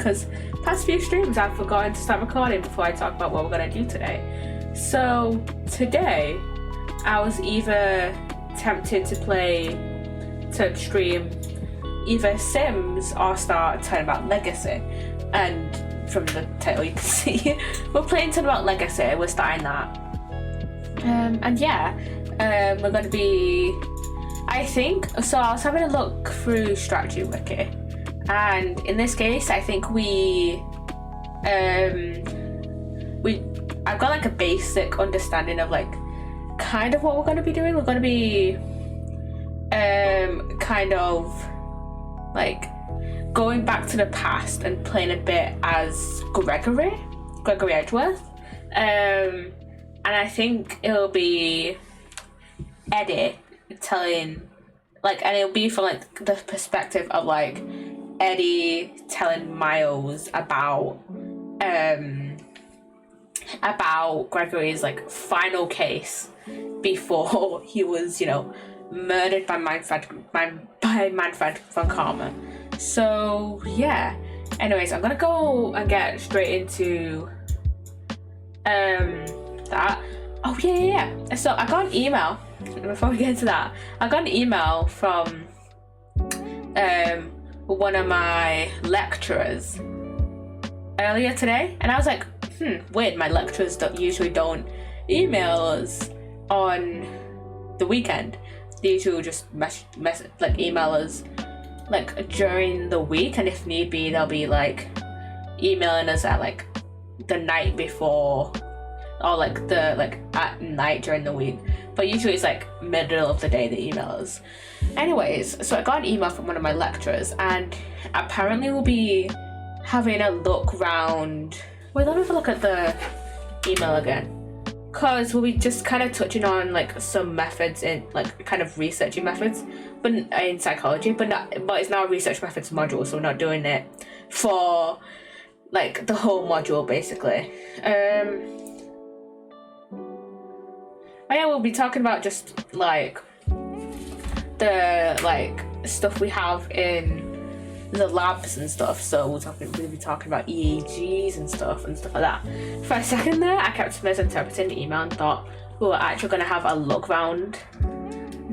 because past few streams I've forgotten to start recording before I talk about what we're going to do today. So today I was either tempted to stream either Sims or start Turnabout Legacy, and from the title you can see we're playing Turnabout Legacy. We're starting that, and yeah, we're going to be, I think so. I was having a look through Strategy Wiki, and in this case I think I've got like a basic understanding of like kind of what we're going to be doing. We're going to be kind of like going back to the past and playing a bit as Gregory Edgeworth, and I think it'll be Eddie telling, like, and it'll be from like the perspective of like Eddie telling Miles about Gregory's like final case before he was, you know, murdered by Manfred von Karma. So yeah. Anyways, I'm gonna go and get straight into that. Oh yeah. So I got an email. Before we get into that, I got an email from one of my lecturers earlier today, and I was like, weird. My lecturers usually don't email us on the weekend. They usually just email us like during the week, and if need be, they'll be like emailing us at like the night before, or like at night during the week. But usually it's like middle of the day they email us. Anyways, so I got an email from one of my lecturers, and apparently we'll be having a look round. Wait, let me have a look at the email again. Because we'll be just kind of touching on like some methods in like kind of researching methods, but in psychology, but it's now a research methods module, so we're not doing it for like the whole module basically. But yeah, we'll be talking about just like the like stuff we have in the labs and stuff. So we'll be talking about EEGs and stuff like that. For a second there, I kept misinterpreting the email and thought we were actually going to have a look round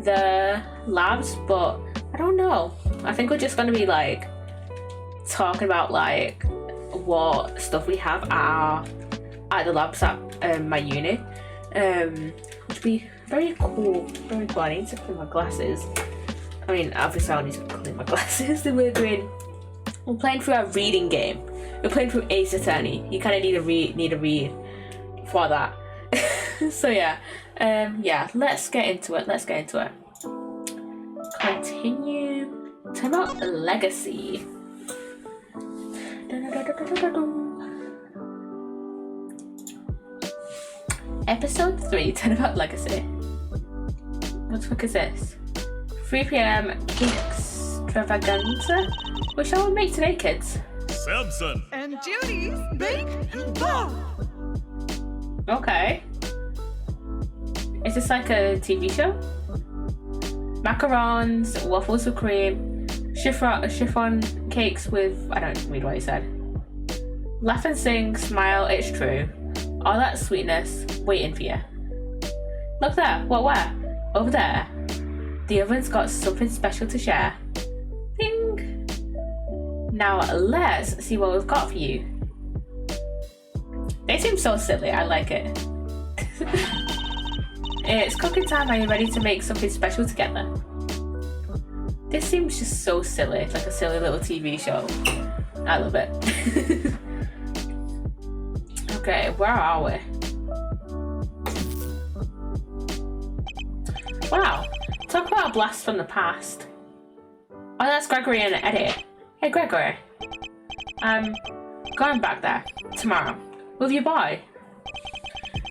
the labs, but I don't know. I think we're just going to be like talking about like what stuff we have at the labs at my uni, which would be very cool. I need to clean my glasses. I mean, obviously I'll need to clean my glasses. We're playing through a reading game. We're playing through Ace Attorney. You kind of need a read for that. So yeah, let's get into it. Continue. Turn out Legacy. Episode 3, Turn About Legacy. What the fuck is this? 3 p.m. Kink Extravaganza? What shall we make today, kids? Samson and Judy's Bake Ball. Okay. Is this like a TV show? Macarons, waffles with cream, chiffon cakes with... I don't read what he said. Laugh and sing, smile, it's true. All that sweetness waiting for you. Look there, what where? Over there. The oven's got something special to share. Ding! Now let's see what we've got for you. They seem so silly, I like it. It's cooking time, are you ready to make something special together? This seems just so silly, it's like a silly little TV show. I love it. Okay, where are we? Wow, talk about a blast from the past. Oh, that's Gregory and Eddie. Hey, Gregory. I'm going back there tomorrow with your boy.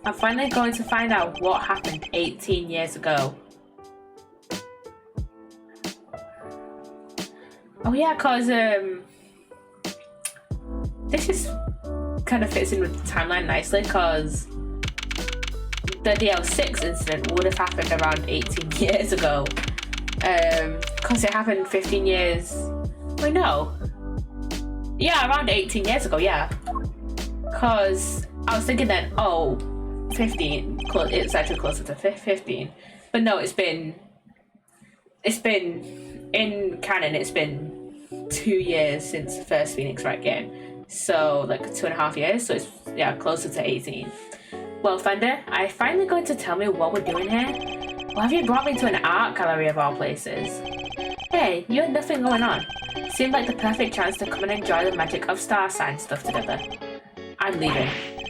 I'm finally going to find out what happened 18 years ago. Oh yeah, cause this just kind of fits in with the timeline nicely, cause the DL6 incident would have happened around 18 years ago. Cause it happened 15 years. Wait, no. Yeah, around 18 years ago, yeah. Because I was thinking then, oh, 15, it's actually closer to 15. But no, it's been, in canon, it's been 2 years since the first Phoenix Wright game. So, like 2.5 years, so it's, yeah, closer to 18. Well, Fender, are you finally going to tell me what we're doing here? Why have you brought me to an art gallery of all places? Hey, you had nothing going on. Seemed like the perfect chance to come and enjoy the magic of star sign stuff together. I'm leaving.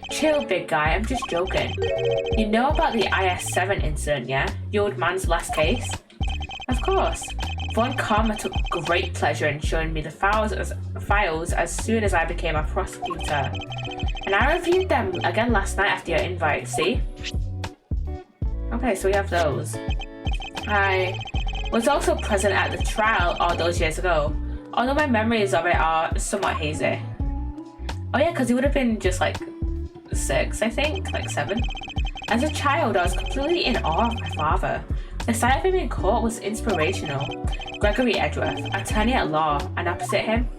Chill, big guy, I'm just joking. You know about the IS-7 incident, yeah? The old man's last case? Of course. Von Karma took great pleasure in showing me the files as soon as I became a prosecutor. And I reviewed them again last night after your invite, see? Okay, so we have those. I was also present at the trial all those years ago, although my memories of it are somewhat hazy. Oh yeah, because he would have been just like 6, I think, like 7. As a child, I was completely in awe of my father. The sight of him in court was inspirational. Gregory Edgeworth, attorney at law, and opposite him,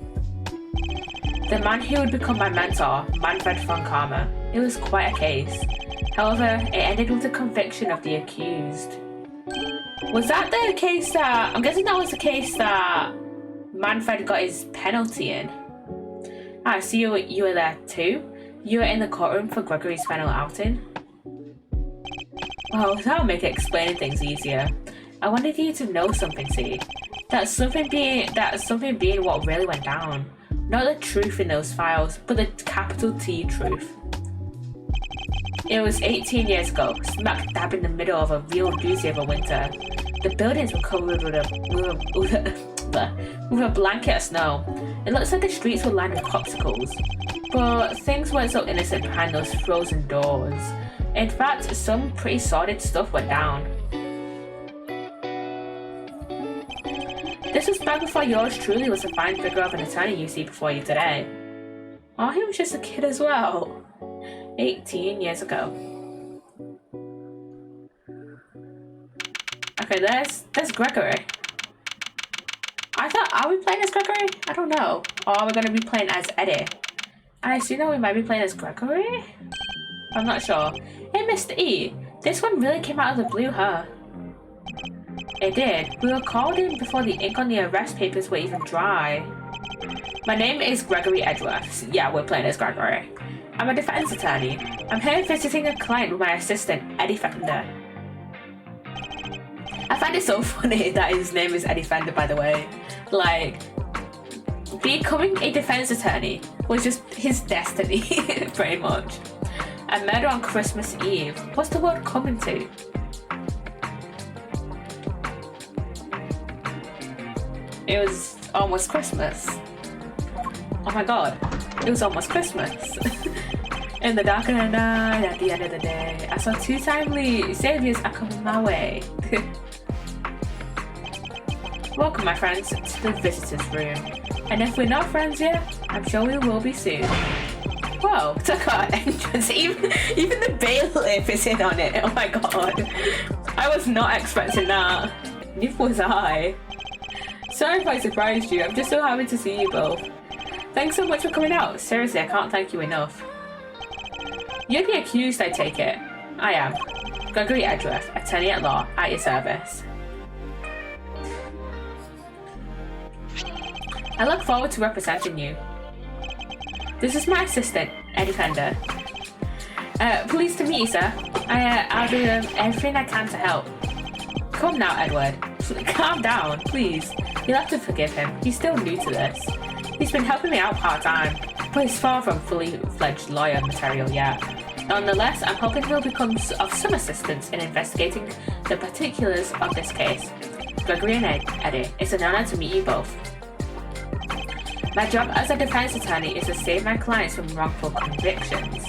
the man who would become my mentor, Manfred von Karma. It was quite a case. However, it ended with the conviction of the accused. Was that the case that... I'm guessing that was the case that Manfred got his penalty in. Ah, so you were there too? You were in the courtroom for Gregory's final outing? Well, that'll make explaining things easier. I wanted you to know something, see? That something being what really went down. Not the truth in those files, but the capital T truth. It was 18 years ago, smack dab in the middle of a real doozy of a winter. The buildings were covered with a blanket of snow. It looks like the streets were lined with popsicles. But things weren't so innocent behind those frozen doors. In fact, some pretty sordid stuff went down. This was back before yours truly was the fine figure of an attorney you see before you today. Oh, he was just a kid as well. 18 years ago. Okay, there's Gregory. Are we playing as Gregory? I don't know. Or are we going to be playing as Eddie? I assume that we might be playing as Gregory? I'm not sure. Hey, Mr. E, this one really came out of the blue, huh? It did. We were called in before the ink on the arrest papers were even dry. My name is Gregory Edgeworth. Yeah, we're playing as Gregory. I'm a defense attorney. I'm here visiting a client with my assistant, Eddie Fender. I find it so funny that his name is Eddie Fender, by the way. Like, becoming a defense attorney was just his destiny, pretty much. A murder on Christmas Eve. What's the world coming to? It was almost Christmas. Oh my god, it was almost Christmas. In the dark of the night, at the end of the day, I saw 2 timely saviors are coming my way. Welcome, my friends, to the visitors' room. And if we're not friends yet, I'm sure we will be soon. Whoa, took our entrance. Even the bailiff is in on it. Oh my god. I was not expecting that. Neither was I. Sorry if I surprised you. I'm just so happy to see you both. Thanks so much for coming out. Seriously, I can't thank you enough. You're the accused, I take it. I am. Gregory Edgeworth, attorney at law, at your service. I look forward to representing you. This is my assistant, Eddie Fender. Pleased to meet you, sir. I'll do everything I can to help. Come now, Edward. Calm down, please. You'll have to forgive him. He's still new to this. He's been helping me out part-time, but he's far from fully fledged lawyer material yet. Nonetheless, I'm hoping he'll become of some assistance in investigating the particulars of this case. Gregory and Eddie, it's an honor to meet you both. My job as a defense attorney is to save my clients from wrongful convictions.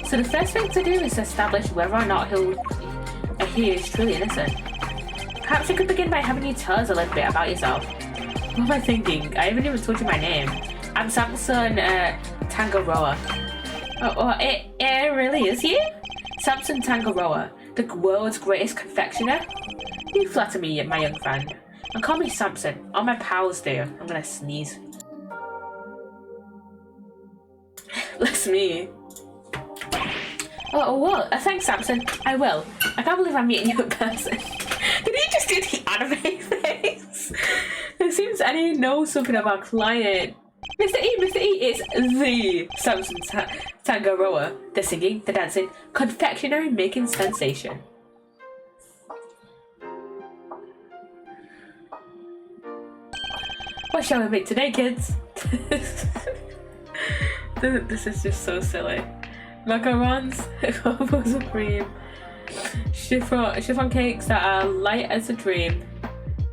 So the first thing to do is establish whether or not he is truly innocent. Perhaps you could begin by having you tell us a little bit about yourself. What am I thinking? I haven't even told you my name. I'm Samson Tangaroa. It really is you? Samson Tangaroa, the world's greatest confectioner? You flatter me, my young friend. And call me Samson. All my pals do. I'm gonna sneeze. Bless me. Oh, well, thanks, Samson. I will. I can't believe I'm meeting you in person. Did he just do the anime face? It seems Eddie knows something about client. Mr. E, it's the Samson Tangaroa. The singing, the dancing, confectionery making sensation. What shall we make today, kids? This is just so silly. Macarons, combos of cream, chiffon cakes that are light as a dream.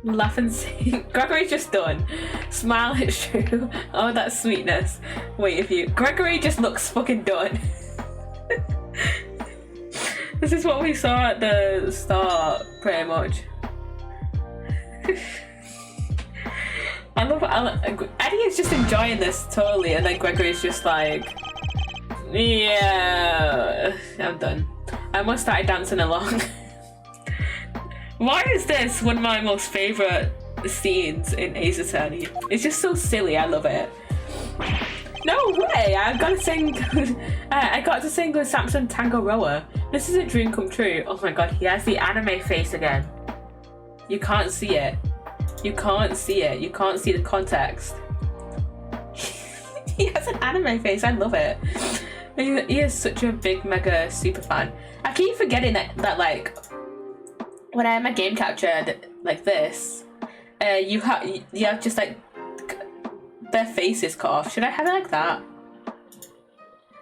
Laugh and sing. Gregory's just done. Smile, it's true. Oh, that sweetness. Wait, if you. Gregory just looks fucking done. This is what we saw at the start, pretty much. I love Eddie is just enjoying this totally, and then Gregory's just like, yeah, I'm done. I must start dancing along. Why is this one of my most favourite scenes in Ace Attorney? It's just so silly, I love it. No way, I got to sing I got to sing with Samson Tangaroa. This is a dream come true. Oh my god, he has the anime face again. You can't see it. You can't see it. You can't see the context. He has an anime face. I love it. He is such a big, mega, super fan. I keep forgetting that like, when I have my game captured like this, you have just like their faces cut off. Should I have it like that?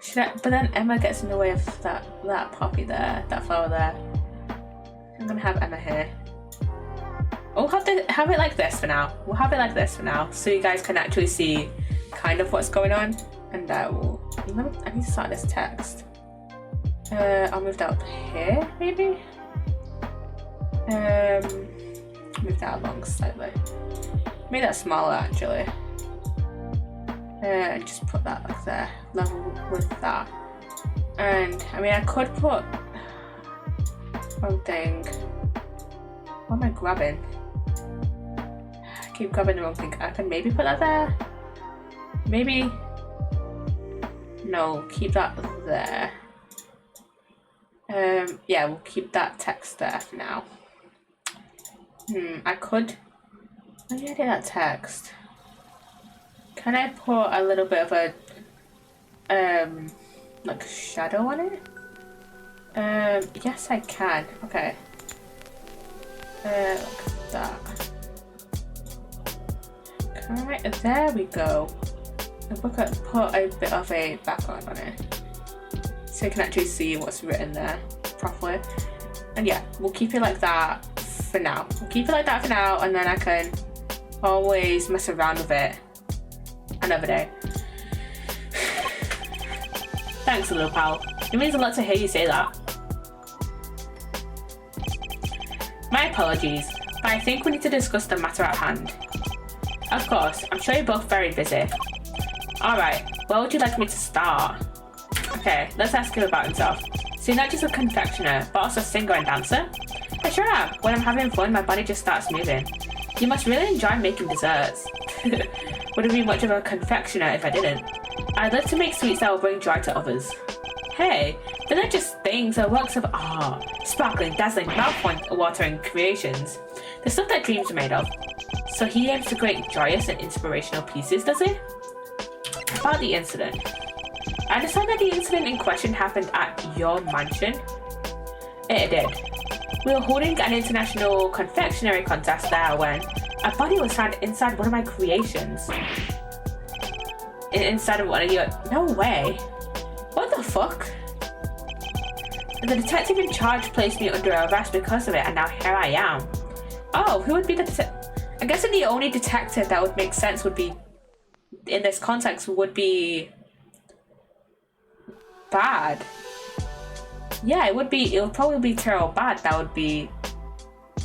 Should I? But then Emma gets in the way of that poppy there, that flower there. I'm gonna have Emma here. We'll have it like this for now. We'll have it like this for now, so you guys can actually see kind of what's going on. And I need to start this text. I'll move that up here, maybe. Move that along slightly. Make that smaller actually. And just put that like there, level with that. And I mean, I could put one thing. What am I grabbing? I keep grabbing the wrong thing. I can maybe put that there. Maybe. No, keep that there. Yeah, we'll keep that text there for now. I could. Maybe I did that text. Can I put a little bit of a like shadow on it? Yes, I can. Okay. Like that. Alright, there we go. And put a bit of a background on it, so you can actually see what's written there properly. And yeah, we'll keep it like that for now. We'll keep it like that for now, and then I can always mess around with it another day. Thanks, little pal. It means a lot to hear you say that. My apologies, but I think we need to discuss the matter at hand. Of course, I'm sure you're both very busy. Alright, where would you like me to start? Okay, let's ask him about himself. So you're not just a confectioner, but also a singer and dancer? I sure am. When I'm having fun, my body just starts moving. You must really enjoy making desserts. Wouldn't be much of a confectioner if I didn't. I'd love to make sweets that will bring joy to others. Hey, they're not just things, they're works of art. Sparkling, dazzling, mouth-watering creations. The stuff that dreams are made of. So he aims to create joyous and inspirational pieces, does he? About the incident. I understand that the incident in question happened at your mansion. It did. We were holding an international confectionery contest there when a body was found inside one of my creations. Inside of one of your... No way. What the fuck? The detective in charge placed me under arrest because of it, and now here I am. Oh, who would be the detective? I guess the only detective that would make sense would be, in this context, would be Bad. Yeah, it would probably be Terrell Bad that would be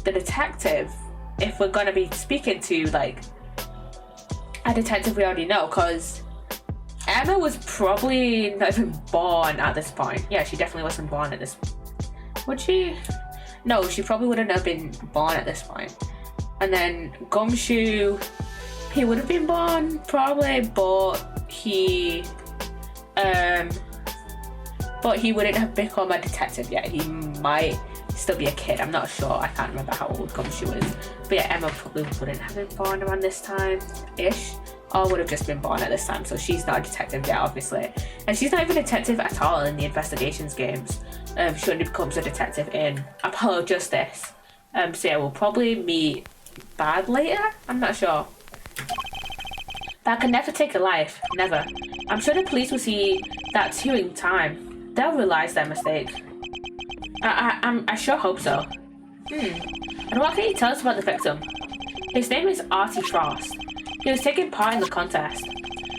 the detective, if we're gonna be speaking to like a detective we already know, because Emma was probably not even born at this point. Yeah, she definitely wasn't born at this. Would she? No, she probably wouldn't have been born at this point. And then Gumshoe, he would have been born probably, but he but he wouldn't have become a detective yet. He might still be a kid. I'm not sure. I can't remember how old Gumshoe is. But yeah, Emma probably wouldn't have been born around this time-ish, or would have just been born at this time, so she's not a detective yet, obviously. And she's not even a detective at all in the investigations games. She only becomes a detective in Apollo Justice. So yeah, we'll probably meet Bad later? I'm not sure. But I can never take a life. Never. I'm sure the police will see that too in time. They'll realise their mistake. I sure hope so. And what can you tell us about the victim? His name is Artie Frost. He was taking part in the contest.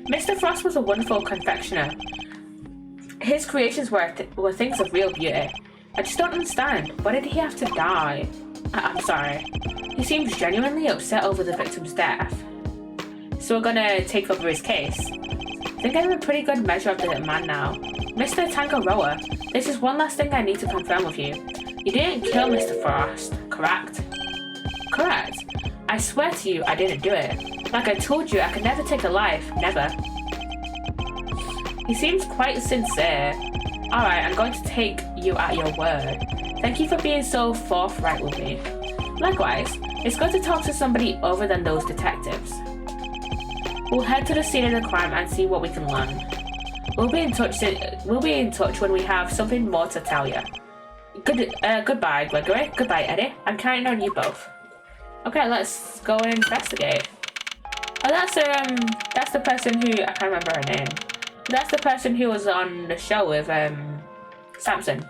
Mr. Frost was a wonderful confectioner. His creations were things of real beauty. I just don't understand. Why did he have to die? I'm sorry. He seems genuinely upset over the victim's death. So we're gonna take over his case. I think I have a pretty good measure of the man now. Mr. Tangaroa, this is one last thing I need to confirm with you. You didn't kill Mr. Frost, correct? Correct. I swear to you, I didn't do it. Like I told you, I could never take a life. Never. He seems quite sincere. Alright, I'm going to take you at your word. Thank you for being so forthright with me. Likewise, it's good to talk to somebody other than those detectives. We'll head to the scene of the crime and see what we can learn. We'll be in touch when we have something more to tell you. Goodbye, Gregory. Goodbye, Eddie. I'm counting on you both. Okay, let's go and investigate. Oh, that's the person who, I can't remember her name. That's the person who was on the show with Samson.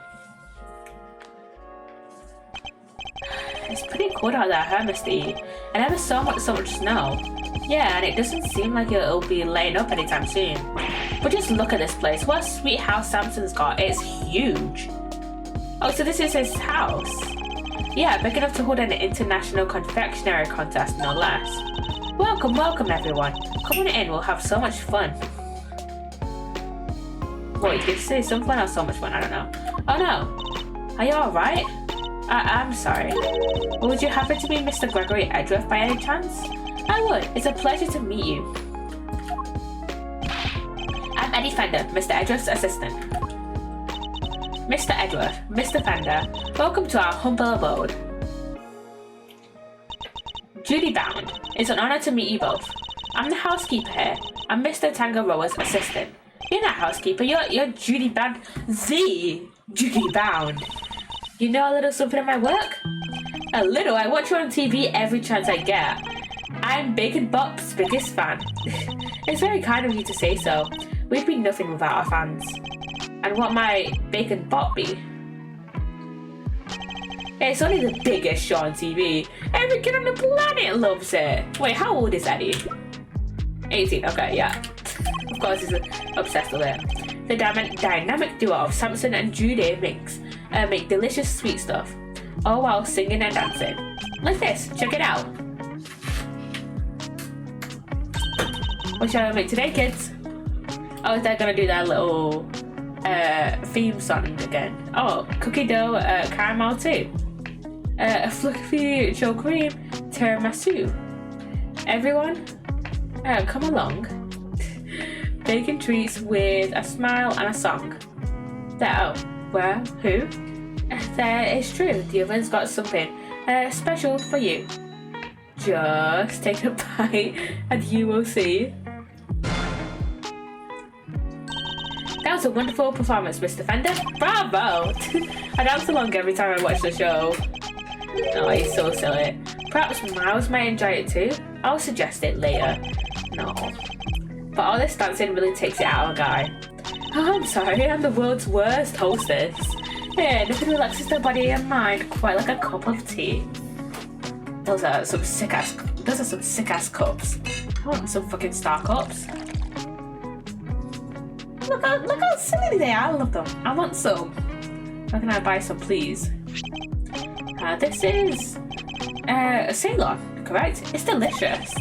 It's pretty cold out there, huh, Misty? And ever so much snow. Yeah, and it doesn't seem like it'll be laying up anytime soon. But just look at this place. What a sweet house Samson's got. It's huge. Oh, so this is his house. Yeah, big enough to hold an international confectionery contest, no less. Welcome, welcome, everyone. Come on in, we'll have so much fun. Wait, did you say some fun or so much fun? I don't know. Oh no. Are you alright? I'm sorry. Would you happen to be Mr. Gregory Edgeworth by any chance? I would. It's a pleasure to meet you. I'm Eddie Fender, Mr. Edgeworth's assistant. Mr. Edgeworth, Mr. Fender, welcome to our humble abode. Judy Bound, it's an honor to meet you both. I'm the housekeeper here. I'm Mr. Tangaroa's assistant. You're not housekeeper, you're Judy Bound, the Judy Bound. You know a little something of my work? A little? I watch you on TV every chance I get. I'm Bacon Bop's biggest fan. It's very kind of you to say so. We'd be nothing without our fans. And what might Bacon Bop be? It's only the biggest show on TV. Every kid on the planet loves it. Wait, how old is Eddie? 18, okay, yeah. Of course he's obsessed with it. The dynamic duo of Samson and Judy make delicious sweet stuff, all while singing and dancing. Like this, check it out. What shall I make today, kids? Oh, they're gonna do that little theme song again. Oh, cookie dough, caramel too. A fluffy chocolate cream, tiramisu. Everyone, come along. Bacon treats with a smile and a song. There, where, who? There, it's true. The oven's got something special for you. Just take a bite and you will see. That was a wonderful performance, Mr. Fender. Bravo! I dance along every time I watch the show. Oh, he's so silly. Perhaps Miles might enjoy it too. I'll suggest it later. No. But all this dancing really takes it out of a guy. Oh, I'm sorry, I'm the world's worst hostess. Yeah, nothing relaxes the body and mind quite like a cup of tea. Those are some sick ass cups. I want some fucking star cups. Look how silly they are. I love them. I want some. Where can I buy some, please? This is a Ceylon, correct? It's delicious.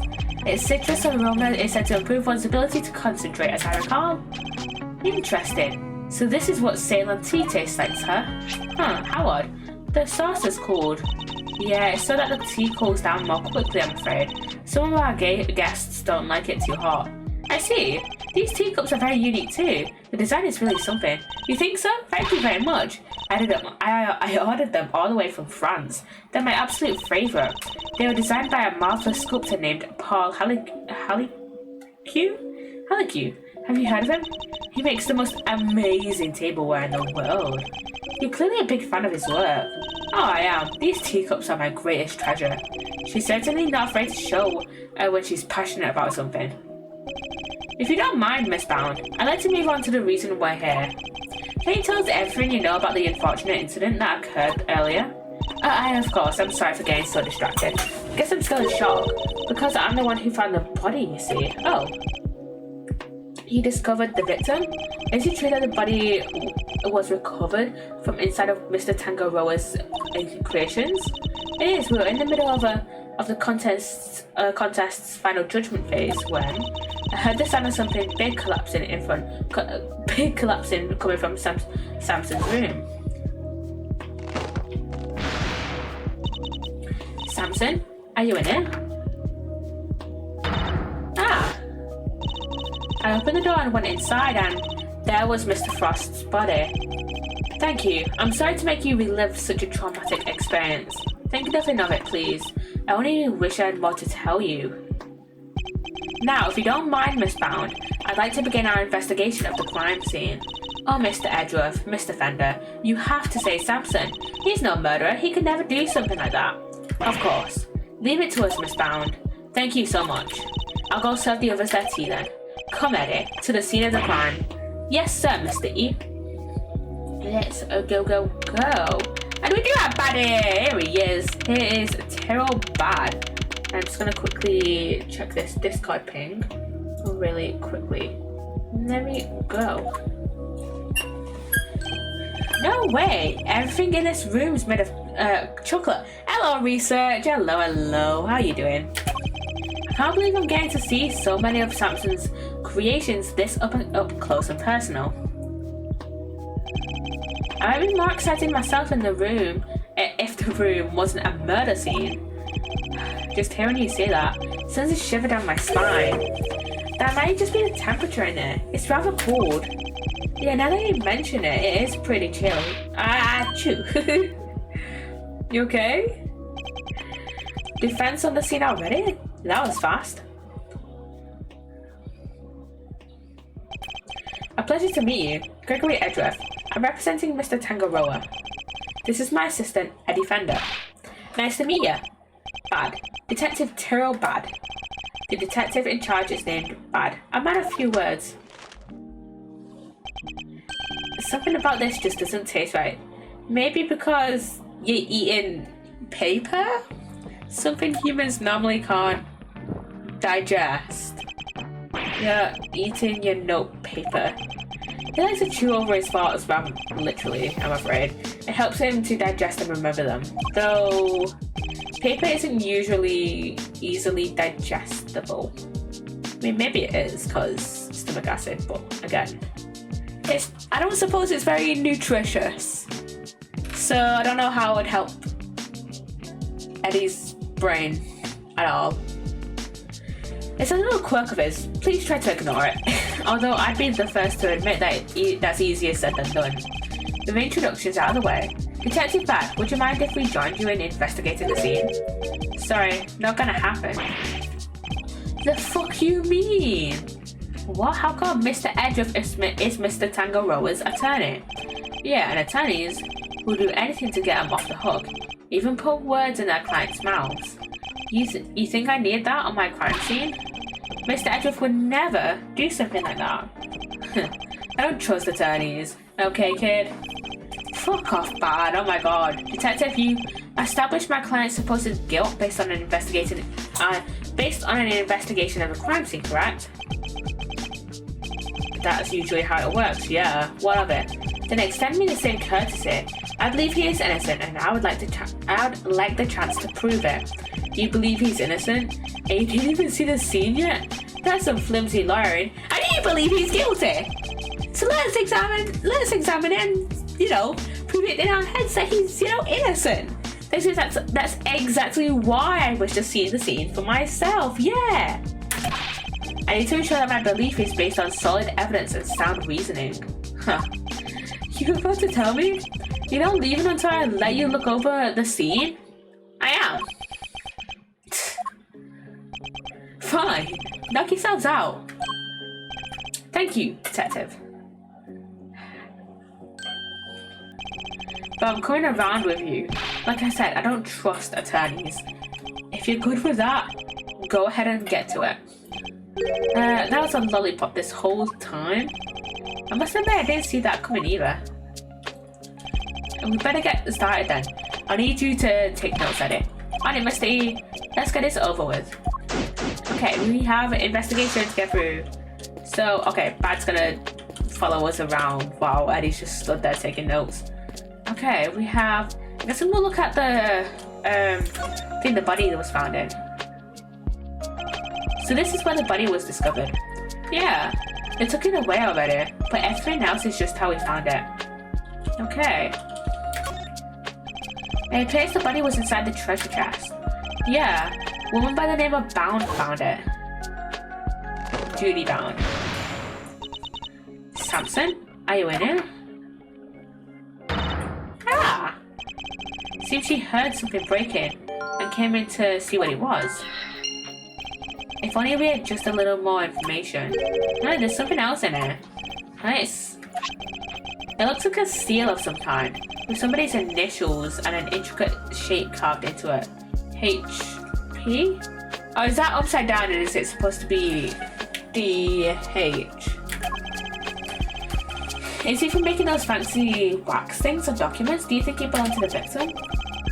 Its citrus aroma is said to improve one's ability to concentrate, as I recall. Interesting. So this is what Ceylon tea tastes like, huh? Huh, how odd. The sauce is cooled. Yeah, it's so that the tea cools down more quickly, I'm afraid. Some of our guests don't like it too hot. I see. These teacups are very unique too. The design is really something. You think so? Thank you very much. I ordered them all the way from France. They're my absolute favourite. They were designed by a marvellous sculptor named Paul Halleck. Have you heard of him? He makes the most amazing tableware in the world. You're clearly a big fan of his work. Oh, I am. These teacups are my greatest treasure. She's certainly not afraid to show when she's passionate about something. If you don't mind, Miss Bound, I'd like to move on to the reason we're here. Can you tell us everything you know about the unfortunate incident that occurred earlier? Of course, I'm sorry for getting so distracted. I guess I'm still in shock, because I'm the one who found the body, you see. Oh. You discovered the victim? Is it true that the body was recovered from inside of Mr. Tangaroa's creations? It is. We were in the middle of the contest's final judgment phase when I heard the sound of something big collapsing coming from Samson's room. Samson, are you in it? I opened the door and went inside, and there was Mr. Frost's body. Thank you. I'm sorry to make you relive such a traumatic experience. Think nothing of it, please. I only wish I had more to tell you. Now, if you don't mind, Miss Bound, I'd like to begin our investigation of the crime scene. Oh, Mr. Edgeworth, Mr. Fender, you have to say Samson. He's no murderer. He could never do something like that. Of course. Leave it to us, Miss Bound. Thank you so much. I'll go serve the others their tea then. Come, Eddie, to the scene of the crime. Yes, sir, Mr. E. Let's go. And we do have Baddie. Here he is. Here is Terrell Bad. I'm just going to quickly check this Discord ping really quickly. There we go. No way. Everything in this room is made of chocolate. Hello, research. Hello. How you doing? I can't believe I'm getting to see so many of Samson's creations this up close and personal. I might be more excited myself in the room if the room wasn't a murder scene. Just hearing you say that sends a shiver down my spine. That might just be the temperature in there. It's rather cold. Yeah, now that you mention it, it is pretty chilly. Achoo. You okay? Defense on the scene already? That was fast. A pleasure to meet you. Gregory Edgeworth. I'm representing Mr. Tangaroa. This is my assistant, Eddie Fender. Nice to meet you. Bad. Detective Terrell Bad. The detective in charge is named Bad. I might have a few words. Something about this just doesn't taste right. Maybe because you're eating paper? Something humans normally can't digest. You're eating your notepaper. He likes to chew over his thoughts, literally, I'm afraid. It helps him to digest and remember them. Though, paper isn't usually easily digestible. I mean, maybe it is, because stomach acid, but again, I don't suppose it's very nutritious. So, I don't know how it would help Eddie's brain at all. It's a little quirk of his. Please try to ignore it. Although I'd be the first to admit that that's easier said than done. The introduction's out of the way. Detective Bad, would you mind if we joined you in investigating the scene? Sorry, not gonna happen. The fuck you mean? What? How come Mr. Edgeworth is Mr. Tangaroa's attorney? Yeah, and attorneys will do anything to get them off the hook. Even put words in their clients' mouths. You think I need that on my crime scene? Mr. Edgeworth would never do something like that. I don't trust attorneys. Okay, kid? Fuck off, Bad. Oh my god. Detective, you established my client's supposed guilt based on an investigation of a crime scene, correct? That's usually how it works, yeah. What of it? Then extend me the same courtesy. I believe he is innocent, and I would like the chance to prove it. Do you believe he's innocent? And you didn't even see the scene yet? That's some flimsy lawyering. I do believe he's guilty. So let's examine it and, prove it in our heads that he's, innocent. That's exactly why I wish to see the scene for myself, yeah. I need to ensure that my belief is based on solid evidence and sound reasoning. Huh. You're about to tell me? You're not leaving until I let you look over the scene? I am. Fine. Knock yourselves out. Thank you, detective. But I'm coming around with you. Like I said, I don't trust attorneys. If you're good with that, go ahead and get to it. That was a lollipop this whole time. I must admit I didn't see that coming either. We better get started then. I need you to take notes, Eddie. On it, Mr. E. Let's get this over with. Okay, we have an investigation to get through. So, okay, Bad's gonna follow us around while Eddie's just stood there taking notes. Okay, we have... I guess I'm gonna look at the thing the body that was found in. So this is where the body was discovered. Yeah, they took it away already, but everything else is just how we found it. Okay. It appears the body was inside the treasure chest. Yeah, a woman by the name of Bound found it. Judy Bound. Samson, are you in it? Ah! Seems she heard something breaking and came in to see what it was. If only we had just a little more information. No, there's something else in it. Nice. It looks like a seal of some kind, with somebody's initials and an intricate shape carved into it. HP? Oh, is that upside down and is it supposed to be DH? Is he from making those fancy wax things of documents? Do you think he belonged to the victim?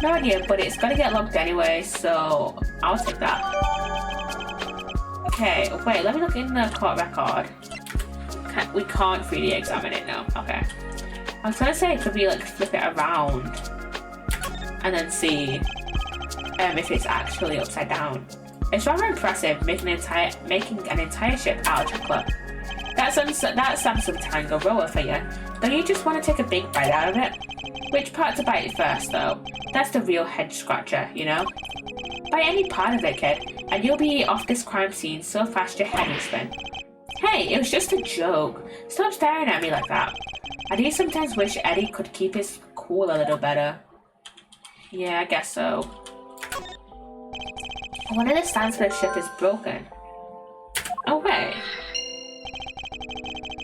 No idea, but it's gotta get logged anyway, so I'll take that. Okay, wait, let me look in the court record. We can't 3D examine it now. Okay. I was gonna say, could we like flip it around and then see if it's actually upside down. It's rather impressive making an entire ship out of chocolate. That's Samsung Tango Roller for you. Don't you just want to take a big bite out of it? Which part to bite first, though? That's the real head scratcher, you know? Bite any part of it, kid, and you'll be off this crime scene so fast your head will spin. Hey, it was just a joke. Stop staring at me like that. I do sometimes wish Eddie could keep his cool a little better. Yeah, I guess so. One of the stands for the ship is broken. Oh, wait.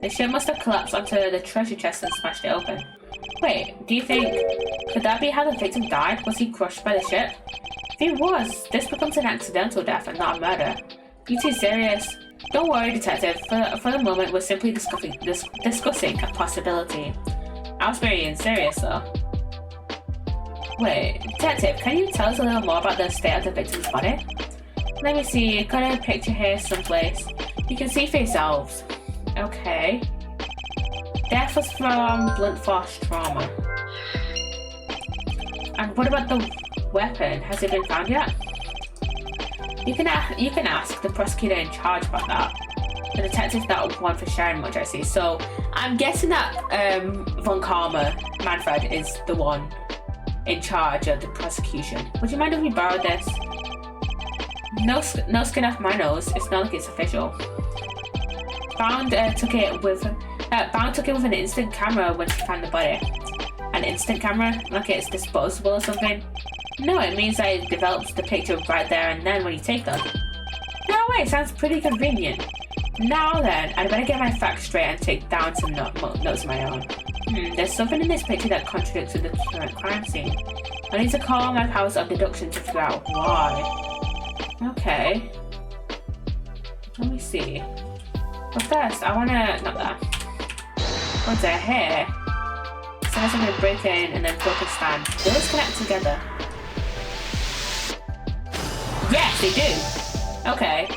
The ship must have collapsed onto the treasure chest and smashed it open. Wait, do you think... Could that be how the victim died? Was he crushed by the ship? If he was, this becomes an accidental death and not a murder. You too serious? Don't worry, detective. For the moment, we're simply discussing a possibility. I was very serious, though. Wait, detective, can you tell us a little more about the state of the victim's body? Let me see, got a picture here someplace. You can see for yourselves. Okay. Death was from blunt force trauma. And what about the weapon? Has it been found yet? You can ask the prosecutor in charge about that. The detective's not one for sharing much, I see. So I'm guessing that Von Karma, Manfred, is the one in charge of the prosecution. Would you mind if we borrowed this? No skin off my nose. It's not like it's official. Bound took it with an instant camera when she found the body. An instant camera? Like it's disposable or something? No, it means that it develops the picture right there and then when you take them. No way, sounds pretty convenient. Now then, I'd better get my facts straight and take down some notes of my own. There's something in this picture that contradicts with the current crime scene. I need to call my powers of deduction to figure out why. Okay. Let me see. But first, I wanna... not that. What's their hair? So I'm gonna break in and then broken stand. Those connect together. Yes, they do! Okay.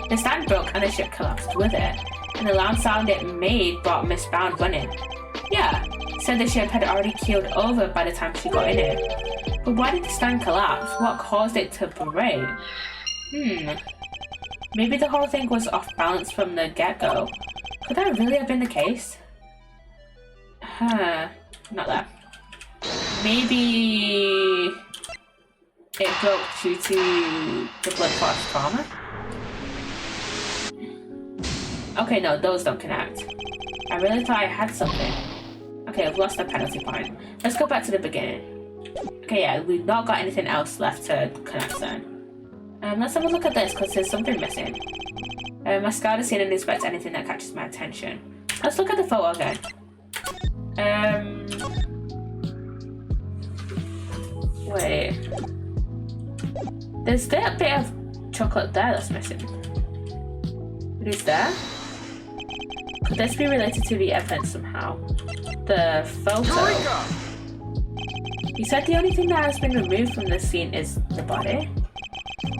The stand broke and the ship collapsed with it. And the loud sound it made brought Miss Bound running. Yeah, said the ship had already keeled over by the time she got in it. But why did the stand collapse? What caused it to break? Maybe the whole thing was off balance from the get-go. Could that really have been the case? Not that. Maybe it broke due to the blood clot trauma? Okay, no, those don't connect. I really thought I had something. Okay, I've lost the penalty point. Let's go back to the beginning. Okay, yeah, we've not got anything else left to connect then. Let's have a look at this, because there's something missing. My scout has seen and inspects anything that catches my attention. Let's look at the photo again. Wait. There's that bit of chocolate there that's missing. What is there? Could this be related to the evidence somehow? The photo. You said the only thing that has been removed from this scene is the body?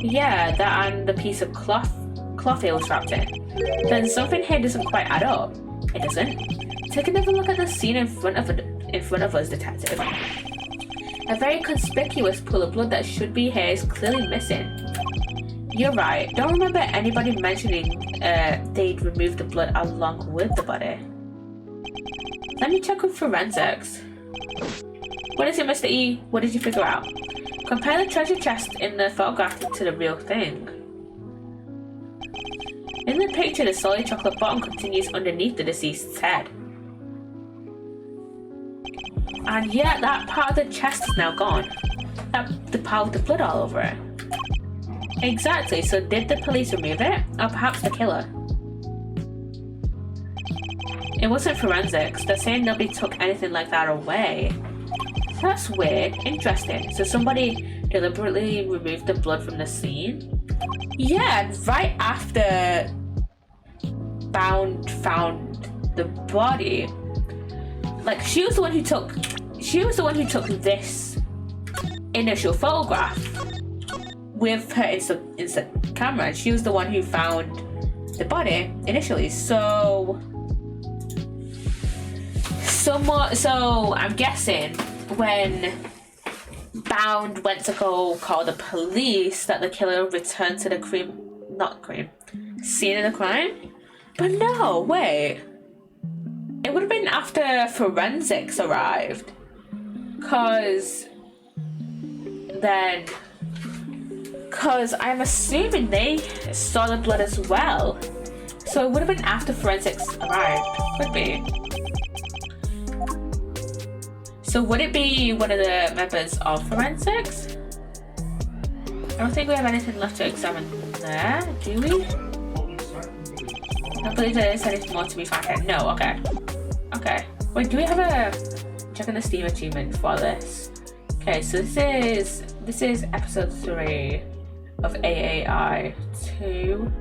Yeah, that and the piece of cloth it was wrapped in. Then something here doesn't quite add up. It doesn't. Take another look at the scene in front of us, detective. A very conspicuous pool of blood that should be here is clearly missing. You're right. Don't remember anybody mentioning they'd removed the blood along with the body. Let me check with forensics. What is it, Mr. E? What did you figure out? Compare the treasure chest in the photograph to the real thing. In the picture, the solid chocolate bottom continues underneath the deceased's head. And yet, that part of the chest is now gone. The part with the blood all over it. Exactly, so did the police remove it? Or perhaps the killer? It wasn't forensics. They're saying nobody took anything like that away. That's weird. Interesting. So somebody deliberately removed the blood from the scene? Yeah, right after found the body. Like, she was the one who took this initial photograph with her instant camera, and she was the one who found the body initially. So I'm guessing when Bound went to go call the police, that the killer returned to the scene of the crime. But no, wait. It would have been after forensics arrived. Cause I'm assuming they saw the blood as well. So it would have been after forensics arrived. Could be. So would it be one of the members of forensics? I don't think we have anything left to examine there, do we? I believe there is anything more to be found here. No, okay. Okay. Wait, do we have a check on the Steam achievement for this? Okay, so this is episode 3 of AAI 2.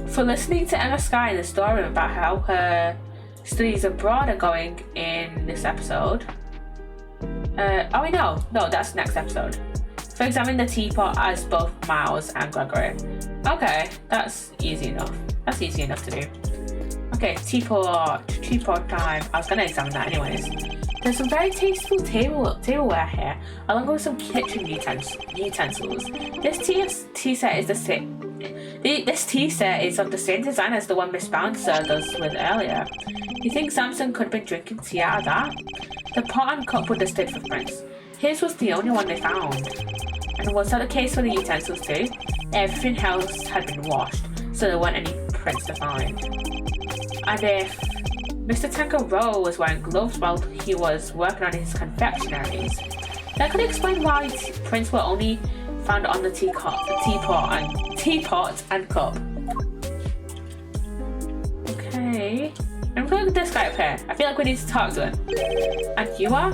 For listening to Emma Sky in the story about how her studies abroad are going in this episode. Oh wait, no, that's next episode. For examining the teapot as both Miles and Gregory. Okay, that's easy enough. That's easy enough to do. Okay, teapot time. I was gonna examine that anyways. There's some very tasteful tableware here, along with some kitchen utensils. This tea set is This tea set is of the same design as the one Miss Bound served us with earlier. You think Samson could have been drinking tea out of that? The pot and cup would have stayed for Prince. His was the only one they found. And was that the case for the utensils too? Everything else had been washed, so there weren't any prints to find. And if Mr. Tango was wearing gloves while he was working on his confectionaries, that could explain why prints were only found on the teapot and cup. Okay. I'm going with this guy up here. I feel like we need to talk to him. And you are?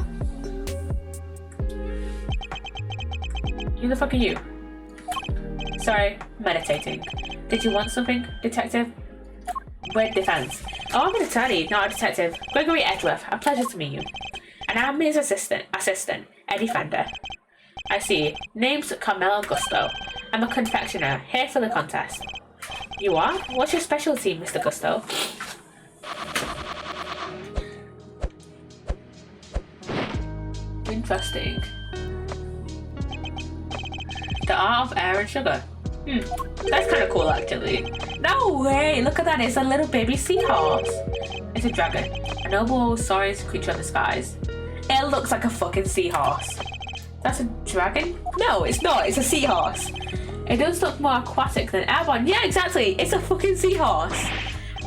Who the fuck are you? Sorry, meditating. Did you want something, detective? Word defense. Oh, I'm an attorney, not a detective. Gregory Edgeworth, a pleasure to meet you. And I'm his assistant, Eddie Fender. I see. Name's Carmelo Gusto. I'm a confectioner, here for the contest. You are? What's your specialty, Mr. Gusto? Interesting. The art of air and sugar. That's kind of cool, actually. No way! Look at that, it's a little baby seahorse. It's a dragon, a noble soaring creature of the skies. It looks like a fucking seahorse. That's a dragon? No, it's not, it's a seahorse. It does look more aquatic than airborne. Yeah, exactly. It's a fucking seahorse.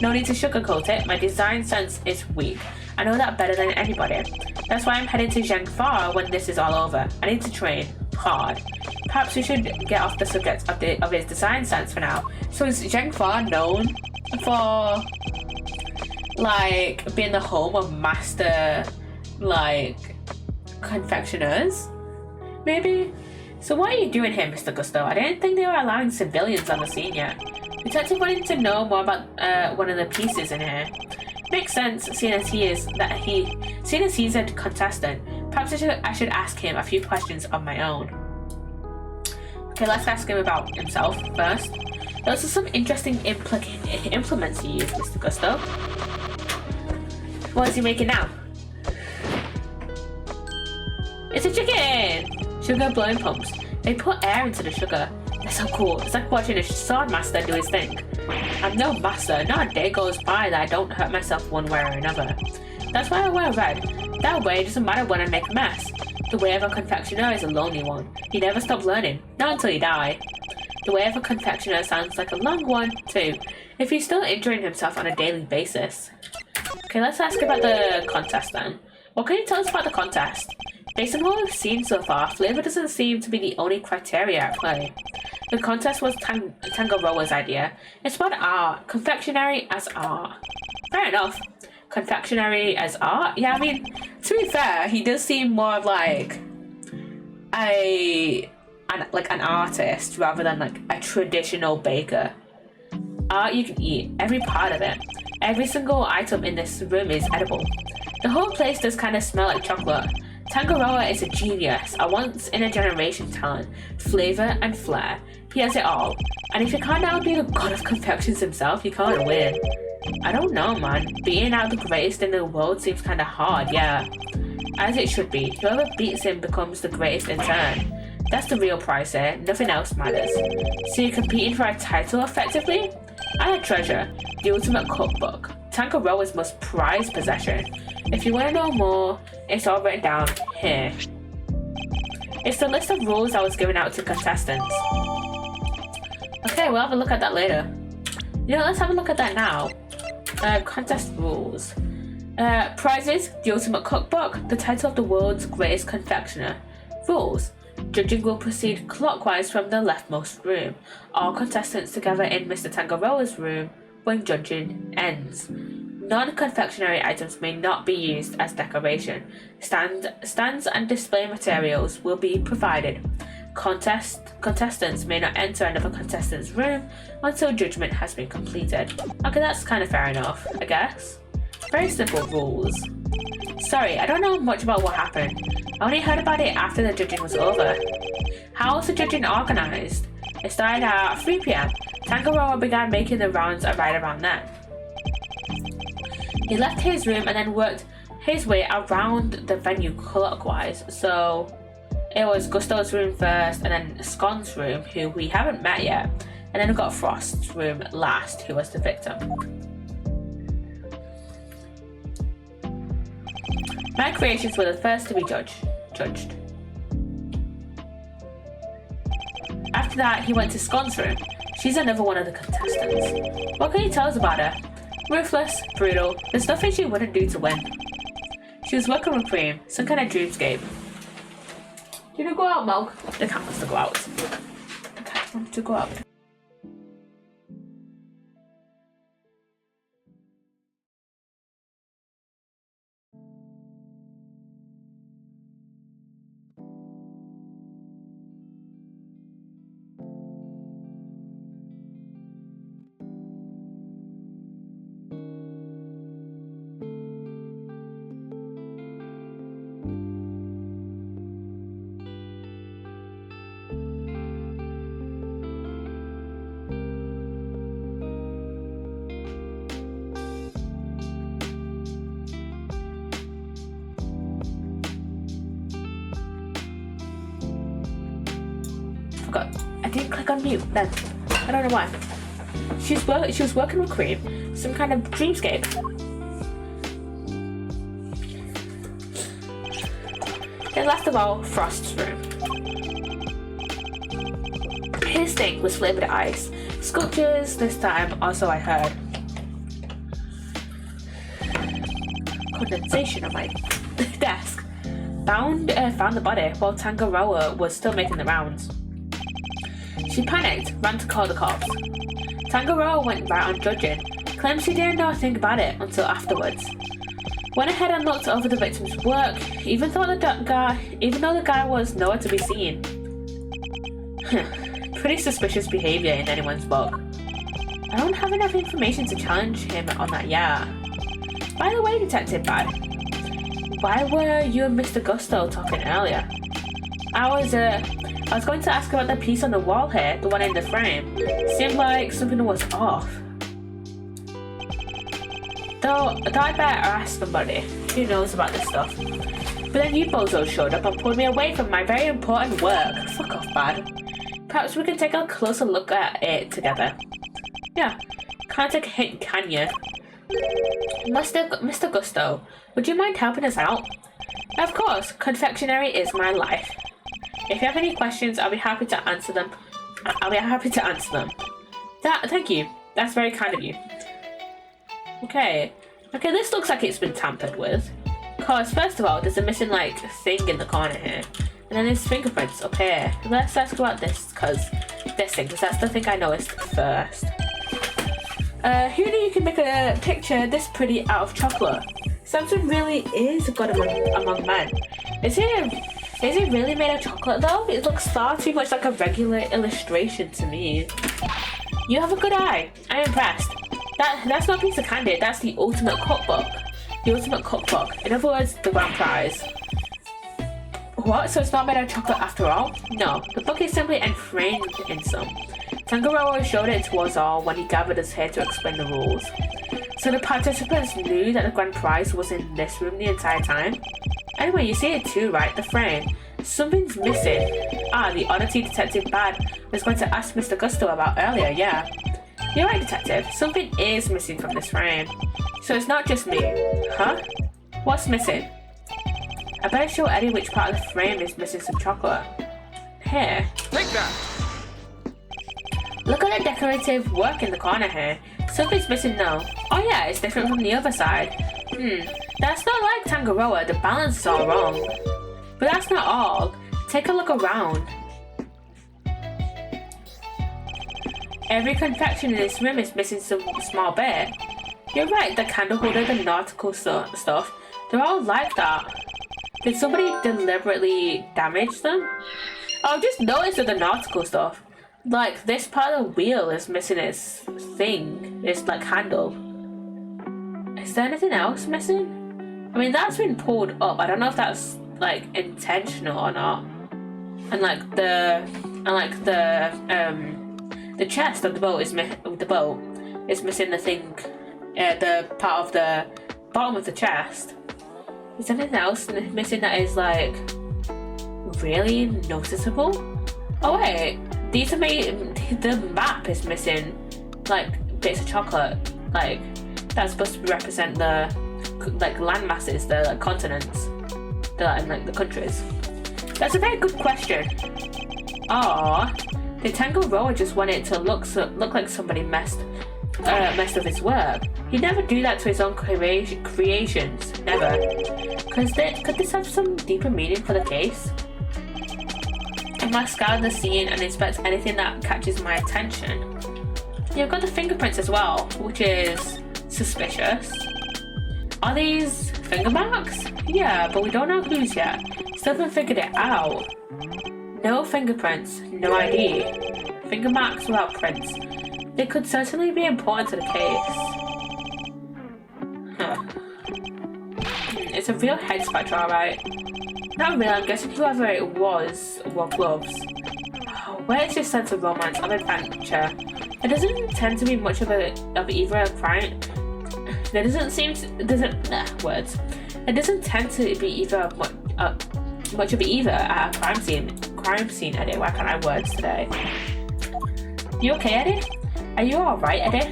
No need to sugarcoat it. My design sense is weak. I know that better than anybody. That's why I'm heading to Zhengfa when this is all over. I need to train hard. Perhaps we should get off the subject of his design sense for now. So is Zhengfa known for like being the home of master like confectioners? Maybe? So what are you doing here, Mr. Gusto? I didn't think they were allowing civilians on the scene yet. Detective wanted to know more about one of the pieces in here. Makes sense, seeing as he's a contestant. Perhaps I should ask him a few questions of my own. Okay, let's ask him about himself first. Those are some interesting implements you use, Mr. Gusto. What is he making now? It's a chicken! Sugar blowing pumps. They put air into the sugar. They're so cool. It's like watching a sword master do his thing. I'm no master. Not a day goes by that I don't hurt myself one way or another. That's why I wear red. That way it doesn't matter when I make a mess. The way of a confectioner is a lonely one. You never stop learning. Not until you die. The way of a confectioner sounds like a long one, too, if he's still injuring himself on a daily basis. Okay, let's ask about the contest then. What can you tell us about the contest? Based on what we've seen so far, flavor doesn't seem to be the only criteria at play. The contest was Tangaroa's idea. It's about art. Confectionery as art. Fair enough. Confectionery as art? Yeah, I mean, to be fair, he does seem more of like an artist rather than like a traditional baker. Art you can eat, every part of it. Every single item in this room is edible. The whole place does kind of smell like chocolate. Tangaroa is a genius, a once-in-a-generation talent, flavor and flair. He has it all. And if you can't now be the god of confections himself, you can't win. I don't know, man. Beating out the greatest in the world seems kind of hard, yeah. As it should be. Whoever beats him becomes the greatest in turn. That's the real prize here. Nothing else matters. So you're competing for a title, effectively? And a treasure. The ultimate cookbook. Tangaroa's most prized possession. If you want to know more, it's all written down here. It's the list of rules I was giving out to contestants. Okay, we'll have a look at that later. You know, let's have a look at that now. Contest rules. Prizes, the ultimate cookbook, the title of the world's greatest confectioner. Rules. Judging will proceed clockwise from the leftmost room. All contestants together in Mr. Tangaroa's room when judging ends. Non-confectionery items may not be used as decoration. Stands and display materials will be provided. Contestants may not enter another contestant's room until judgment has been completed. Okay, that's kind of fair enough, I guess. Very simple rules. Sorry, I don't know much about what happened. I only heard about it after the judging was over. How was the judging organised? It started at 3 PM. Tangaroa began making the rounds right around then. He left his room and then worked his way around the venue clockwise. So it was Gusto's room first, and then Scon's room, who we haven't met yet, and then we got Frost's room last, who was the victim. My creations were the first to be judged. After that, he went to Scon's room. She's another one of the contestants. What can you tell us about her? Ruthless, brutal, there's nothing she wouldn't do to win. She was working with Cream, some kind of dreamscape. Did you go out, Milk? The cat wants to go out. The cat wants to go out. I didn't click on mute then. I don't know why. She was working with Cream, some kind of dreamscape. Then last of all, Frost's room. His thing was flavored ice. Sculptures this time also I heard. Condensation on my desk. Found the body while Tangaroa was still making the rounds. She panicked, ran to call the cops. Tangaroa went right on judging, claimed she didn't know a thing about it until afterwards. Went ahead and looked over the victim's work, even though the guy was nowhere to be seen. Pretty suspicious behavior in anyone's book. I don't have enough information to challenge him on that yet. By the way, Detective Bad, why were you and Mr. Gusto talking earlier? I was going to ask about the piece on the wall here, the one in the frame. Seemed like something was off. Though I better ask somebody who knows about this stuff. But then you bozos showed up and pulled me away from my very important work. Fuck off, Bad. Perhaps we can take a closer look at it together. Yeah, can't take a hint, can you? Mr. Gusto, would you mind helping us out? Of course, confectionery is my life. If you have any questions, I'll be happy to answer them. Thank you. That's very kind of you. Okay, this looks like it's been tampered with. Cause first of all, there's a missing thing in the corner here, and then there's fingerprints up here. Let's ask about this, cause that's the thing I noticed first. Who knew you could make a picture this pretty out of chocolate? Samson really is a god among men. Is it really made of chocolate though? It looks far too much like a regular illustration to me. You have a good eye. I'm impressed. That's not a piece of candy, that's the ultimate cookbook. The ultimate cookbook. In other words, the grand prize. What? So it's not made of chocolate after all? No, the book is simply enframed in some. Tangaroa showed it to us all when he gathered us here to explain the rules. So the participants knew that the grand prize was in this room the entire time? Anyway, you see it too, right? The frame. Something's missing. The oddity Detective Bad was going to ask Mr. Gusto about earlier, yeah. You're right, Detective. Something is missing from this frame. So it's not just me. Huh? What's missing? I better show Eddie which part of the frame is missing some chocolate. Here. Take that! Look at the decorative work in the corner here. Something's missing now. Oh yeah, it's different from the other side. That's not like Tangaroa, the balance is all wrong. But that's not all. Take a look around. Every confection in this room is missing some small bit. You're right, the candle holder, the nautical stuff, they're all like that. Did somebody deliberately damage them? Oh, just notice with the nautical stuff. Like, this part of the wheel is missing its thing, its handle. Is there anything else missing? I mean, that's been pulled up. I don't know if that's intentional or not. And the chest of the boat is missing the thing, the part of the bottom of the chest. Is there anything else missing that is really noticeable? Oh wait, these are the map is missing bits of chocolate. That's supposed to represent the land masses, the continents, the countries. That's a very good question. The Tangaroa just wanted it to look like somebody messed with his work. He'd never do that to his own creations, never. Could this have some deeper meaning for the case? I must scour the scene and inspect anything that catches my attention. You've got the fingerprints as well, which is suspicious. Are these finger marks? Yeah, but we don't know whose yet. Still haven't figured it out. No fingerprints, no ID. Finger marks without prints. They could certainly be important to the case. It's a real head scratcher, alright. Not really, I'm guessing whoever it was wore gloves. Where is your sense of romance, of adventure? It doesn't tend to be much of either a crime. It doesn't tend to be either much of either at a crime scene, Eddie. Why can't I words today? You okay, Eddie? Are you alright, Eddie?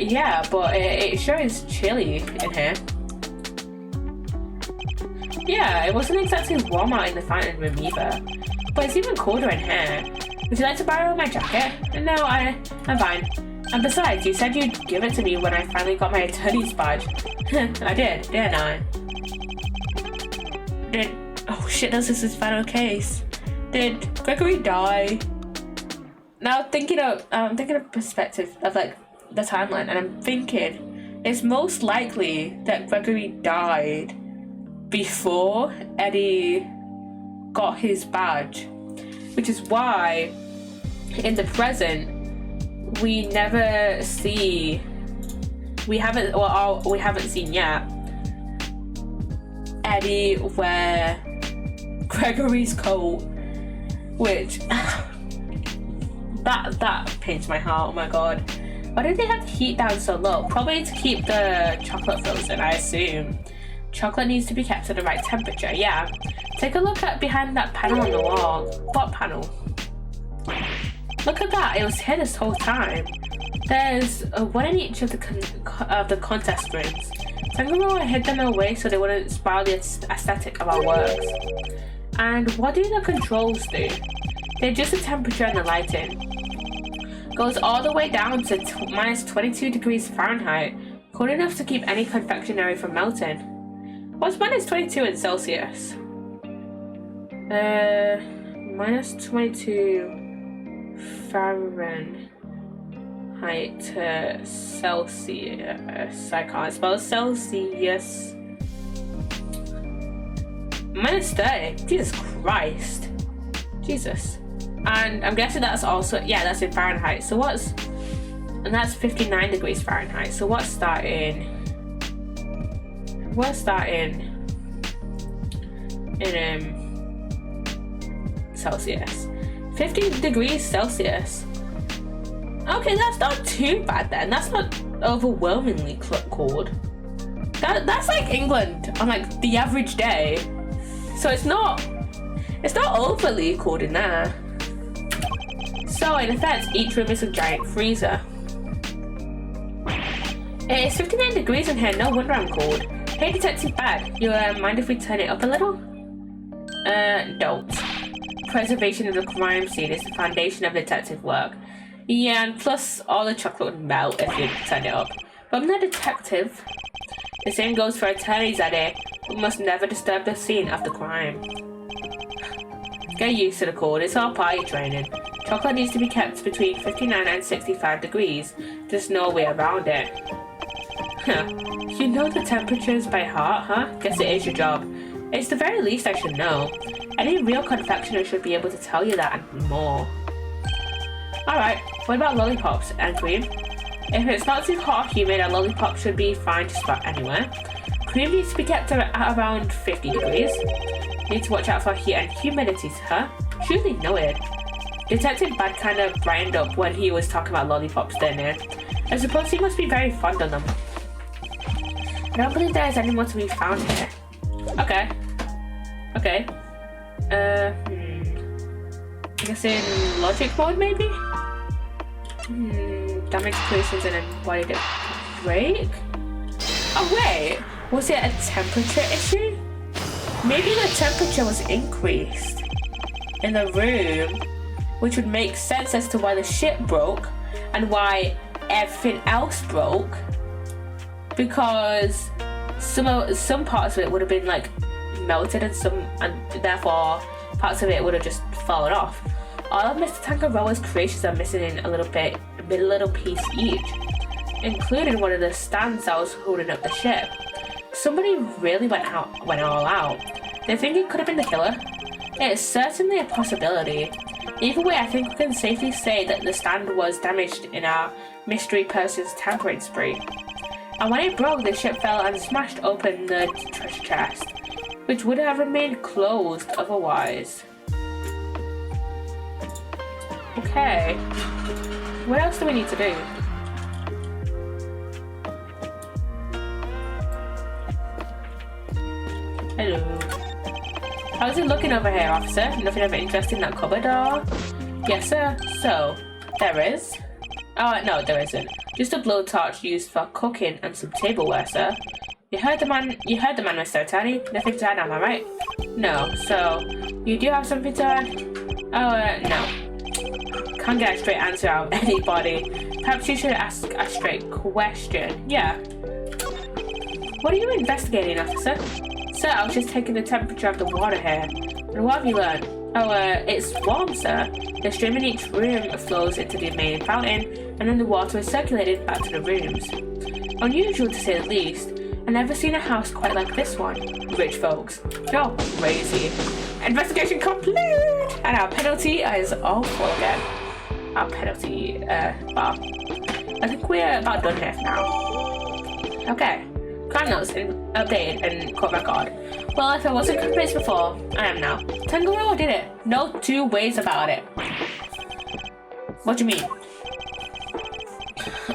Yeah, but it sure is chilly in here. Yeah, it wasn't exactly warm out in the fountain room either. But it's even colder in here. Would you like to borrow my jacket? No, I'm fine. And besides, you said you'd give it to me when I finally got my attorney's badge. I did, didn't I? Oh shit, this is his final case. Did Gregory die? Now thinking of perspective of like the timeline, and I'm thinking it's most likely that Gregory died before Eddie got his badge, which is why in the present we haven't seen yet Eddie wear Gregory's coat, which that pains my heart. Oh my god, why did they have the heat down so low? Probably to keep the chocolate frozen, I assume. Chocolate needs to be kept at the right temperature. Yeah, take a look at behind that panel on the wall. What panel? Look at that, it was here this whole time. There's one in each of the contest rooms. Tangaroa hid them away so they wouldn't spoil the aesthetic of our works. And what do the controls do? They adjust the temperature and the lighting. Goes all the way down to minus 22 degrees Fahrenheit, cold enough to keep any confectionery from melting. What's minus 22 in Celsius? Minus 22 Fahrenheit to Celsius. I can't spell Celsius. Minus 30. Jesus Christ. Jesus. And I'm guessing that's also, yeah, that's in Fahrenheit. So and that's 59 degrees Fahrenheit. So what's that in Celsius? 15 degrees Celsius. Okay, that's not too bad then. That's not overwhelmingly cold. That's like England on like the average day. So it's not overly cold in there. So in effect, each room is a giant freezer. It's 59 degrees in here, no wonder I'm cold. Hey Detective Bad, you mind if we turn it up a little? Don't. Preservation of the crime scene is the foundation of detective work. Yeah, and plus all the chocolate would melt if you turn it up. But I'm not a detective. The same goes for attorneys, Eddie. We must never disturb the scene of the crime. Get used to the cold, it's all party training. Chocolate needs to be kept between 59 and 65 degrees. There's no way around it. Huh. You know the temperatures by heart, huh? Guess it is your job. It's the very least I should know. Any real confectioner should be able to tell you that and more. Alright, what about lollipops and cream? If it's not too hot or humid, a lollipop should be fine to spot anywhere. Cream needs to be kept at around 50 degrees. Need to watch out for heat and humidity, huh? Surely noted. Detective Bad kind of brightened up when he was talking about lollipops, didn't he? I suppose he must be very fond of them. I don't believe there is any more to be found here. Okay. I guess in logic mode, maybe? Damage creations and then why did it break? Oh wait, was it a temperature issue? Maybe the temperature was increased in the room, which would make sense as to why the ship broke and why everything else broke. Because some parts of it would have been like melted and therefore parts of it would have just fallen off. All of Mr. Tangaroa's creations are missing in a little piece each, including one of the stands that was holding up the ship. Somebody really went all out. They think it could have been the killer. It is certainly a possibility. Either way, I think we can safely say that the stand was damaged in our mystery person's tampering spree. And when it broke, the ship fell and smashed open the treasure chest, which would have remained closed otherwise. Okay. What else do we need to do? Hello. How's it looking over here, officer? Nothing of interest in that cupboard, or? Yes, sir. So, there is. Oh, no, there isn't. Just a blowtorch used for cooking and some tableware, sir. You heard the man, Mr. Attorney. Nothing to add, am I right? No, so, you do have something to add? No. Can't get a straight answer out of anybody. Perhaps you should ask a straight question. Yeah. What are you investigating, officer? Sir, I was just taking the temperature of the water here. And what have you learned? It's warm, sir. The stream in each room flows into the main fountain, and then the water is circulated back to the rooms. Unusual to say the least. I've never seen a house quite like this one. Rich folks. You're crazy. Investigation complete! And our penalty is all full again. Our penalty bar. I think we're about done here for now. Okay. Crime notes updated and court record. Well, if I wasn't convinced before, I am now. Tangaroa did it. No two ways about it. What do you mean?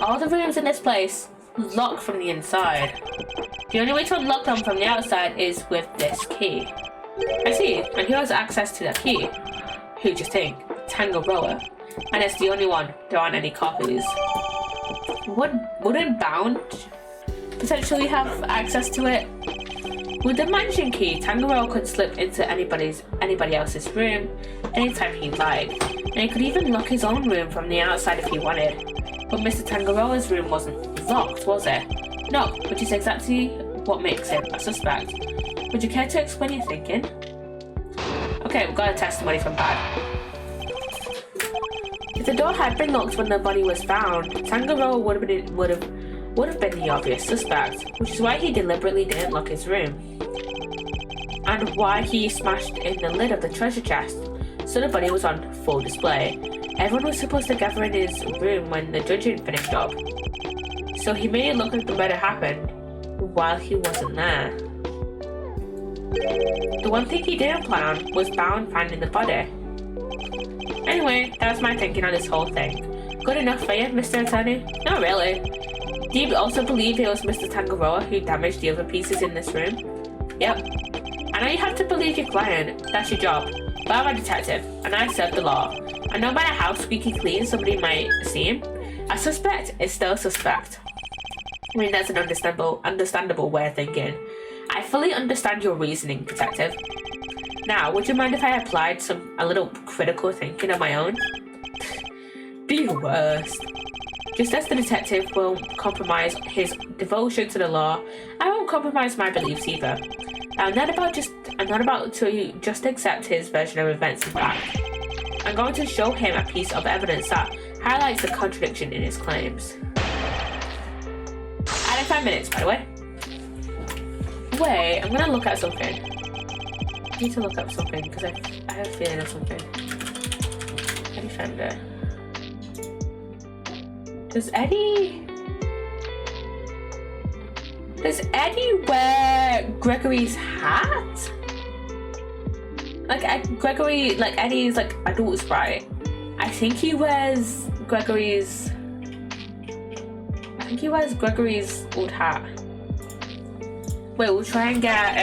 All the rooms in this place lock from the inside. The only way to unlock them from the outside is with this key. I see, and who has access to that key? Who do you think? Tangaroa. And it's the only one. There aren't any copies. Wouldn't Bound potentially have access to it? With the mansion key, Tangaroa could slip into anybody else's room anytime he liked, and he could even lock his own room from the outside if he wanted. But Mr. Tangaroa's room wasn't locked, was it? No, which is exactly what makes him a suspect. Would you care to explain your thinking? Okay, we've got a testimony from Bad. If the door had been locked when the body was found, Tangaroa would have been the obvious suspect, which is why he deliberately didn't lock his room. And why he smashed in the lid of the treasure chest, so the body was on full display. Everyone was supposed to gather in his room when the judging finished up. So he made it look like the murder happened while he wasn't there. The one thing he didn't plan on was Bound finding the body. Anyway, that's my thinking on this whole thing. Good enough for you, Mr. Attorney? Not really. Do you also believe it was Mr. Tangaroa who damaged the other pieces in this room? Yep. I know you have to believe your client, that's your job. But I'm a detective, and I serve the law. And no matter how squeaky clean somebody might seem, a suspect is still a suspect. I mean, that's an understandable way of thinking. I fully understand your reasoning, detective. Now, would you mind if I applied a little critical thinking of my own? Be the worst. Just as the detective won't compromise his devotion to the law, I won't compromise my beliefs either. I'm not about to just accept his version of events in fact. I'm going to show him a piece of evidence that highlights the contradiction in his claims. Added 5 minutes, by the way. Wait, I'm gonna look at something. I need to look up something because I have a feeling of something. Eddie Fender. Does Eddie wear Gregory's hat? Like Eddie's like adult sprite. I think he wears Gregory's old hat. Wait, we'll try and get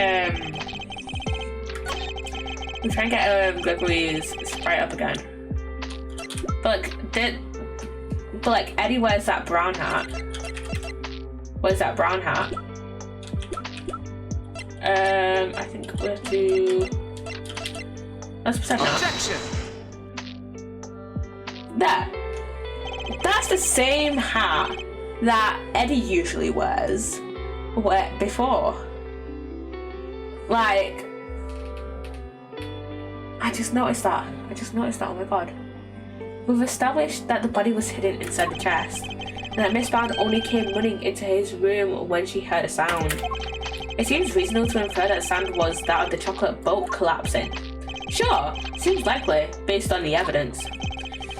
Gregory's sprite up again. But like Eddie wears that brown hat. Where's that brown hat? I think we have to. Let's present that. Objection. That's the same hat that Eddie usually wears. Before. Like, I just noticed that. Oh my god. We've established that the body was hidden inside the chest, and that Miss Bound only came running into his room when she heard a sound. It seems reasonable to infer that the sound was that of the chocolate boat collapsing. Sure, seems likely, based on the evidence.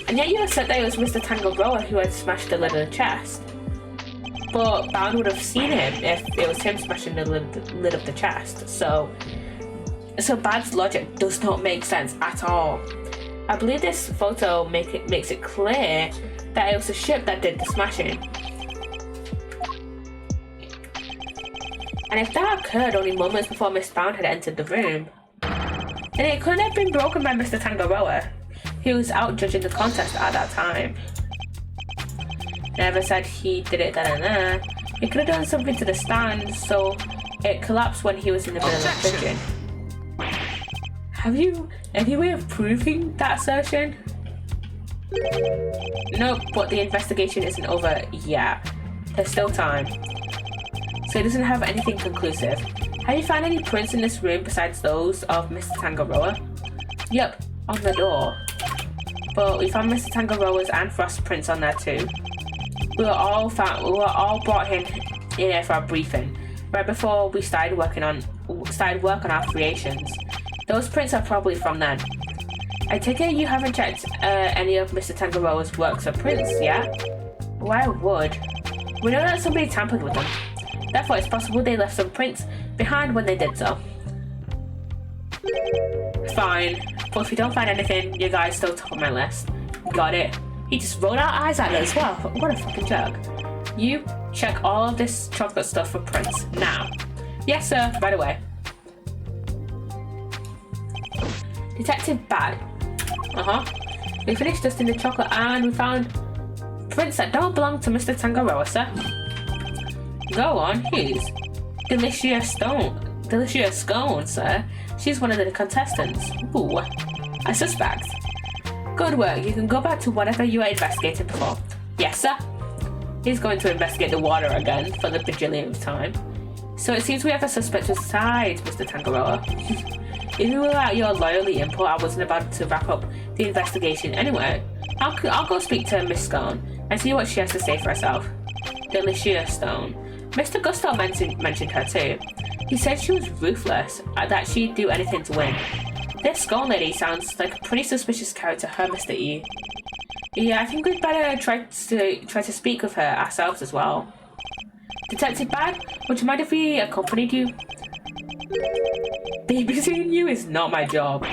And yet you have said that it was Mr. Tangaroa who had smashed the lid of the chest. But Bound would have seen him if it was him smashing the lid of the chest, so Bad's logic does not make sense at all. I believe this photo makes it clear that it was the ship that did the smashing. And if that occurred only moments before Miss Bound had entered the room, then it couldn't have been broken by Mr. Tangaroa, who was out judging the contest at that time. Never said he did it then and there. He could have done something to the stand so it collapsed when he was in the middle of judging. Have you any way of proving that assertion? Nope, but the investigation isn't over yet. There's still time. So it doesn't have anything conclusive. Have you found any prints in this room besides those of Mr. Tangaroa? Yep, on the door. But we found Mr. Tangaroa's and Frost's prints on there too. We were all brought in here for a briefing, right before we started work on our creations. Those prints are probably from then. I take it you haven't checked any of Mr. Tangaroa's works or prints yet? Why would? We know that somebody tampered with them. Therefore, it's possible they left some prints behind when they did so. Fine, but if you don't find anything, your guy's still top of my list. Got it. He just rolled our eyes at us as well. What a fucking jerk. You check all of this chocolate stuff for prints now. Yes, sir. Right away. Detective Bad. We finished dusting the chocolate and we found prints that don't belong to Mr. Tangaroa, sir. Go on, whose? Delicious Scone, sir. She's one of the contestants. Ooh, I suspect. Good work. You can go back to whatever you were investigating before. Yes, sir. He's going to investigate the water again for the bajillionth time. So it seems we have a suspicious side, Mr. Tangaroa. If you were at your loyalty input, I wasn't about to wrap up the investigation anyway. I'll go speak to Miss Scone and see what she has to say for herself. Delicious Stone. Mr. Gusto mentioned her too. He said she was ruthless, that she'd do anything to win. This Scone lady sounds like a pretty suspicious character, her Mr. E. Yeah, I think we'd better try to speak with her ourselves as well. Detective Bad, would you mind if we accompanied you? Babysitting you is not my job.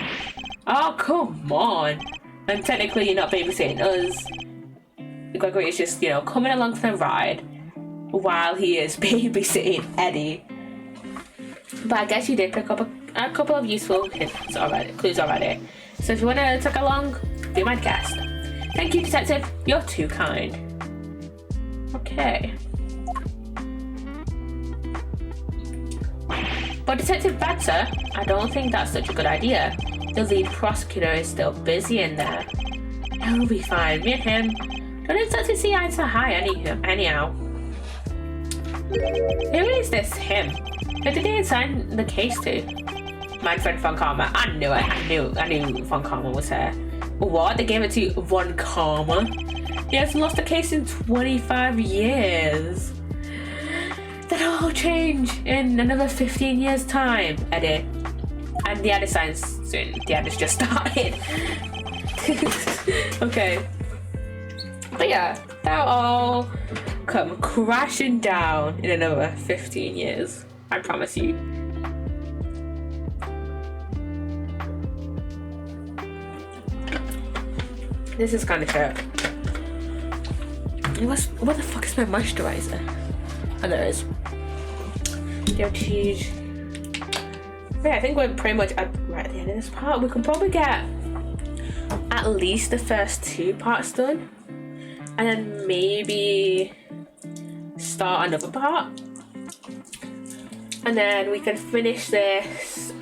Oh, come on. And technically you're not babysitting us. Gregory is just, coming along for the ride while he is babysitting Eddie. But I guess you did pick up a couple of useful hints already, clues already. So if you want to take along, be my guest. Thank you, Detective. You're too kind. Okay. But Detective Bad, sir, I don't think that's such a good idea. The lead prosecutor is still busy in there. He'll be fine. Me and him don't exactly see eye to eye anyhow. Who is this him? Who did they assign the case to? My friend Von Karma. I knew it. I knew Von Karma was here. What? They gave it to Von Karma? He hasn't lost a case in 25 years. That'll all change in another 15 years' time, Eddie. And the Eddie science soon. The Eddie's just started. Okay. But yeah, that'll all come crashing down in another 15 years. I promise you. This is kind of shit. What the fuck is my moisturizer? Oh, there it is. Yo, cheese. Yeah, I think we're pretty much right at the end of this part. We can probably get at least the first 2 parts done. And then maybe start another part. And then we can finish this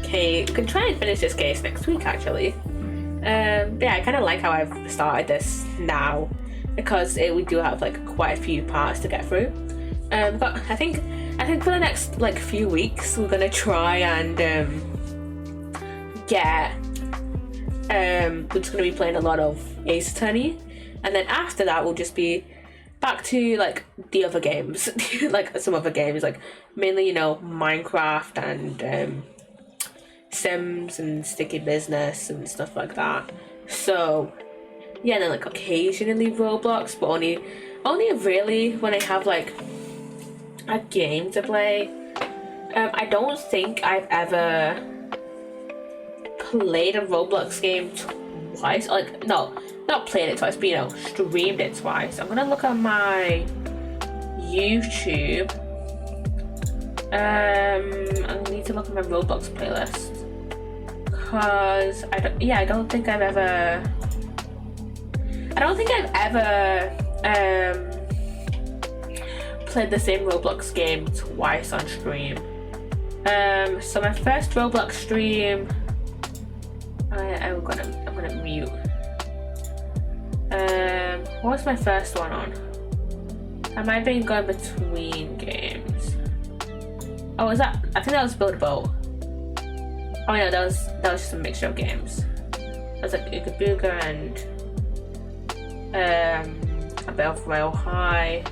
case. We can try and finish this case next week, actually. Yeah, I kind of like how I've started this now, because we do have like quite a few parts to get through. But I think for the next like few weeks we're gonna try and get we're just gonna be playing a lot of Ace Attorney, and then after that we'll just be back to like the other games, like some other games, like mainly Minecraft and Sims and Sticky Business and stuff like that. So yeah, and then like occasionally Roblox, but only really when I have like a game to play. I don't think I've ever played a Roblox game twice. Like, no, not played it twice, but streamed it twice. I'm gonna look at my YouTube. I need to look at my Roblox playlist, because I don't think I've ever played the same Roblox game twice on stream. So my first Roblox stream, I'm gonna mute. What was my first one on? I might have been going between games. Oh, was that? I think that was Build a Boat. Oh no, that was just a mixture of games. That was like Ooga Booga and a bit of Rail High.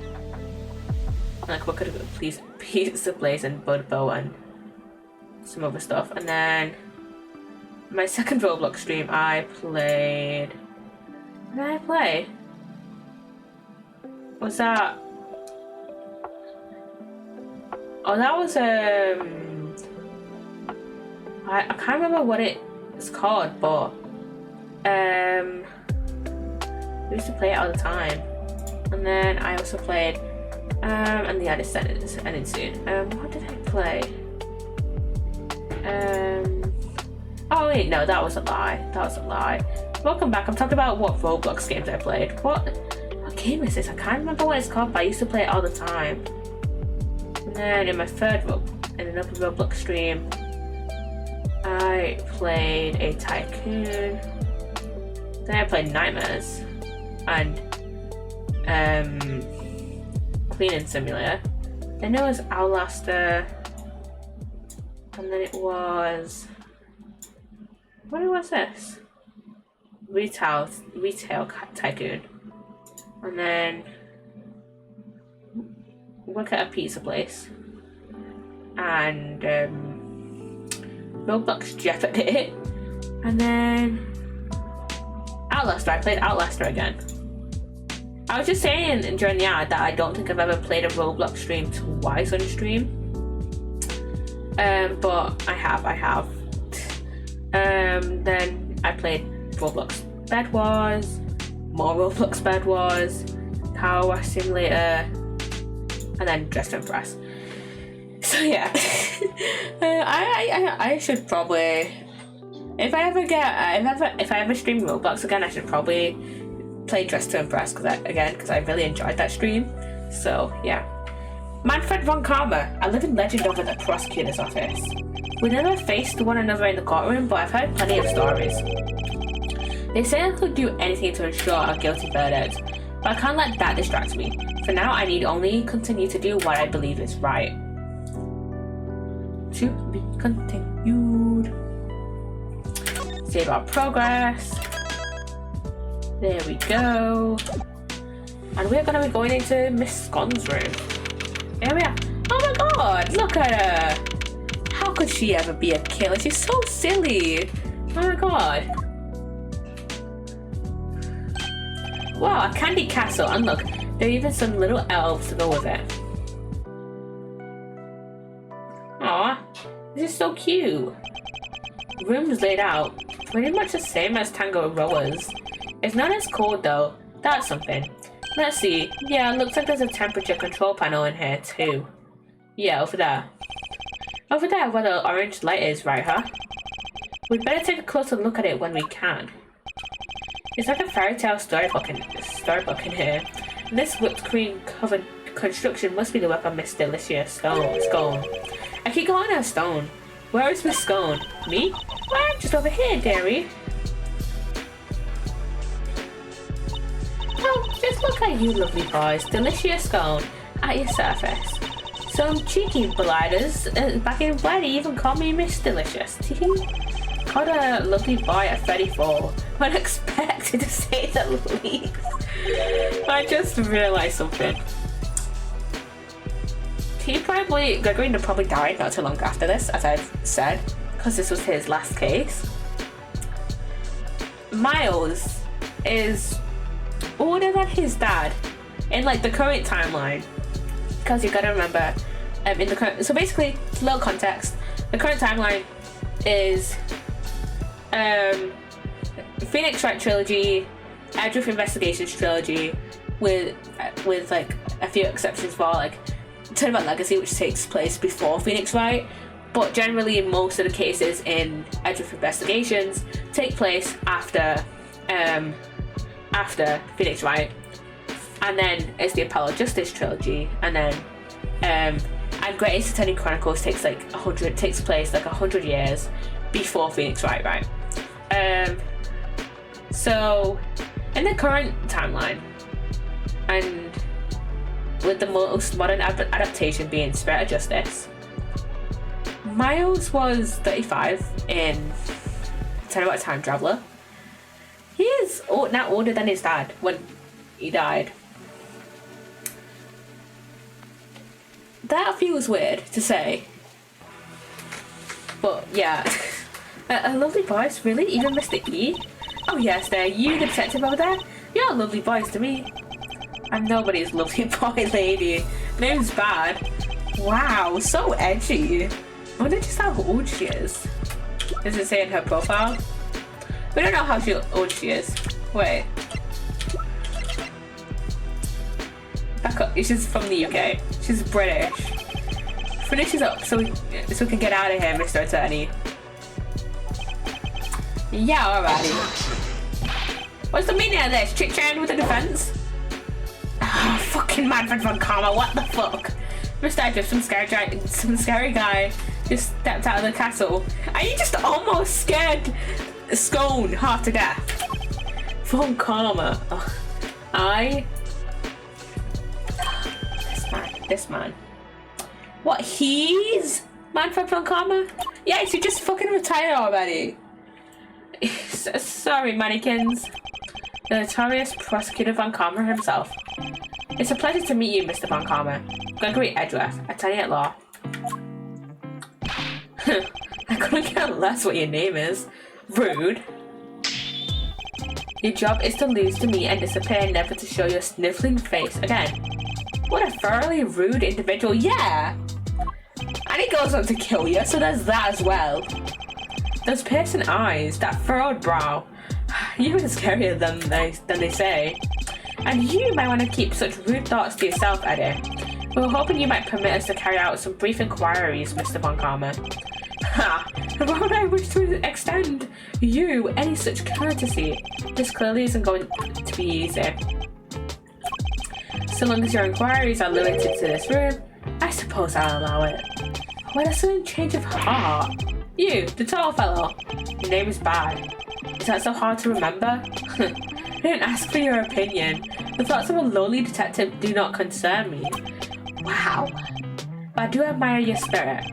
And like what could have please Pizza Place and Build a Boat and some other stuff. And then my second Roblox stream, I played. What did I play? Was that? Oh, that was I can't remember what it's called, but we used to play it all the time. And then I also played and the edit ended soon. What did I play? Oh wait, no, that was a lie. Welcome back. I'm talking about what Roblox games I played. What game is this? I can't remember what it's called, but I used to play it all the time. And then in my third in another Roblox stream, I played a Tycoon. Then I played Nightmares and Cleaning Simulator. Then it was Outlaster, and then it was what was this? Retail Tycoon, and then work at a pizza place, and Roblox Jeopardy, and then Outlaster. I played Outlaster again. I was just saying during the ad that I don't think I've ever played a Roblox stream twice on stream. But I have. Then I played Roblox Bed Wars, more Roblox Bed Wars, Car Wash Simulator, and then Dress to Impress. So yeah, I should probably, if I ever stream Roblox again, I should probably play Dress to Impress because I really enjoyed that stream. So yeah. Manfred von Karma, a living legend over the prosecutor's office. We never faced one another in the courtroom, but I've heard plenty of stories. They say I could do anything to ensure a guilty verdict, but I can't let that distract me. For now, I need only continue to do what I believe is right. To be continued. Save our progress. There we go. And we're going to be going into Miss Scone's room. Here we are. Oh my god, look at her. How could she ever be a killer? She's so silly. Oh my god. Wow, a candy castle. And look, there are even some little elves to go with it. Aw, this is so cute. Room's laid out pretty much the same as Tango Rowers. It's not as cold though. That's something. Let's see. Yeah, it looks like there's a temperature control panel in here too. Yeah, over there. Over there where the orange light is, right, huh? We'd better take a closer look at it when we can. It's like a fairy tale storybook in here. And this whipped cream covered construction must be the weapon Miss Delicious Scone. I keep calling her Stone. Where is Miss Scone? Me? Well, I'm just over here, dearie. Oh, just look at you lovely boys. Delicious Scone at your surface. Some cheeky blighters back in Blighty even called me Miss Delicious. Called a lovely boy at 34. Unexpected to say the least. I just realised something. Gregory probably died not too long after this, as I've said, because this was his last case. Miles is older than his dad in like the current timeline, because you gotta remember in the current, so basically a little context, the current timeline is Phoenix Wright trilogy, Edgeworth Investigations trilogy, with like a few exceptions for like Tournament Legacy, which takes place before Phoenix Wright, but generally most of the cases in Edgeworth Investigations take place after Phoenix Wright, and then it's the Apollo Justice trilogy, and then And Great Ace Attorney Chronicles takes place like 100 years before Phoenix Wright, right? So in the current timeline, and with the most modern adaptation being Spirit of Justice, Miles was 35 in Tell You About Time Traveler. He is now older than his dad when he died. That feels weird to say. But yeah. A lovely voice, really? Even Mr. E? Oh yes, there, you the detective over there? You're a lovely voice to me. I'm nobody's lovely boy lady. Name's Bad. Wow, so edgy. I wonder just how old she is. Does it say in her profile? We don't know how old she is. Wait. Back up. She's from the UK. She's British. Finish this up so we can get out of here, Mr. Attorney. Yeah, alrighty. What's the meaning of this? Chit-chatting with the defense? Oh, fucking Manfred von Karma, what the fuck? Mr. Edgeworth, some scary guy just stepped out of the castle. And you just almost scared Scone half to death. Von Karma. Ugh. This man. What, he's Manfred von Karma? Yeah, he should just fucking retire already. Sorry, mannequins. The notorious prosecutor von Karma himself. It's a pleasure to meet you, Mr. von Karma. Gregory Edgeworth, attorney at law. I couldn't care less what your name is. Rude. Your job is to lose to me and disappear, never to show your sniffling face again. What a thoroughly rude individual. Yeah! And he goes on to kill you, so there's that as well. Those piercing eyes, that furrowed brow. You're scarier than they say. And you might want to keep such rude thoughts to yourself, Eddie. We were hoping you might permit us to carry out some brief inquiries, Mr. von Karma. Ha! Why would I wish to extend you any such courtesy? This clearly isn't going to be easy. So long as your inquiries are limited to this room, I suppose I'll allow it. What a sudden change of heart. You, the tall fellow. Your name is Bad. Is that so hard to remember? I didn't ask for your opinion. The thoughts of a lowly detective do not concern me. Wow. But I do admire your spirit.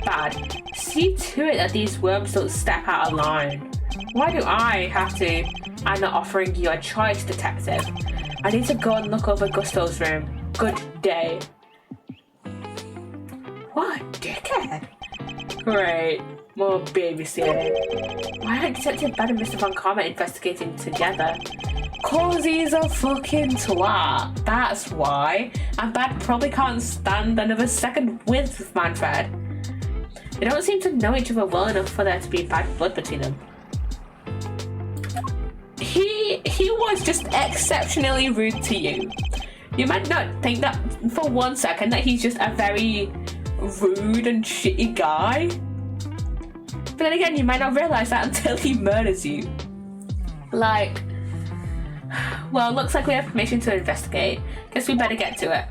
Bad. See to it that these worms don't step out of line. Why do I have to? I'm not offering you a choice, detective. I need to go and look over Gusto's room. Good day. What a dickhead. Great. More babysitting. Why aren't Detective Bad and Mr. von Karma investigating together? Cause he's a fucking twat. That's why. And Bad probably can't stand another second with Manfred. They don't seem to know each other well enough for there to be bad blood between them. He was just exceptionally rude to you. You might not think that for 1 second that he's just a very rude and shitty guy. But then again, you might not realise that until he murders you. Like, well, looks like we have permission to investigate. Guess we better get to it.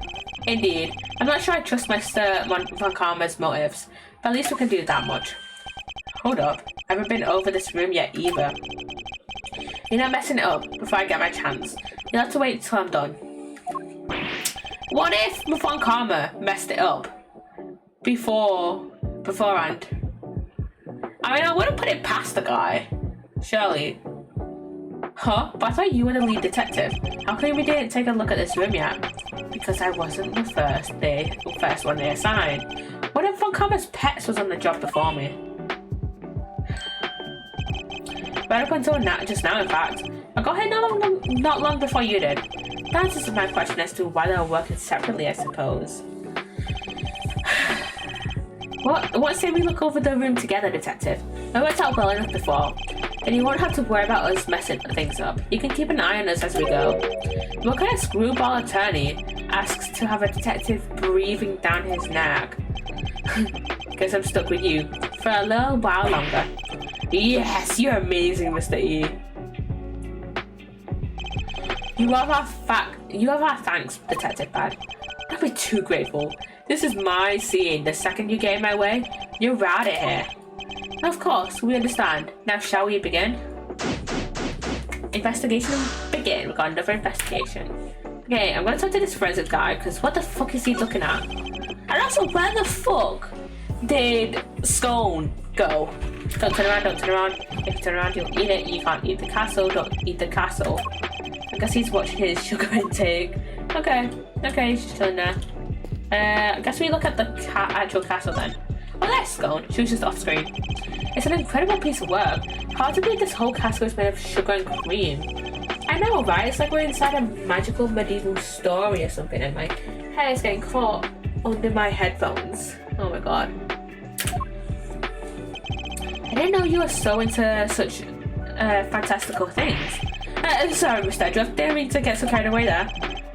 Indeed. I'm not sure I trust Mr. von Karma's motives, but at least we can do that much. Hold up. I haven't been over this room yet either. You're not messing it up before I get my chance. You'll have to wait till I'm done. What if von Karma messed it up beforehand? I mean, I wouldn't put it past the guy. Surely. Huh? But I thought you were the lead detective. How come we didn't take a look at this room yet? Because I wasn't the first one they assigned. One of von Karma's pets was on the job before me. Right up until just now, in fact. I got here not long before you did. That answers my question as to why they were working separately, I suppose. What say we look over the room together, detective? I worked out well enough before. And you won't have to worry about us messing things up. You can keep an eye on us as we go. What kind of screwball attorney asks to have a detective breathing down his neck? Guess I'm stuck with you for a little while longer. Yes, you're amazing, Mr. E. You have our thanks, Detective Bad. Don't be too grateful. This is my scene. The second you get in my way, you're out of here. Of course, we understand. Now shall we begin? Investigation begin. We've got another investigation. Okay, I'm gonna talk to this forensic guy, because what the fuck is he looking at? And also, where the fuck did Scone go? Don't turn around, don't turn around. If you turn around, you'll eat it. You can't eat the castle, don't eat the castle. I guess he's watching his sugar intake. Okay, he's just chilling there. I guess we look at the actual castle then. Oh, there's Scone. She was just off screen. It's an incredible piece of work. Hard to believe this whole castle is made of sugar and cream. I know, right? It's like we're inside a magical medieval story or something, and my hair is getting caught under my headphones. Oh my god. I didn't know you were so into such fantastical things. Sorry, Mr. Edgeworth, didn't mean to get so carried away there.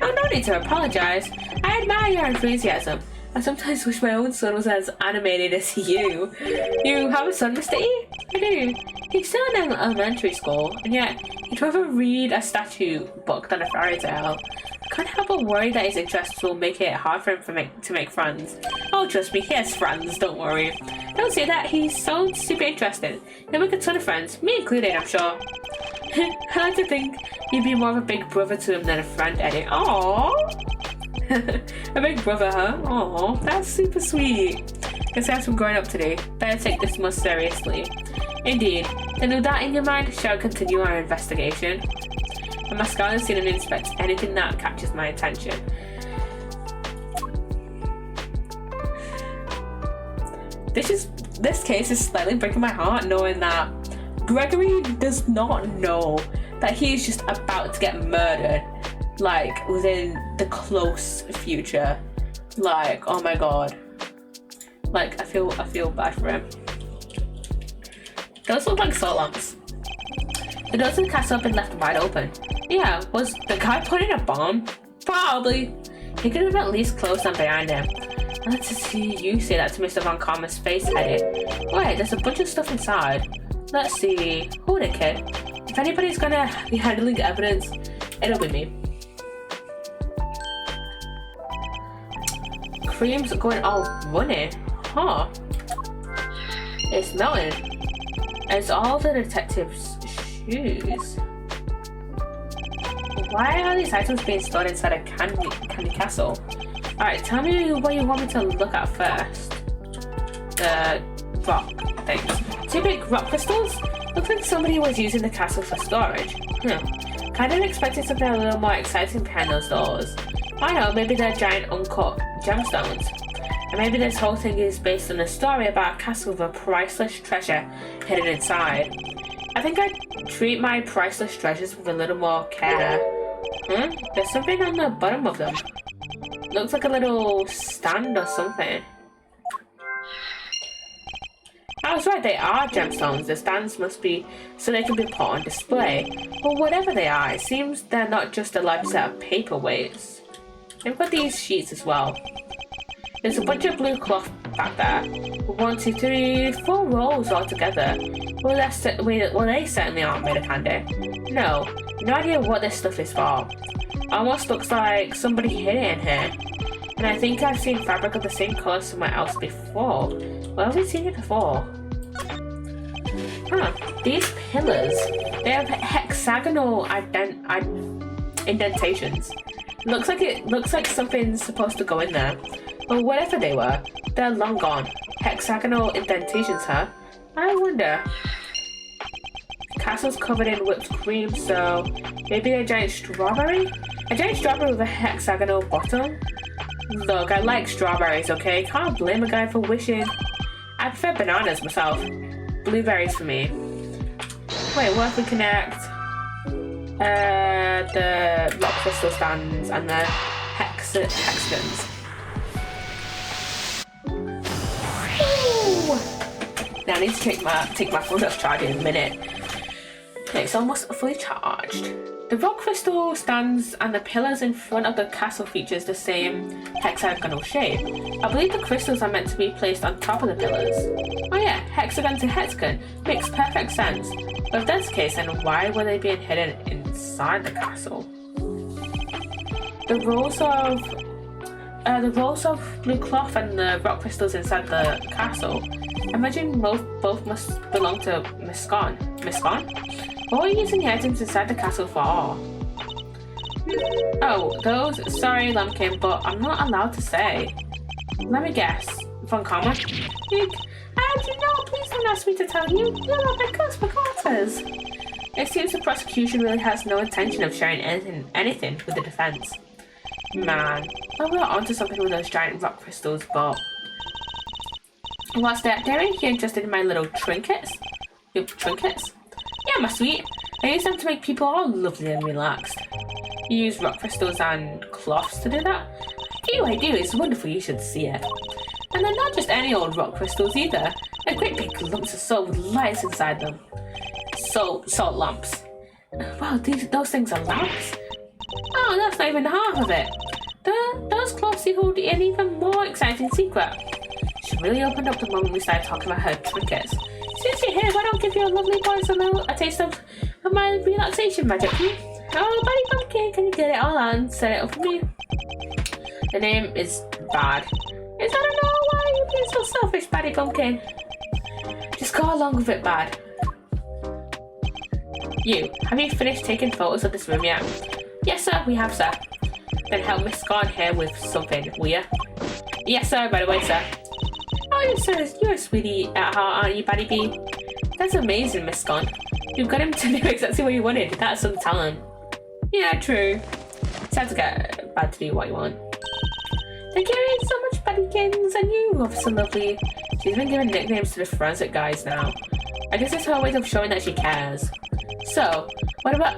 Oh, no need to apologise. I admire your enthusiasm. I sometimes wish my own son was as animated as you. You have a son, Mr. E? I do. He's still in elementary school, and yet he'd rather read a statute book than a fairy tale. I can't help but worry that his interests will make it hard for him to make friends. Oh, trust me, he has friends, don't worry. Don't say that, he's so super interested. He'll make a ton of friends, me included, I'm sure. I like to think you'd be more of a big brother to him than a friend, Eddie. Aww. A big brother, huh? Aww, that's super sweet. Guess I have some growing up to do. Better take this more seriously. Indeed. Then with that in your mind, shall we continue our investigation? And my scout has seen and inspect anything that catches my attention. This case is slightly breaking my heart, knowing that Gregory does not know that he's just about to get murdered, like within the close future. Like, oh my god. Like, I feel bad for him. Those look like salt lamps. The doors of the castle have been left wide open. Yeah, was the guy putting a bomb? Probably. He could have at least closed them behind him. I'd like to see you say that to Mr. Von Karma's face, Eddie. Wait, there's a bunch of stuff inside. Let's see. Hold it, kid. If anybody's gonna be handling evidence, it'll be me. Cream's going all runny. Huh. It's melting. It's all the detectives' shoes. Why are these items being stored inside a candy castle? Alright, tell me what you want me to look at first. The rock things. Two big rock crystals? Looks like somebody was using the castle for storage. Kind of expected something a little more exciting behind those doors. I know, maybe they're giant uncut gemstones. And maybe this whole thing is based on a story about a castle with a priceless treasure hidden inside. I think I'd treat my priceless treasures with a little more care. There's something on the bottom of them. Looks like a little stand or something. I was right, they are gemstones. The stands must be so they can be put on display. But whatever they are, it seems they're not just a large set of paperweights. They've got these sheets as well. There's a bunch of blue cloth back there. 1, 2, 3, 4 rolls all together. Well, they certainly aren't made of candy. No idea what this stuff is for. Almost looks like somebody hid it in here. And I think I've seen fabric of the same colour somewhere else before. Where have we seen it before? These pillars. They have hexagonal indentations. Looks like something's supposed to go in there. But whatever they were, they're long gone. Hexagonal indentations, huh? I wonder. Castle's covered in whipped cream, so maybe a giant strawberry? A giant strawberry with a hexagonal bottom? Look, I like strawberries, okay? Can't blame a guy for wishing. I prefer bananas myself. Blueberries for me. Wait, what if we connect the rock crystal stands and the hexagons? Now I need to take my phone off charge in a minute. Okay, it's almost fully charged. The rock crystal stands and the pillars in front of the castle features the same hexagonal shape. I believe the crystals are meant to be placed on top of the pillars. Oh yeah, hexagon to hexagon. Makes perfect sense. But if that's the case, then why were they being hidden inside the castle? The rows of the rolls of blue cloth and the rock crystals inside the castle. I imagine both must belong to Miss Scone. Miss Scone? What were you using the items inside the castle for? Oh, those? Sorry, Lumpkin, but I'm not allowed to say. Let me guess. Von Karma? You know, please don't ask me to tell you. You're not my close quarters. It seems the prosecution really has no intention of sharing anything with the defense. Man, we were onto something with those giant rock crystals, but... What's that? They're you interested in my little trinkets? Your trinkets? Yeah, my sweet. I use them to make people all lovely and relaxed. You use rock crystals and cloths to do that? I do. It's wonderful. You should see it. And they're not just any old rock crystals either. They're great big lumps of salt with lights inside them. Salt lamps. Wow, those things are lamps? Oh, that's not even half of it. Those cloths hold an even more exciting secret. She really opened up the moment we started talking about her trinkets. Since you're here, why don't give your lovely boys a taste of my relaxation magic? Oh, Buddy Pumpkin, can you get it all out and set it up for me? The name is Bad. Is that all? Why are you being so selfish, Buddy Pumpkin? Just go along with it, Bad. You, have you finished taking photos of this room yet? Yes, sir, we have, sir. Then help Miss Scone here with something, will you? Yes, sir, by the way, sir. Oh, you're a sweetie at heart, aren't you, Buddy B? That's amazing, Miss Scone. You've got him to do exactly what you wanted. That's some talent. Yeah, true. It's hard to get Bad to do what you want. Thank you so much, Buddykins, and you, Officer Lovely. She's been giving nicknames to the forensic guys now. I guess it's her way of showing that she cares. So, what about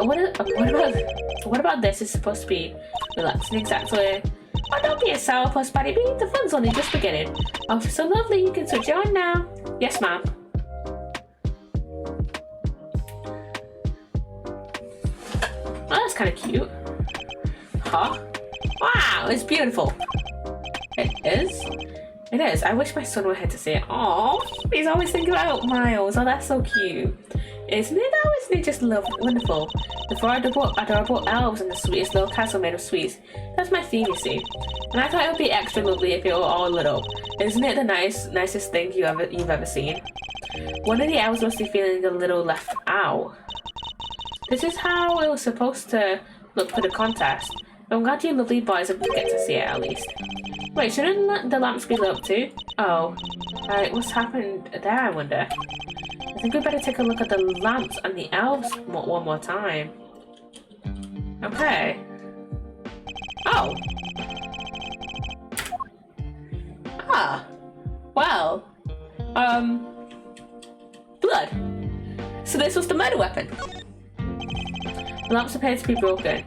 this is supposed to be relaxing exactly? Oh, don't be a sourpuss, Buddy B. The fun's only just beginning. Officer Lovely, you can switch on now. Yes, ma'am. Oh, that's kind of cute. Huh? Wow, it's beautiful. It is? It is. I wish my son were here to see it. Aww, he's always thinking about Miles. Oh, that's so cute. Isn't it though? Isn't it just wonderful? The four adorable elves and the sweetest little castle made of sweets. That's my theme, you see. And I thought it would be extra lovely if it were all lit up. Isn't it the nicest thing you've ever seen? One of the elves must be feeling a little left out. This is how it was supposed to look for the contest. I'm glad you lovely boys get to see it at least. Wait, shouldn't the lamps be lit up too? Oh, right, what's happened there, I wonder? I think we better take a look at the lamps and the elves one more time. Okay. Oh. Ah. Well. Blood. So this was the murder weapon. The lamps appear to be broken.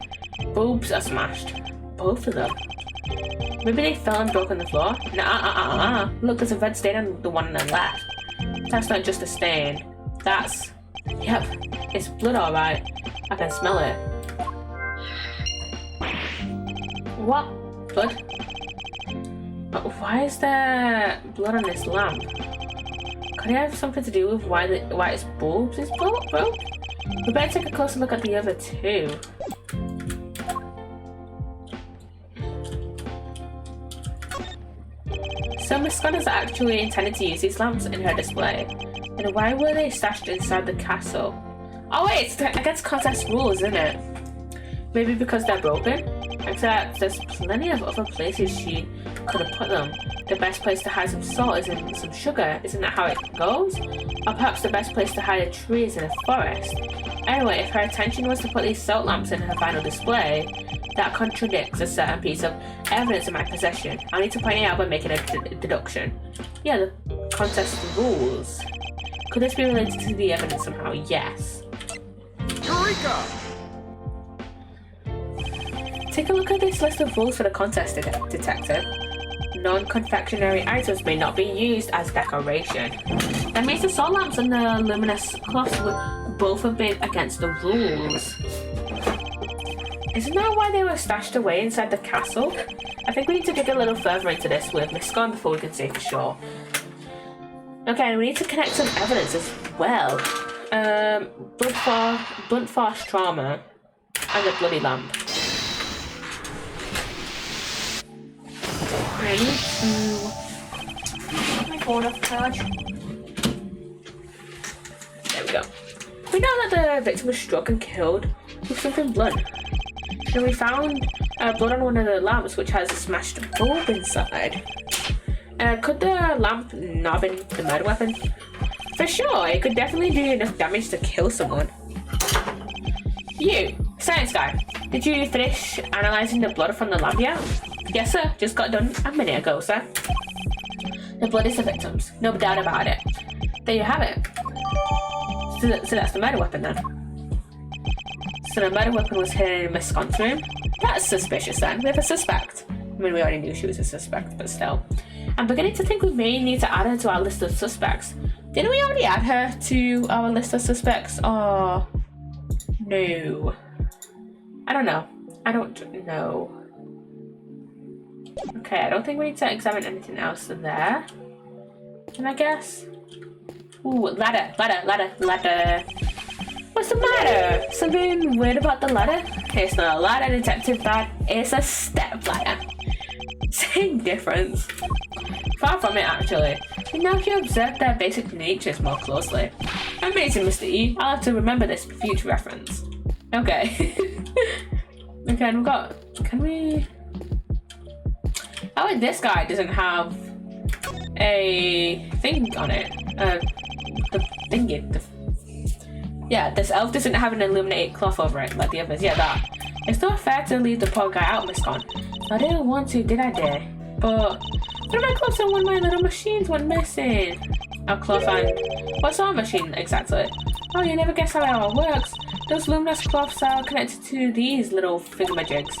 Bulbs are smashed. Both of them. Maybe they fell and broke on the floor? Nah, Look, there's a red stain on the one on the left. That's not just a stain. That's... Yep, it's blood alright. I can smell it. What? Blood? Why is there blood on this lamp? Could it have something to do with why its bulbs is broke? We better take a closer look at the other two. So Miss Scone is actually intended to use these lamps in her display. And why were they stashed inside the castle? Oh wait, it's against contest rules, isn't it? Maybe because they're broken? Except there's plenty of other places she could have put them. The best place to hide some salt is in some sugar, isn't that how it goes? Or perhaps the best place to hide a tree is in a forest. Anyway, if her intention was to put these salt lamps in her final display, that contradicts a certain piece of evidence in my possession. I need to point it out by making a deduction. Yeah, the contest rules. Could this be related to the evidence somehow? Yes. Eureka! Take a look at this list of rules for the contest, detective. Non-confectionery items may not be used as decoration. That means the salt lamps and the luminous cloths would both have been against the rules. Isn't that why they were stashed away inside the castle? I think we need to dig a little further into this with Miss Scone before we can say for sure. Okay, we need to connect some evidence as well. Blunt force trauma and the bloody lamp. need to... Put my phone off charge. There we go. We know that the victim was struck and killed with something blood. Then we found blood on one of the lamps, which has a smashed bulb inside. Could the lamp not have been the murder weapon? For sure, it could definitely do enough damage to kill someone. You, science guy, did you finish analysing the blood from the lamp yet? Yes, sir. Just got done a minute ago, sir. The blood is the victim's. No doubt about it. There you have it. So that's the murder weapon then. So the murder weapon was hidden in Miss Scott's room? That's suspicious then. We have a suspect. I mean, we already knew she was a suspect, but still. I'm beginning to think we may need to add her to our list of suspects. Didn't we already add her to our list of suspects? Or... no. I don't know. I don't know. Okay, I don't think we need to examine anything else there. Can I guess? Ooh, ladder. What's the matter? Something weird about the ladder? It's not a ladder, Detective Bad. It's a step ladder. Same difference. Far from it, actually. And now if you observe their basic natures more closely. Amazing, Mr. E. I'll have to remember this for future reference. Okay. Okay, and we've got... can we... oh, this guy doesn't have a thing on it. The thingy. Yeah, this elf doesn't have an illuminated cloth over it like the others. Yeah, that. It's not fair to leave the poor guy out, Miss Con. I didn't want to, did I, dear? But one of my cloths and one of my little machines went missing. A cloth and... what's our machine exactly? Oh, you never guess how it all works. Those luminous cloths are connected to these little thingamajigs.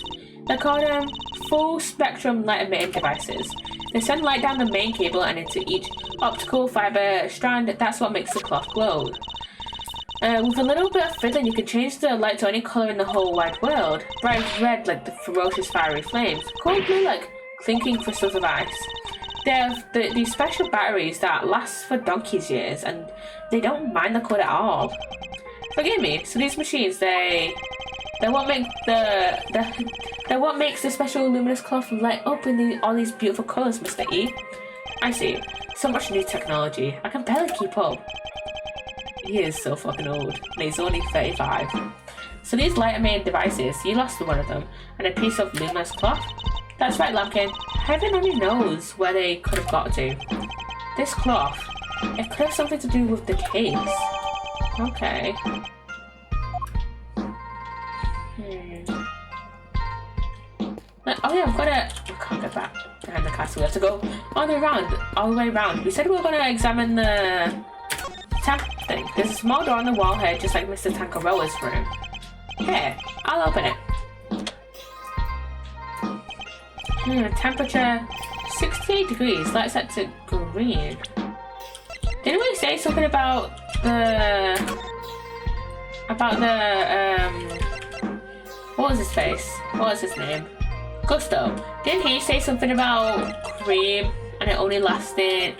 They're called full spectrum light emitting devices. They send light down the main cable and into each optical fiber strand. That's what makes the cloth glow. With a little bit of fiddling, you can change the light to any colour in the whole wide world. Bright red like the ferocious fiery flames. Cold blue like clinking crystals of ice. They have these special batteries that last for donkey's years, and they don't mind the cold at all. Forgive me. So these machines, they're what make they're what makes the special luminous cloth light up in all these beautiful colours, Mr. E. I see. So much new technology. I can barely keep up. He is so fucking old, and he's only 35. So these light-emitting devices, you lost one of them, and a piece of luminous cloth? That's right, Lumpkin. Heaven only knows where they could have got to. This cloth, it could have something to do with the case. Okay. Oh yeah, we can't get back behind the castle. We have to go all the way around. We said we were going to examine the tank thing. There's a small door on the wall here, just like Mr. Tankeroa's room. Here, I'll open it. Temperature 68 degrees. Light set to green. Didn't we say something about the what was his face? What was his name? Gusto. Didn't he say something about cream and it only lasting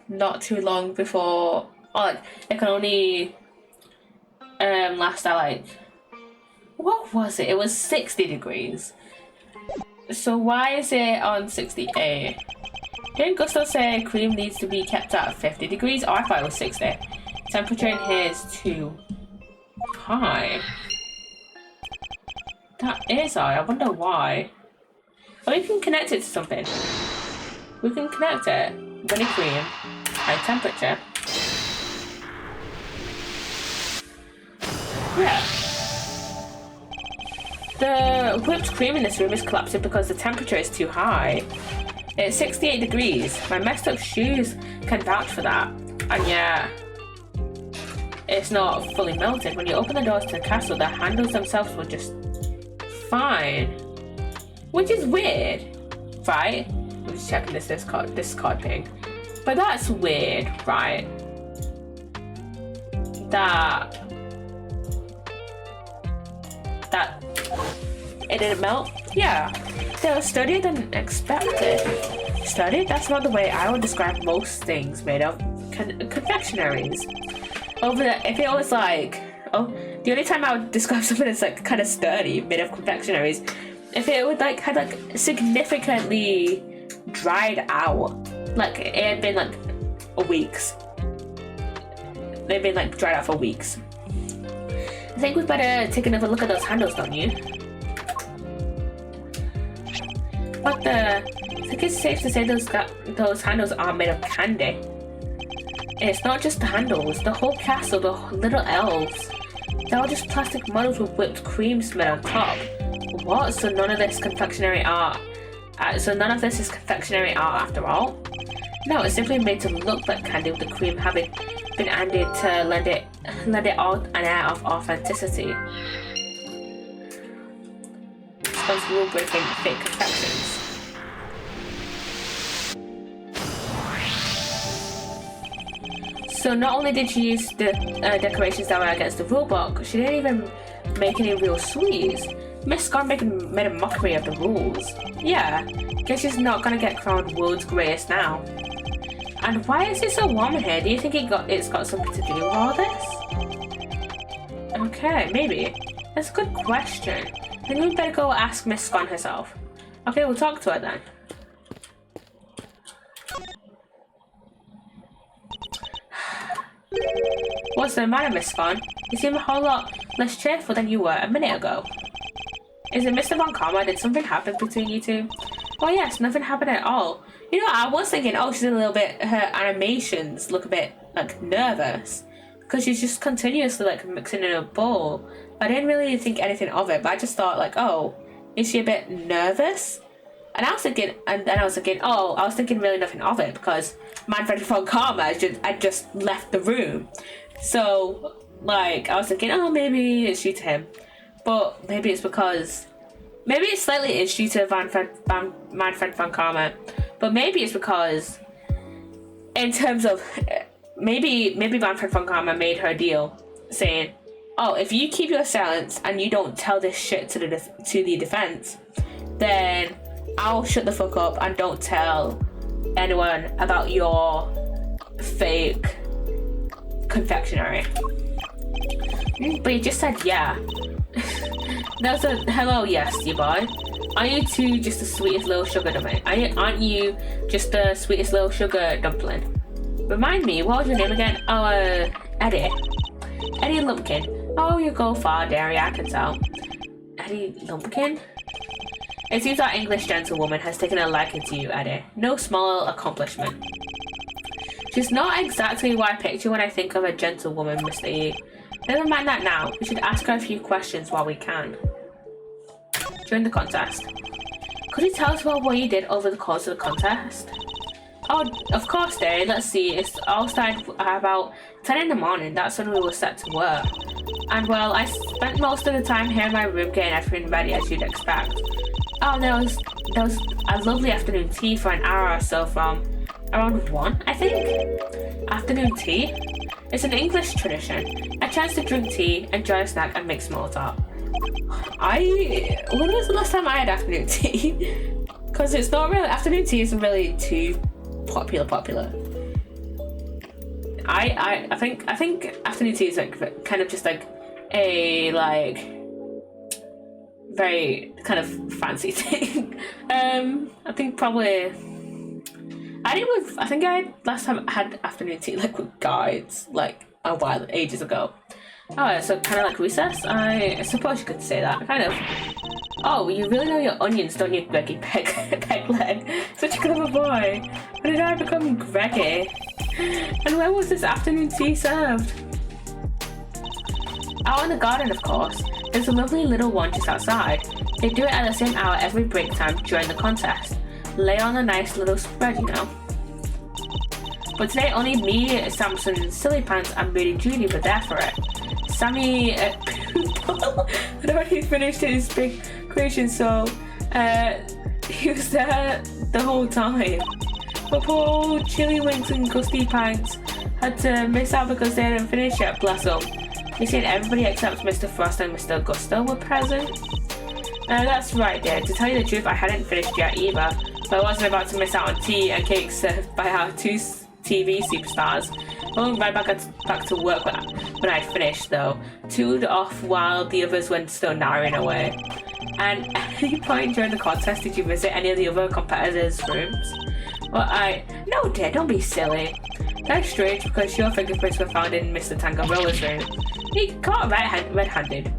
not too long before, or like it can only last at like, what was it? It was 60 degrees. So why is it on 68? Didn't Gusto say cream needs to be kept at 50 degrees? Oh, I thought it was 60. Temperature in here is too high. That is high. I wonder why. Oh, we can connect it to something. We can connect it. Runny cream. High temperature. Yeah. The whipped cream in this room is collapsing because the temperature is too high. It's 68 degrees. My messed up shoes can vouch for that. And yeah, it's not fully melted. When you open the doors to the castle, the handles themselves were just fine. Which is weird, right? I'm just checking this Discord ping. But that's weird, right? That it didn't melt? Yeah. They were sturdier than expected. Sturdy? That's not the way I would describe most things made of confectionaries. If it was like, the only time I would describe something as like kind of sturdy, made of confectionaries, if it would like had like significantly dried out, like it had been like weeks. They've been like dried out for weeks. I think we'd better take another look at those handles, don't you? What the? I think it's safe to say those handles are made of candy. It's not just the handles, the whole castle, the little elves. They're all just plastic models with whipped cream smeared on top. What? So none of this is confectionery art after all? No, it's simply made to look like candy with the cream having been added to lend it all an air of authenticity. Responsible breaking fake confections. So not only did she use the decorations that were against the rulebook, she didn't even make any real sweets. Miss Scott made a mockery of the rules. Yeah, guess she's not gonna get crowned world's greatest now. And why is it so warm in here? Do you think it's got something to do with all this? Okay, maybe. That's a good question. I think we better go ask Miss Scott herself. Okay, we'll talk to her then. What's the matter, Miss Scott? You seem a whole lot less cheerful than you were a minute ago. Is it Mr. Von Karma? Did something happen between you two? Well, yes, nothing happened at all. You know, I was thinking, oh, she's a little bit, her animations look a bit, like, nervous. Because she's just continuously, like, mixing in a bowl. I didn't really think anything of it, but I just thought, like, oh, is she a bit nervous? And I was thinking, oh, I was thinking really nothing of it, because Manfred von Karma had just left the room. So, like, I was thinking, oh, maybe it's due to him. But maybe it's because... Maybe it slightly is due to Manfred von Karma. But maybe it's because... In terms of... Maybe Manfred von Karma made her deal. Saying, oh, if you keep your silence and you don't tell this shit to the defense, then I'll shut the fuck up and don't tell anyone about your fake confectionery. But you just said yeah. That's a hello, yes, you boy. Are you two just the sweetest little sugar dumpling? Aren't you just the sweetest little sugar dumpling? Remind me, what was your name again? Oh, Eddie. Eddie Lumpkin. Oh, you go far, Derry, I can tell. Eddie Lumpkin? It seems our English gentlewoman has taken a liking to you, Eddie. No small accomplishment. She's not exactly what I picture when I think of a gentlewoman, Mr. E. Never mind that now. We should ask her a few questions while we can. During the contest. Could you tell us what you did over the course of the contest? Oh, of course, Derry. Let's see. It's all started about 10 in the morning. That's when we were set to work. And well, I spent most of the time here in my room getting everything ready, as you'd expect. Oh, there was a lovely afternoon tea for an hour or so from around 1, I think. Afternoon tea? It's an English tradition. A chance to drink tea, enjoy a snack, and make small talk. When was the last time I had afternoon tea? Because it's not really, afternoon tea isn't really too popular. I think afternoon tea is like kind of just like a very kind of fancy thing. I think probably last time I had afternoon tea like with guides like ages ago. Oh, so kind of like recess? I suppose you could say that, kind of. Oh, you really know your onions, don't you, Greggy Pegleg? Such a clever boy. When did I become Greggy? And when was this afternoon tea served? Out in the garden, of course. There's a lovely little one just outside. They do it at the same hour every break time during the contest. Lay on a nice little spread, you know. But today only me, Samson, Silly Pants, and Moody Judy were there for it. Sammy had already finished his big creation, so he was there the whole time. But poor old Chili Winks and Gusty Pants had to miss out because they hadn't finished yet, bless them. You see, everybody except Mr. Frost and Mr. Gusto were present. That's right, dear. To tell you the truth, I hadn't finished yet either, but I wasn't about to miss out on tea and cake served by our two TV superstars. I went right back to work when I'd finished, though, 2'd off while the others went still narrowing away. And at any point during the contest, did you visit any of the other competitors' rooms? Well, no, dear, don't be silly. That's strange because your fingerprints were found in Mr. Tangaroa's room. He caught red-handed.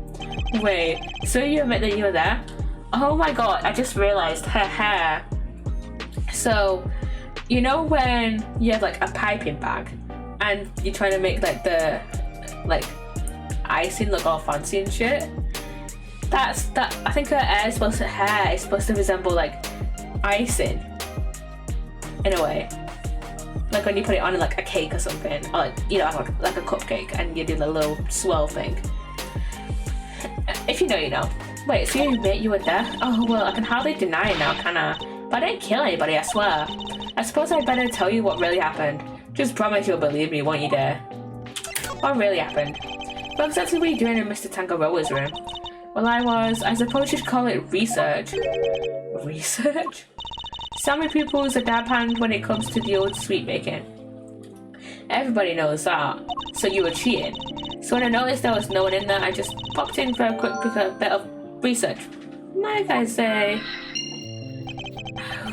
Wait, so you admit that you were there? Oh my god, I just realized her hair. So, you know when you have like a piping bag and you're trying to make like the icing look all fancy and shit? That's I think her hair is supposed to resemble like icing in a way. Like when you put it on like a cake or something, or like, you know, like a cupcake, and you do the little swirl thing. If you know, you know. Wait, so you admit you were there? Oh, well, I can hardly deny it now, can I? But I didn't kill anybody, I swear. I suppose I'd better tell you what really happened. Just promise you'll believe me, won't you, dear? What really happened? What exactly were you doing in Mr. Tangaroa's room? Well, I suppose you'd call it research. Research? Some pupils are dab hand when it comes to the old sweet making. Everybody knows that. So you were cheating. So when I noticed there was no one in there, I just popped in for a quick bit of research. Might I say?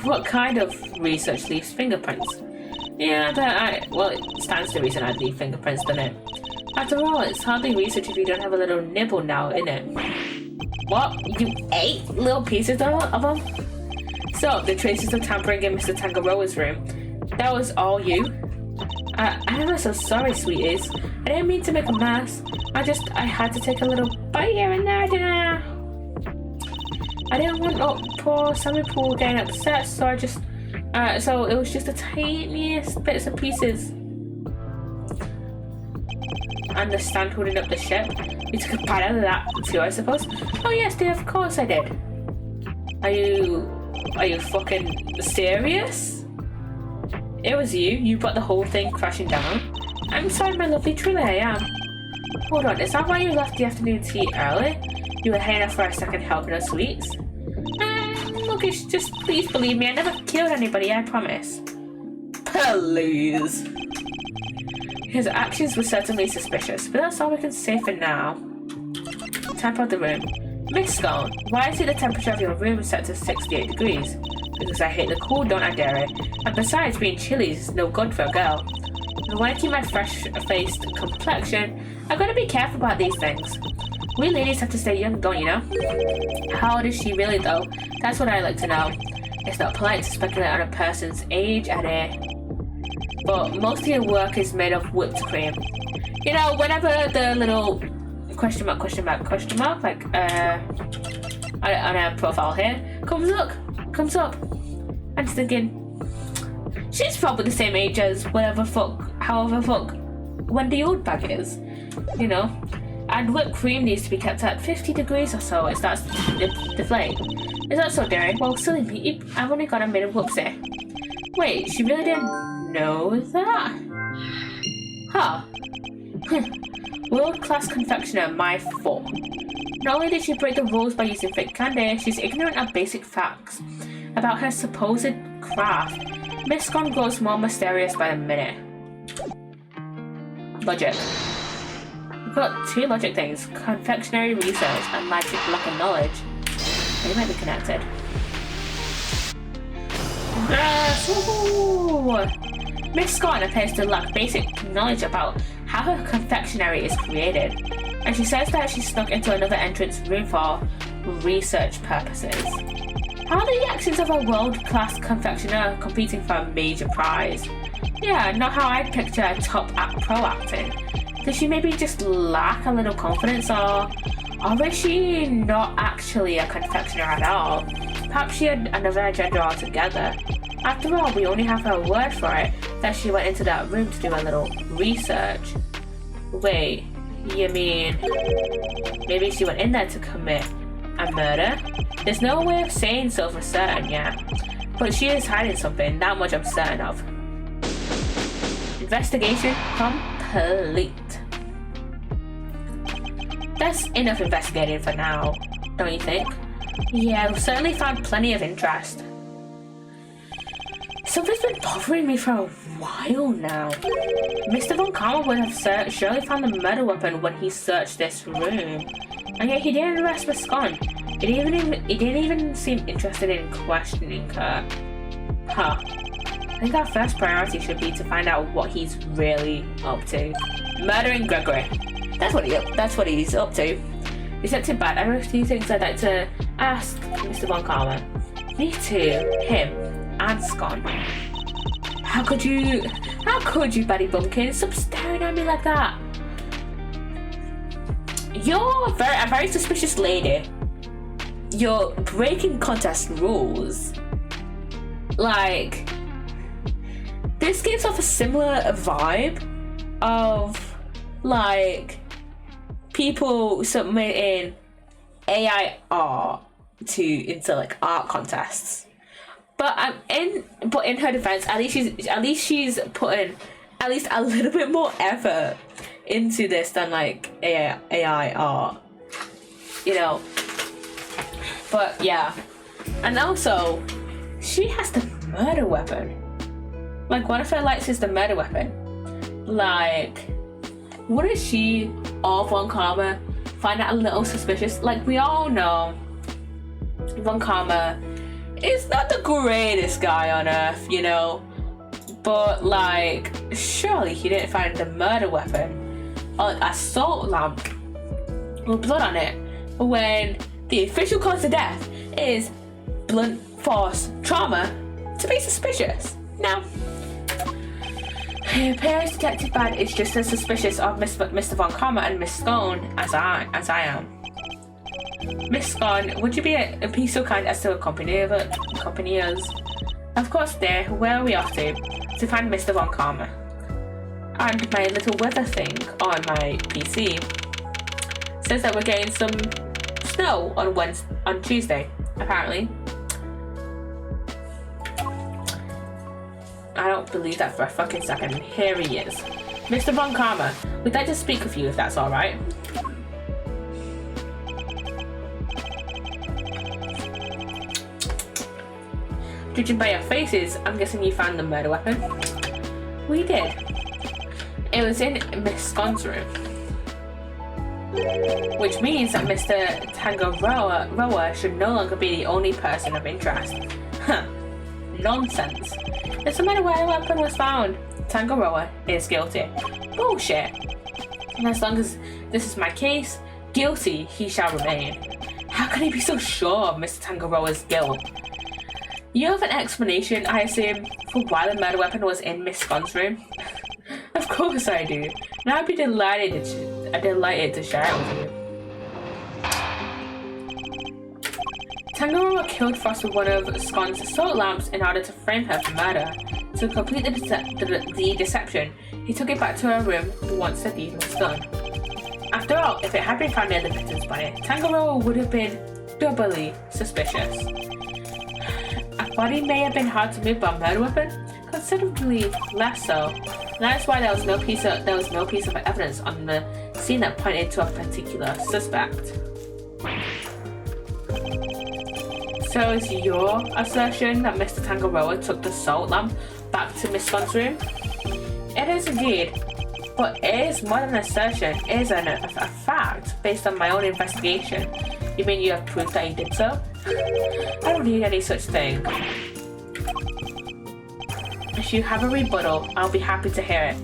What kind of research leaves fingerprints? Yeah, well, it stands to reason I'd leave fingerprints, doesn't it? After all, it's hardly research if you don't have a little nibble now, innit? What? You ate little pieces of them? So, the traces of tampering in Mr. Tangaroa's room, that was all you? I'm so sorry, sweeties. I didn't mean to make a mess. I had to take a little bite here and there, didn't I? I didn't want poor Sammy Pool getting upset, so so it was just the tiniest bits and pieces. And the stand holding up the ship. You took a bite out of that too, I suppose? Oh yes, dear, of course I did. Are you fucking serious? It was you. You brought the whole thing crashing down. I'm sorry, my lovely, truly I am. Hold on, is that why you left the afternoon tea early? You were hanging out for a second helping us sweets? Look, it's just, please believe me, I never killed anybody, I promise. Please. His actions were certainly suspicious, but that's all we can say for now. Temp of the room. Miss Scone, why is it the temperature of your room set to 68 degrees? Because I hate the cold, don't I, dearie? And besides, being chilly is no good for a girl. And when I keep my fresh-faced complexion, I've got to be careful about these things. We ladies have to stay young, don't you know? How old is she really, though? That's what I like to know. It's not polite to speculate on a person's age, Eddie. But most of your work is made of whipped cream. You know, whenever the little question mark, like, on our profile here, comes up, I'm thinking, she's probably the same age as however fuck Wendy Oldbag is, you know? And whipped cream needs to be kept at 50 degrees or so, it starts to deflate. Is that so, Derry? Well, silly me, I've only got a minute whoopsie. Wait, she really didn't know that? Huh. World-class confectioner, my foot. Not only did she break the rules by using fake candy, she's ignorant of basic facts about her supposed craft. Miss Scone grows more mysterious by the minute. Logic. We've got two logic things, confectionery research and magic lack of knowledge. They might be connected. Miss Scone appears to lack basic knowledge about how her confectionery is created, and she says that she snuck into another entrance room for research purposes. How are the actions of a world-class confectioner competing for a major prize? Yeah, not how I'd picture a top pro acting. Does she maybe just lack a little confidence, or is she not actually a confectioner at all? Perhaps she had another agenda altogether. After all, we only have her word for it that she went into that room to do a little research. Wait, you mean maybe she went in there to commit a murder? There's no way of saying so for certain yet, but she is hiding something, that much I'm certain of. Investigation complete. That's enough investigating for now, don't you think? Yeah, we've certainly found plenty of interest. Something's been bothering me for a while now. Mr. Von Karma would have surely found the murder weapon when he searched this room. And yet he didn't arrest Miss Scone. He didn't even seem interested in questioning her. Huh. I think our first priority should be to find out what he's really up to. Murdering Gregory. That's what he's up to. Is that too bad? I have a few things I'd like to ask Mr. Von Karma. Me too. Him. And Scone. How could you, Betty Bumpkin? Stop staring at me like that. You're a very suspicious lady. You're breaking contest rules. Like, this gives off a similar vibe of, like, people submitting AI art into like art contests. But in her defense, at least she's putting at least a little bit more effort into this than like AI art, you know. But yeah, and also she has the murder weapon. Like, one of her lights is the murder weapon. Like, wouldn't she or Von Karma find that a little suspicious? Like, we all know Von Karma is not the greatest guy on earth, you know, but like, surely he didn't find the murder weapon on a salt lamp with blood on it when the official cause of death is blunt force trauma to be suspicious. Now, it appears Detective Bad is just as suspicious of Mr. Von Karma and Miss Scone as I am. Miss Scone, would you be so kind as to accompany us? Of course, dear. Where are we off to? To find Mr. Von Karma. And my little weather thing on my PC says that we're getting some snow on Tuesday, apparently. I don't believe that for a fucking second. Here he is. Mr. Von Karma, we'd like to speak with you if that's alright. Judging by your faces, I'm guessing you found the murder weapon. We did. It was in Miss Scone's room. Which means that Mr. Tangaroa should no longer be the only person of interest. Huh. Nonsense. It doesn't matter where the weapon was found. Tangaroa is guilty. Bullshit. And as long as this is my case, guilty he shall remain. How can he be so sure of Mr. Tangaroa's guilt? You have an explanation, I assume, for why the murder weapon was in Miss Scone's room? Of course I do. And I'd be delighted to share it with you. Tangaroa killed Frost with one of Scone's salt lamps in order to frame her for murder. To complete the deception, he took it back to her room once the deed was done. After all, if it had been found near the victim's body, Tangaroa would have been doubly suspicious. A body may have been hard to move by a murder weapon, considerably less so. And that's why there was no piece of evidence on the scene that pointed to a particular suspect. So is your assertion that Mr. Tangaroa took the salt lamp back to Miss Scone's room? It is indeed, but it is more than an assertion. It is a fact based on my own investigation. You mean you have proof that he did so? I don't need any such thing. If you have a rebuttal, I'll be happy to hear it.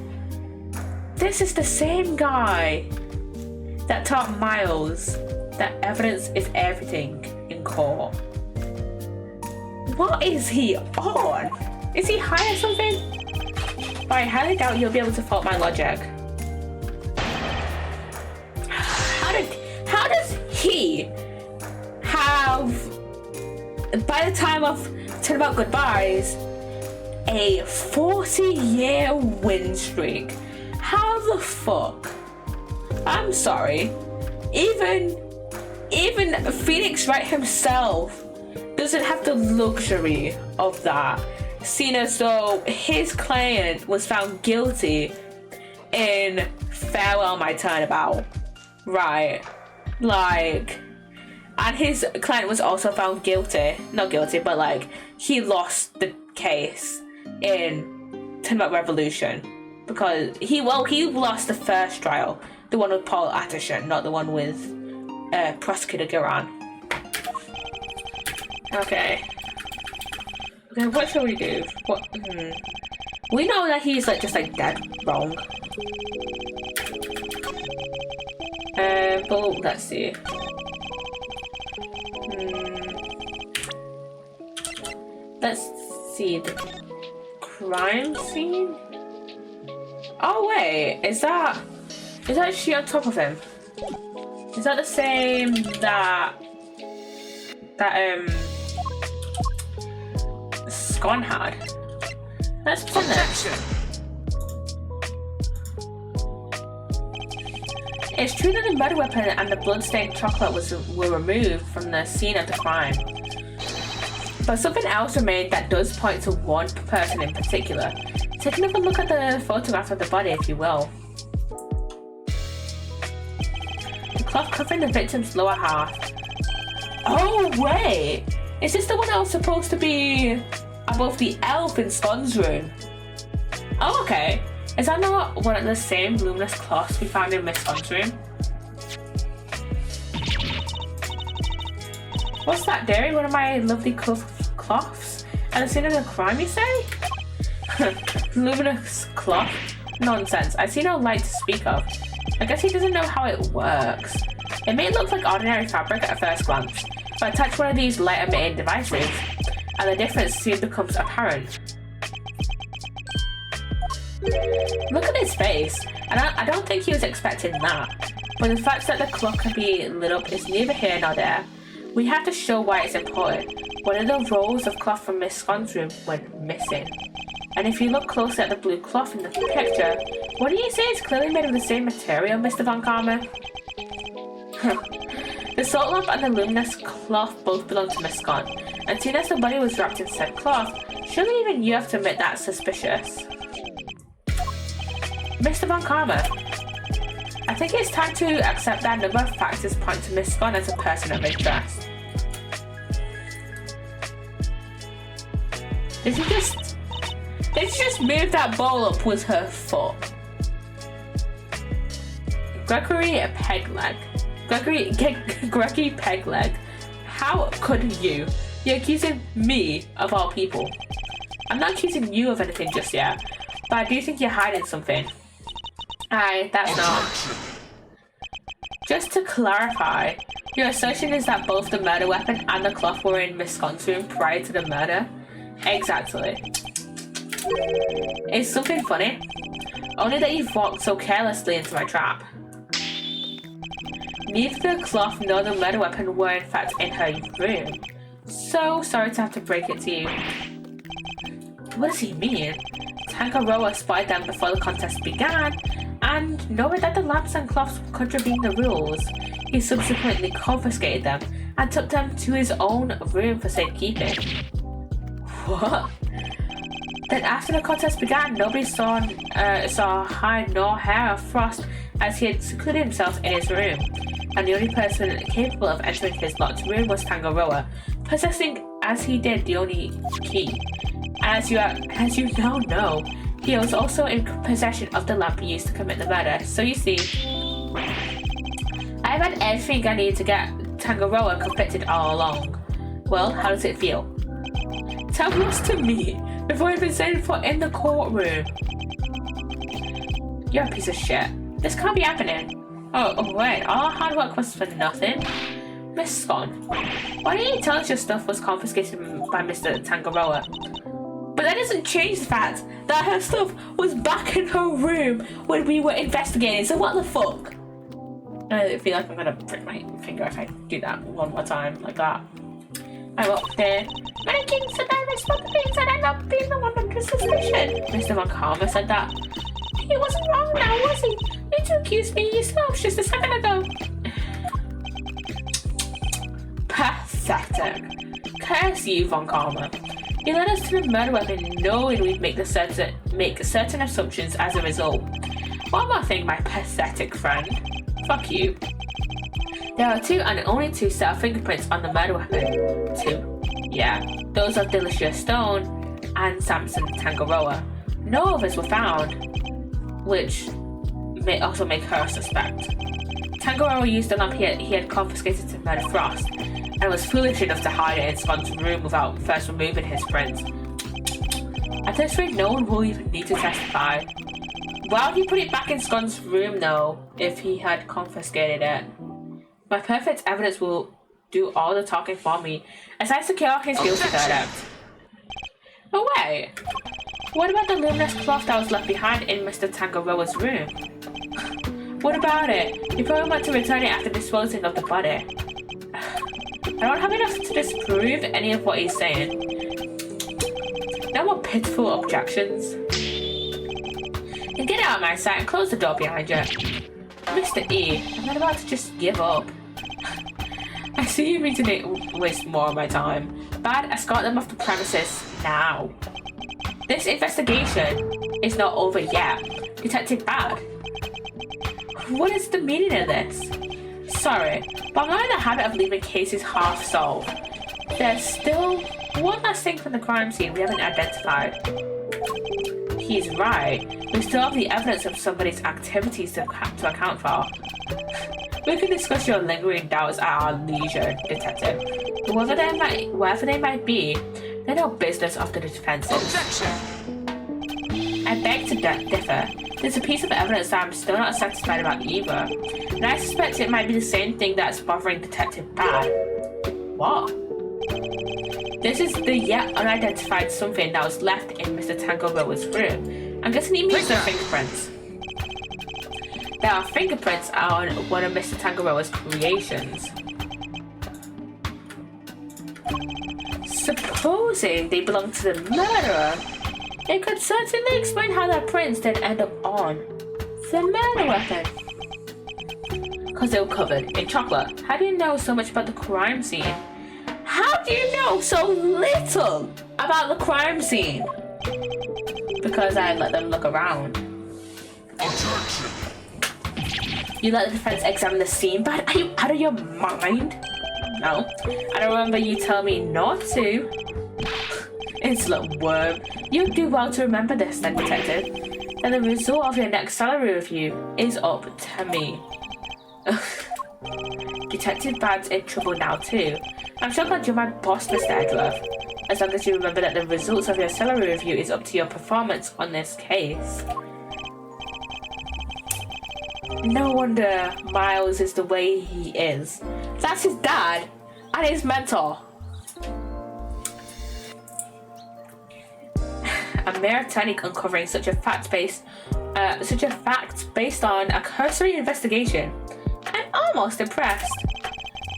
This is the same guy that taught Miles that evidence is everything in court. What is he on? Is he high or something? But I highly doubt you'll be able to fault my logic. How does he have, by the time of Turnabout Goodbyes, a 40-year win streak? How the fuck? I'm sorry. Even Phoenix Wright himself doesn't have the luxury of that, seeing as though his client was found guilty in Farewell My Turnabout, right? Like, and his client was also found guilty, not guilty, but like, he lost the case in Turnabout Revolution because he lost the first trial, the one with Paul Atterson, not the one with prosecutor Garan. Okay. Okay, what shall we do? What? We know that he's like just like dead wrong. But let's see. Let's see the crime scene. Oh wait, is that she on top of him? Is that the same that Scon had? Let's put that. It's true that the murder weapon and the bloodstained chocolate were removed from the scene of the crime. But something else remained that does point to one person in particular. Take another look at the photograph of the body, if you will. The cloth covering the victim's lower half. Oh wait! Is this the one that was supposed to be above the elf in Scon's room? Oh okay. Is that not one of the same luminous cloths we found in Miss Scon's room? What's that, dearie? One of my lovely cloths? At the scene of the crime, you say? Luminous cloth? Nonsense. I see no light to speak of. I guess he doesn't know how it works. It may look like ordinary fabric at first glance, but touch one of these light-emitting devices, and the difference soon becomes apparent. Look at his face, and I don't think he was expecting that. But the fact that the clock can be lit up is neither here nor there. We have to show why it's important. One of the rolls of cloth from Miss Scon's room went missing. And if you look closely at the blue cloth in the picture, what do you say is clearly made of the same material, Mr. Von Karma? The salt lamp and the luminous cloth both belong to Miss Scon, and seeing as the body was wrapped in said cloth, surely even you have to admit that's suspicious. Mr. Von Karma, I think it's time to accept that a number of factors point to Miss Scon as a person of interest. Did she just move that bowl up with her foot? Gregory Pegleg. Gregory Pegleg. How could you? You're accusing me of all people. I'm not accusing you of anything just yet, but I do think you're hiding something. Aye, that's not. Just to clarify, your assertion is that both the murder weapon and the cloth were in Miss Scon's room prior to the murder? Exactly. Is something funny? Only that you've walked so carelessly into my trap. Neither the cloth nor the murder weapon were in fact in her room. So sorry to have to break it to you. What does he mean? Tangaroa spotted them before the contest began, and knowing that the lamps and cloths contravened the rules, he subsequently confiscated them and took them to his own room for safekeeping. What? Then after the contest began, nobody saw hide nor hair of Frost, as he had secluded himself in his room, and the only person capable of entering his locked room was Tangaroa, possessing as he did the only key. As you now know, he was also in possession of the lamp used to commit the murder. So you see, I've had everything I need to get Tangaroa convicted all along. Well, how does it feel? Tell this to me before even setting foot in the courtroom. You're a piece of shit. This can't be happening. Oh wait, all our hard work was for nothing? Miss Scon, why didn't you tell us your stuff was confiscated by Mr. Tangaroa? But that doesn't change the fact that her stuff was back in her room when we were investigating, so what the fuck? I feel like I'm gonna prick my finger if I do that one more time, like that. I'm up there. Many kings said I respect the things and I not being the one under suspicion. Mr. Von Karma said that. He wasn't wrong now, was he? You two accused me yourselves just a second ago. Pathetic. Curse you, Von Karma. You led us to the murder weapon knowing we'd make certain assumptions as a result. One more thing, my pathetic friend. Fuck you. There are two and only two set of fingerprints on the murder weapon. Two. Yeah, those of Delicious Stone and Samson Tangaroa. No others were found. Which may also make her a suspect. Tangaroa used the lamp he had confiscated to murder Frost, and was foolish enough to hide it in Scott's room without first removing his prints. At this rate, no one will even need to testify. Why would he put it back in Scott's room, though, if he had confiscated it? My perfect evidence will do all the talking for me, as I secure his guilty verdict. But wait, what about the luminous cloth that was left behind in Mr. Tangaroa's room? What about it? He probably meant to return it after disposing of the body. I don't have enough to disprove any of what he's saying. No more pitiful objections. And get out of my sight and close the door behind you. Mr. E, I'm not about to just give up. I see you mean to waste more of my time. Bad, escort them off the premises now. This investigation is not over yet. Detective Bad. What is the meaning of this? Sorry, but I'm not in the habit of leaving cases half solved. There's still one last thing from the crime scene we haven't identified. He's right. We still have the evidence of somebody's activities to account for. We can discuss your lingering doubts at our leisure, Detective. Whoever they might be, they're no business of the defense's. Objection! I beg to differ. There's a piece of evidence that I'm still not satisfied about either, and I suspect it might be the same thing that's bothering Detective Bad. What? This is the yet unidentified something that was left in Mr. Tangaroa's room. I'm guessing he means their fingerprints. There are fingerprints on one of Mr. Tangaroa's creations. Supposing they belong to the murderer, it could certainly explain how their prints did end up on the murder weapon. Because they were covered in chocolate. How do you know so much about the crime scene? How do you know so little about the crime scene? Because I let them look around. Objection! You let the defense examine the scene, but are you out of your mind? No. I don't remember you telling me not to. Insolent worm. You do well to remember this then, Detective. And the result of your next salary review is up to me. Detective Bad's in trouble now too. I'm so glad you're my boss, Mr. Edgeworth. As long as you remember that the results of your salary review is up to your performance on this case. No wonder Miles is the way he is. That's his dad and his mentor. A mere attorney uncovering such a fact based on a cursory investigation. I'm almost impressed.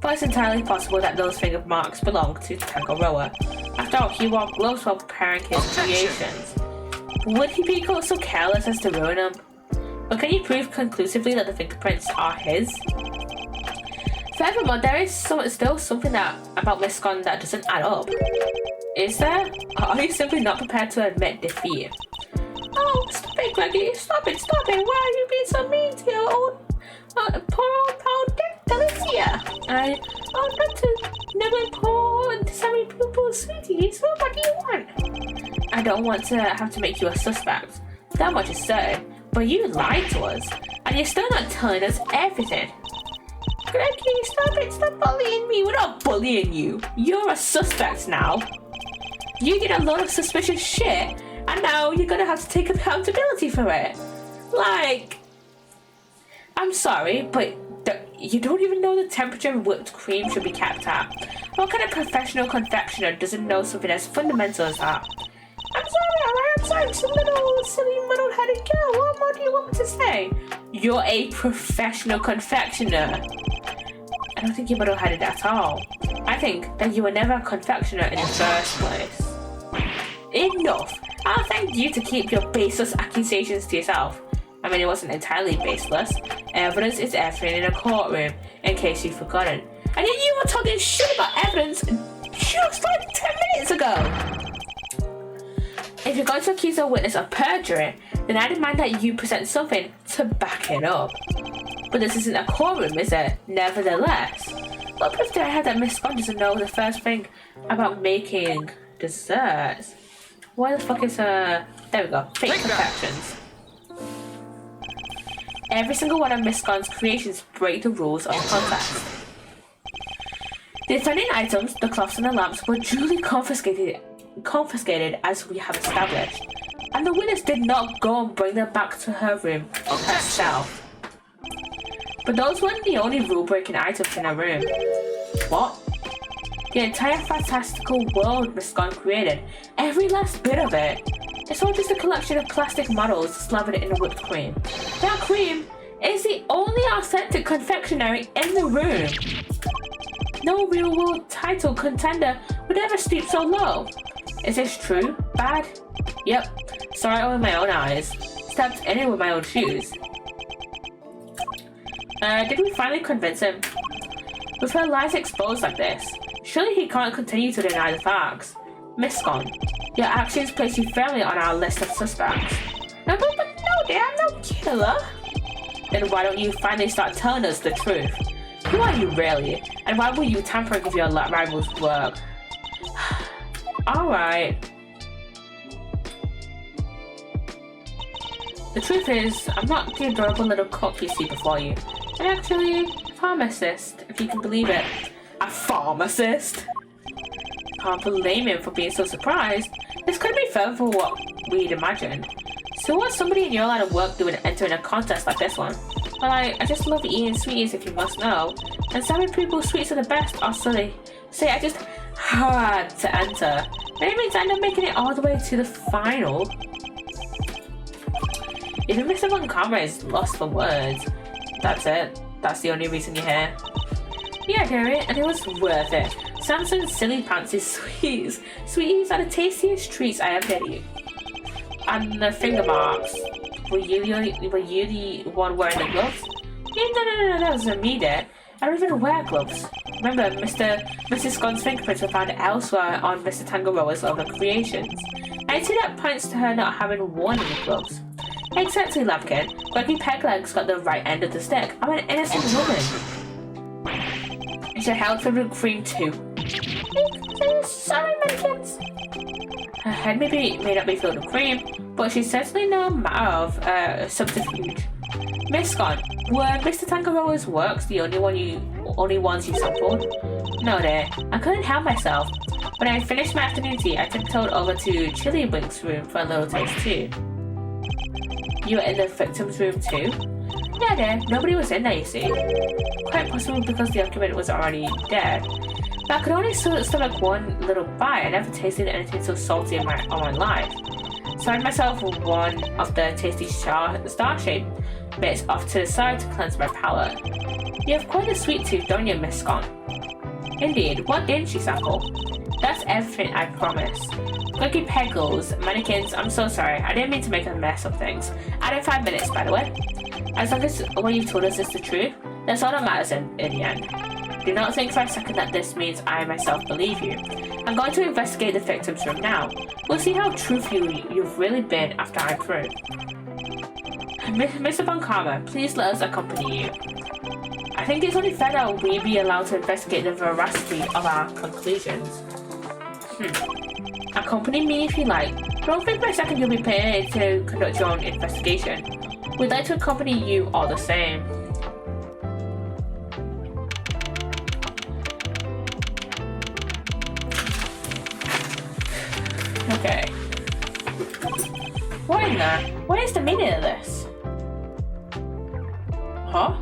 But it's entirely possible that those finger marks belong to Tangaroa. After all, he wore gloves while preparing his creations. Would he be so careless as to ruin them? Or can you prove conclusively that the fingerprints are his? Furthermore, there is still something about Miss Scott that doesn't add up. Is there? Or are you simply not prepared to admit defeat? Oh, stop it, Gregory. Stop it. Why are you being so mean to your old, poor old pal Delicia? Not to nibble poor and sorry pupil sweeties. What do you want? I don't want to have to make you a suspect. That much is certain. But you lied to us, and you're still not telling us everything. Gregory, stop it. Stop bullying me. We're not bullying you. You're a suspect now. You did a lot of suspicious shit, and now you're gonna have to take accountability for it. Like, I'm sorry, but you don't even know the temperature of whipped cream should be kept at. What kind of professional confectioner doesn't know something as fundamental as that? I'm sorry, I'm some silly muddle-headed girl. What more do you want me to say? You're a professional confectioner. I don't think you're muddle-headed at all. I think that you were never a confectioner in the first place. Enough! I'll thank you to keep your baseless accusations to yourself. I mean, it wasn't entirely baseless. Evidence is everything in a courtroom, in case you've forgotten. And yet you were talking shit about evidence just like 10 minutes ago! If you're going to accuse a witness of perjury, then I demand that you present something to back it up. But this isn't a courtroom, is it? Nevertheless. What proof do I have that Miss Scott doesn't know the first thing about making desserts? Why the fuck is there we go, fake confections. Every single one of Miss Scott's creations break the rules of the contest. The offending items, the cloths and the lamps, were duly confiscated as we have established. And the winners did not go and bring them back to her room herself. But those weren't the only rule-breaking items in her room. What? The entire fantastical world Miss Scott created, every last bit of it. It's all just a collection of plastic models slathered in a whipped cream. That cream is the only authentic confectionery in the room. No real-world title contender would ever stoop so low. Is this true? Bad? Yep. Saw it with my own eyes. Stepped in it with my own shoes. Did we finally convince him? With her lies exposed like this, surely he can't continue to deny the facts. Miss Scott, your actions place you firmly on our list of suspects. No, dear, I'm no killer. Then why don't you finally start telling us the truth? Who are you really? And why were you tampering with your rival's work? Alright. The truth is, I'm not the adorable little cook you see before you. I'm actually a pharmacist, if you can believe it. A pharmacist? Can't blame him for being so surprised. This couldn't be further from what we'd imagined. So what's somebody in your line of work doing entering a contest like this one? Well, I just love eating sweeties, if you must know. And some people's sweets are the best, or so they say. I just had to enter. And it means I end up making it all the way to the final. Even Mr. Von Karma is lost for words. That's it. That's the only reason you're here. Yeah, Gary, and it was worth it. Samson's silly pants is sweeties. Sweeties are the tastiest treats I ever get you. And the finger marks. Were you the one wearing the gloves? Yeah, no, that was me there. I don't even wear gloves. Remember, Mrs. Scott's fingerprints were found elsewhere on Mr. Tangaroa's other creations. I'd say that points to her not having worn any gloves. Exactly, Lampkin. Gregory Pegleg's got the right end of the stick. I'm an innocent woman. Is your health filled with cream too? Sorry, Mankins. Her head may not be filled with cream, but she's certainly no matter of subterfuge. Miss Scott, were Mr. Tangaroa's works the only ones you sampled? No, dear. I couldn't help myself. When I finished my afternoon tea, I tiptoed over to Chili Blink's room for a little taste too. You were in the victim's room too? Yeah, dear. Nobody was in there, you see. Quite possibly because the occupant was already dead. But I could only stomach one little bite. I never tasted anything so salty in all my life. So I had myself one of the tasty star-shaped bits off to the side to cleanse my palate. You have quite a sweet tooth, don't you, Miss Scott? Indeed. What didn't you sample? That's everything, I promise. Lucky Pegles, mannequins, I'm so sorry. I didn't mean to make a mess of things. Added 5 minutes, by the way. As long as what you told us is the truth, that's all that matters in the end. Do not think for a second that this means I myself believe you. I'm going to investigate the victim's room now. We'll see how truthful you've really been after I'm through. Mr. Von Karma, please let us accompany you. I think it's only fair that we be allowed to investigate the veracity of our conclusions. Accompany me if you like. Don't think for a second you'll be paid to conduct your own investigation. We'd like to accompany you all the same. Okay. What in there? What is the meaning of this? Huh?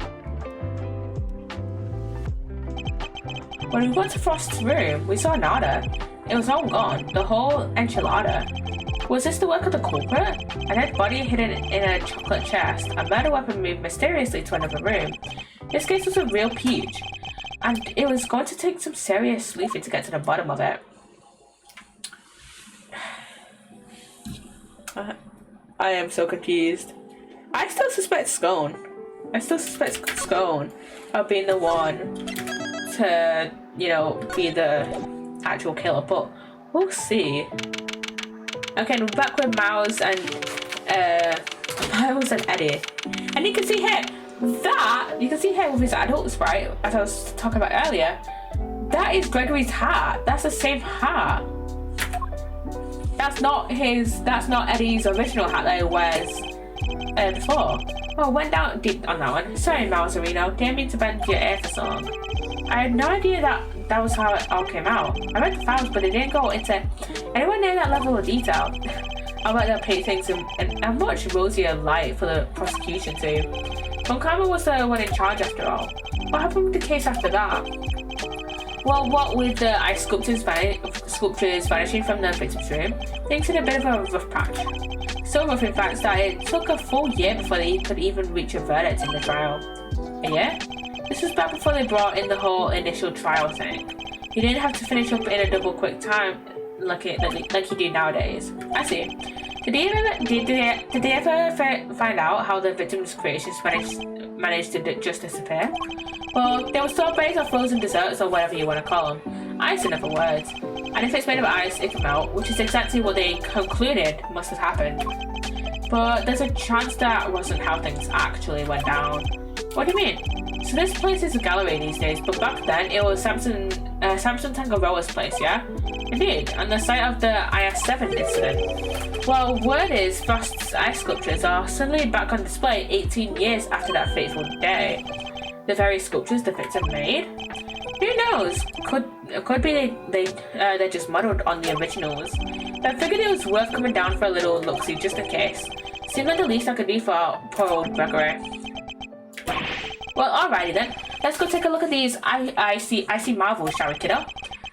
When we got to Frost's room, we saw nada. It was all gone, the whole enchilada. Was this the work of the culprit? A dead body hidden in a chocolate chest, a murder weapon moved mysteriously to another room. This case was a real peach, and it was going to take some serious sleuthing to get to the bottom of it. I am so confused. I still suspect Scone. Of being the one to, be the actual killer, but we'll see. Okay, we're back with Miles and Eddie. And you can see here with his adult sprite, as I was talking about earlier, that is Gregory's hat. That's the same hat. That's not Eddie's original hat that he wears before. Oh, went down deep on that one. Sorry, Mouserino. Didn't mean to bend your ear for so long. I had no idea that was how it all came out. I read the files, but they didn't go into anywhere near that level of detail. I bet they'll paint things in a much rosier light for the prosecution too. Montcalm was the one in charge after all. What happened with the case after that? Well, what with the ice sculptures vanishing from the victim's room, things in a bit of a rough patch. So rough, in fact, that it took a full year before they could even reach a verdict in the trial. A year? This was back before they brought in the whole initial trial thing. You didn't have to finish up in a double quick time like you do nowadays. I see. Did they ever find out how the victim's creations managed to just disappear? Well, they were strawberries or frozen desserts or whatever you want to call them. Ice, in other words. And if it's made of ice, it can melt, which is exactly what they concluded must have happened. But there's a chance that wasn't how things actually went down. What do you mean? So this place is a gallery these days, but back then it was Samson Tangaroa's place, yeah? Indeed, on the site of the IS-7 incident. Well, word is Frost's ice sculptures are suddenly back on display 18 years after that fateful day. The very sculptures the victim made? Who knows? Could be they're just modelled on the originals. But I figured it was worth coming down for a little look-see just in case. Seemed like the least I could do for poor old Gregory. Well, alrighty then. Let's go take a look at these icy marvels, shall we, kiddo?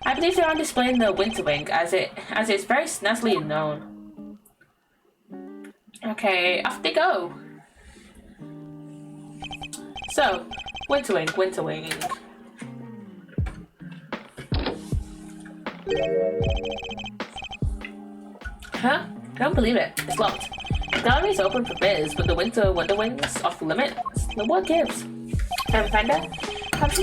I believe they're on display in the Winter Wing, as it's very snazily known. Okay, off they go. So, Winter Wing. Huh? I don't believe it. It's locked. The gallery is open for biz, but the Wonder Wing's off limits. The what gives? Fender? Perhaps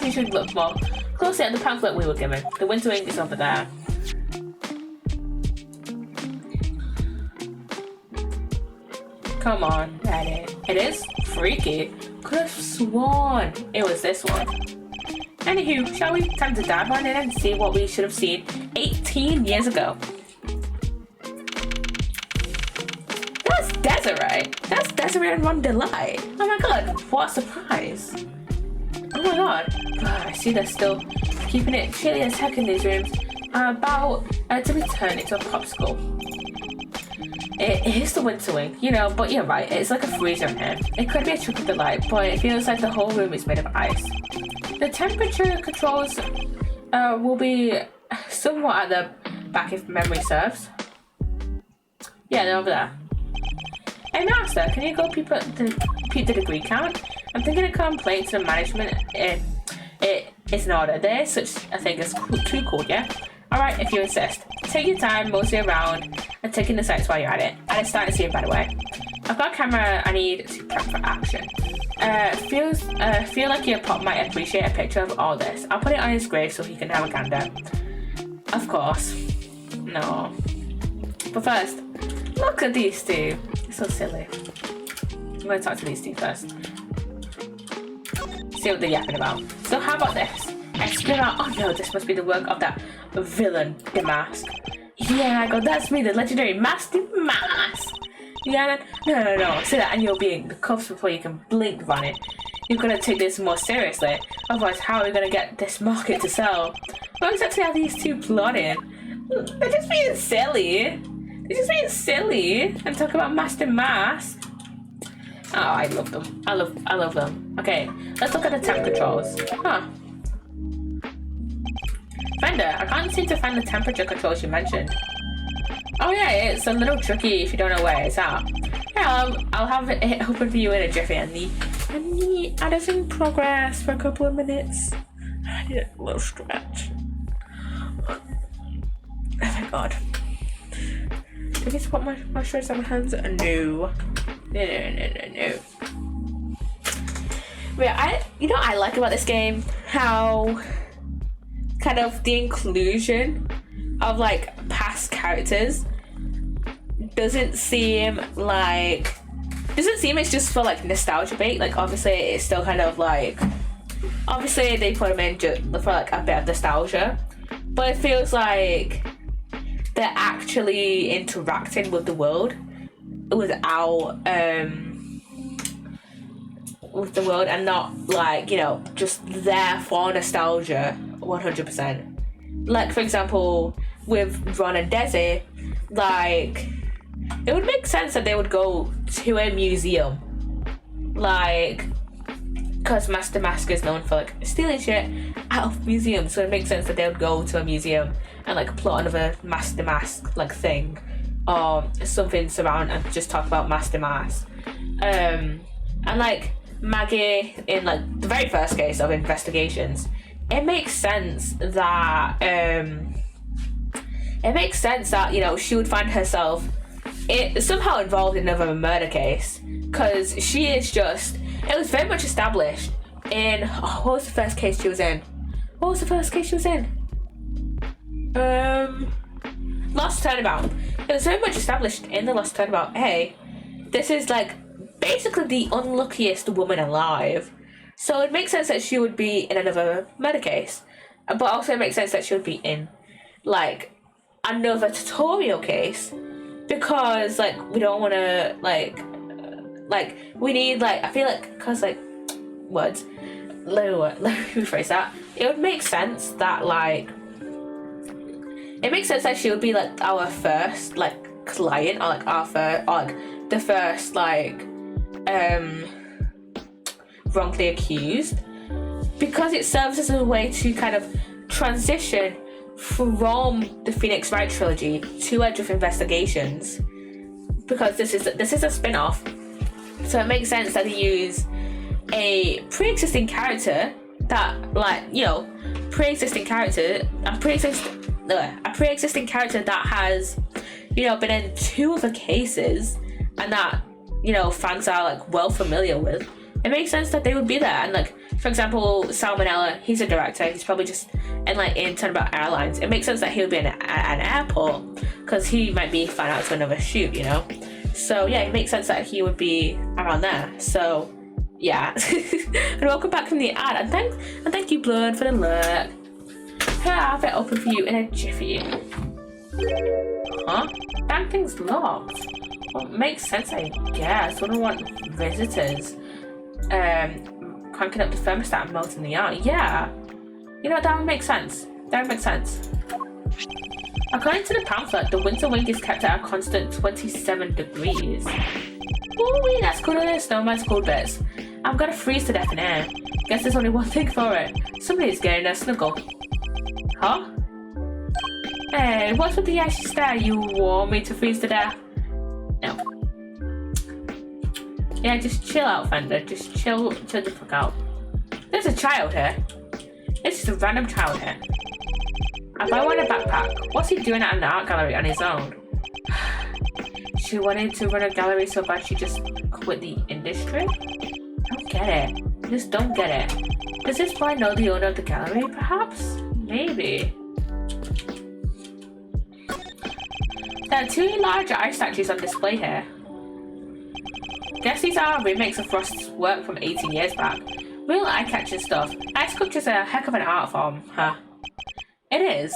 you should look more closely at the pamphlet we were given. The Winter Wing is over there. Come on, Daddy. It is freaky. Could have sworn it was this one. Anywho, shall we time to dive on in and see what we should have seen 18 years ago? That's Desiree. That's Desiree and Ron Delight. Oh my god, what a surprise. Oh my god. I see they're still keeping it chilly as heck in these rooms. I'm about to return it to a popsicle. It is the Winter Wing, you know, but you're right, it's like a freezer in here. It could be a trick of the light, but it feels like the whole room is made of ice. The temperature controls will be somewhat at the back if memory serves. Yeah, they're over there. Hey Master, can you go peep the degree count? I'm thinking a complaint to the management it's in order. There's such a thing as too cool, yeah? Alright, if you insist. Take your time, mosey around, and taking the sights while you're at it. And it's starting to see it, by the way. I've got a camera I need to prep for action. Feel like your pop might appreciate a picture of all this. I'll put it on his grave so he can have a gander. Of course. No. But first, look at these two. It's so silly. I'm going to talk to these two first. See what they're yapping about. So how about this? I scream out, oh no, this must be the work of that villain, Damask. Yeah, God, that's me, the legendary Master Mask. Yeah, no. Say that and you'll be in the cuffs before you can blink, Ronnie. You've got to take this more seriously. Otherwise, how are we going to get this market to sell? What exactly are these two plotting? They're just being silly. And talk about Master Mask. Oh, I love them. I love them. Okay, let's look at the temp controls. Huh. Fender, I can't seem to find the temperature controls you mentioned. Oh yeah, it's a little tricky if you don't know where it's at. Yeah, I'll have it open for you in a jiffy and the ad is in progress for a couple of minutes. I need a little stretch. Oh my god. Do I get to put my shirts on my hands? No. Yeah, I like about this game how kind of the inclusion of like past characters doesn't seem it's just for like nostalgia bait. Like obviously it's still kind of like obviously they put them in just for like a bit of nostalgia, but it feels like they're actually interacting with the world, without with the world, and not like, you know, just there for nostalgia 100%. Like, for example, with Ron and Desi, like, it would make sense that they would go to a museum, like, because Master Mask is known for like stealing shit out of museums, so it makes sense that they would go to a museum and like plot another Master Mask like thing or something surround and just talk about Master Mask. And like Maggie in like the very first case of investigations, it makes sense that you know, she would find herself somehow involved in another murder case, because she is just, it was very much established in, what was the first case she was in? Lost Turnabout. It was very much established in the Lost Turnabout, hey, this is like basically the unluckiest woman alive. So it makes sense that she would be in another murder case. But also it makes sense that she would be in like another tutorial case, because like we don't want to like we need like, I feel like, because like words, let me rephrase that. It would make sense that like, it makes sense that she would be like our first like client, or like our first, or like the first like wrongly accused, because it serves as a way to kind of transition from the Phoenix Wright trilogy to Edgeworth Investigations, because this is a spin-off, so it makes sense that they use a pre-existing character that, like, you know, a pre-existing character that has, you know, been in 2 other cases, and that, you know, fans are like well familiar with. It makes sense that they would be there. And like, for example, Salmonella, he's a director, he's probably just in Turnabout Airlines. It makes sense that he would be in an airport, because he might be flying out to another shoot, you know. So yeah, it makes sense that he would be around there. So yeah. And welcome back from the ad, and thank you, Blood, for the lurk. Here, I'll have it open for you in a jiffy. Huh? Damn thing's locked. Well, makes sense, I guess. Wouldn't want visitors cranking up the thermostat and melting the ice. Yeah. You know, that would make sense. According to the pamphlet, the winter wing is kept at a constant 27 degrees. Ooh, that's cooler than snowman's cold bits. I'm gonna freeze to death in here. Guess there's only one thing for it. Somebody's getting a snuggle. Huh? Hey, what's with the icy stare? You want me to freeze to death? No. Yeah, just chill out, Fender. Just chill the fuck out. There's a child here. It's just a random child here. I buy one a backpack. What's he doing at an art gallery on his own? She wanted to run a gallery so bad she just quit the industry? I don't get it. I just don't get it. Does this boy know the owner of the gallery, perhaps? Maybe. There are 2 large ice statues on display here. Guess these are remakes of Frost's work from 18 years back. Real eye-catching stuff. Ice sculpture's a heck of an art form, huh? It is.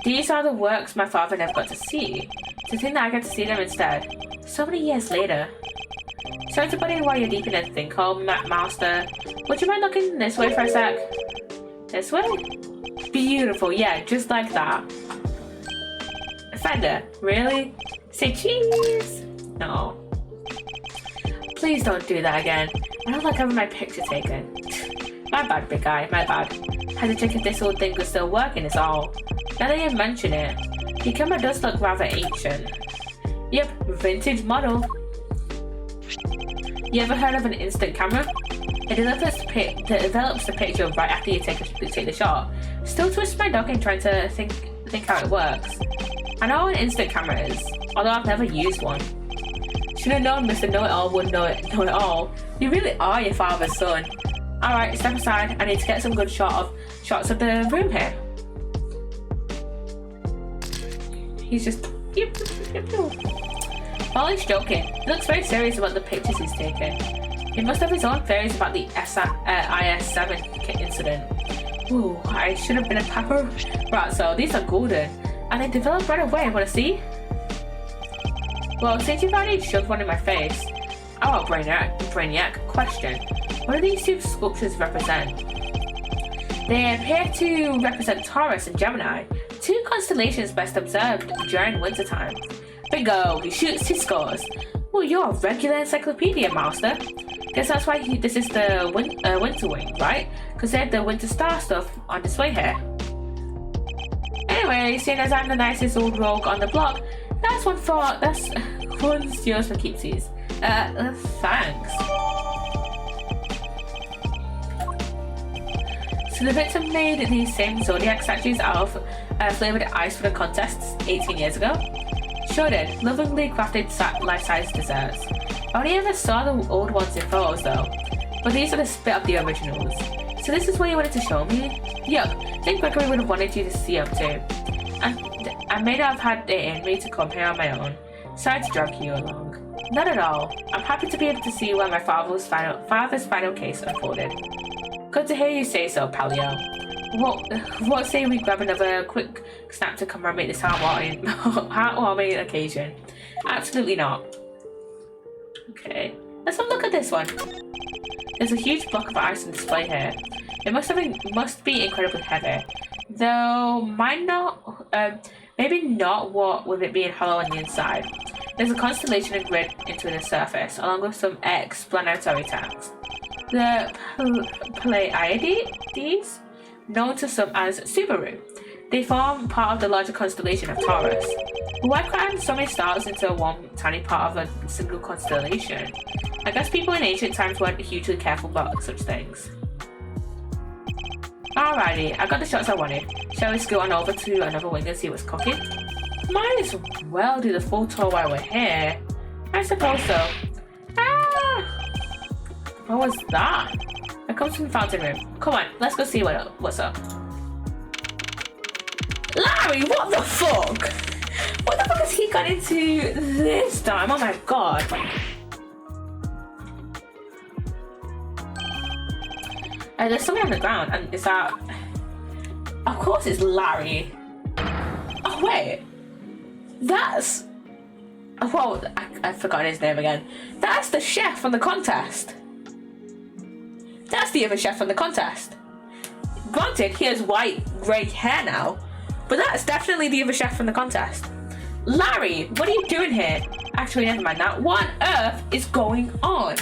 These are the works my father never got to see. To think that I get to see them instead. So many years later. Sorry to butt in while you're deep in a thing called Master. Would you mind looking this way for a sec? This way? Beautiful, yeah, just like that. Fender, really? Say cheese! No. Please don't do that again. I don't like having my picture taken. My bad, big guy, my bad. Had to check if this old thing was still working is all. Now that you mention it, the camera does look rather ancient. Yep, vintage model. You ever heard of an instant camera? It develops the picture right after you take the shot. Still twist my dog in trying to think how it works. I know what an instant camera is, although I've never used one. Should have known Mr. Know-It-All would know it all. You really are your father's son. Alright, step aside. I need to get some good shots of the room here. He's just... Molly's joking. He looks very serious about the pictures he's taking. He must have his own theories about the IS-7 incident. Ooh, I should have been a pepper. Right, so these are golden. And they develop right away. Want to see? Well, since you've already shoved one in my face, our brainiac question. What do these two sculptures represent? They appear to represent Taurus and Gemini, two constellations best observed during wintertime. Bingo, he shoots, he scores. Well, you're a regular encyclopedia master. Guess that's why this is the winter wing, right? Because they have the winter star stuff on display here. Anyway, seeing as I'm the nicest old rogue on the block, that's one's yours for keepsies. Thanks. So the victim made these same zodiac statues out of flavoured ice for the contests 18 years ago. Sure did. Lovingly crafted life-size desserts. I only ever saw the old ones in photos though, but these are the spit of the originals. So this is what you wanted to show me? Yup, I think Gregory would have wanted you to see them too. And I may not have had it in me to come here on my own. Sorry to drag you along. Not at all. I'm happy to be able to see where my father's final case unfolded. Good to hear you say so, Palio. What say we grab another quick snap to commemorate this heartwarming occasion? Absolutely not. Okay, let's have a look at this one. There's a huge block of ice on display here. It must be incredibly heavy, though maybe not. What with it being hollow on the inside. There's a constellation engraved into the surface, along with some explanatory text. The Pleiades, known to some as Subaru, they form part of the larger constellation of Taurus. Why cram so many stars into one tiny part of a single constellation? I guess people in ancient times weren't hugely careful about such things. Alrighty, I got the shots I wanted. Shall we scoot on over to another wing and see what's cooking? Might as well do the full tour while we're here. I suppose so. What was that? It comes from the fountain room. Come on, let's go see what's up. Larry, what the fuck? What the fuck has he got into this time? Oh my god. There's something on the ground, and is that... Of course it's Larry. Oh wait. That's... Whoa, I've forgotten his name again. That's the chef from the contest. That's the other chef from the contest. Granted, he has white, grey hair now, but that's definitely the other chef from the contest. Larry, what are you doing here? Actually, never mind that. What on earth is going on?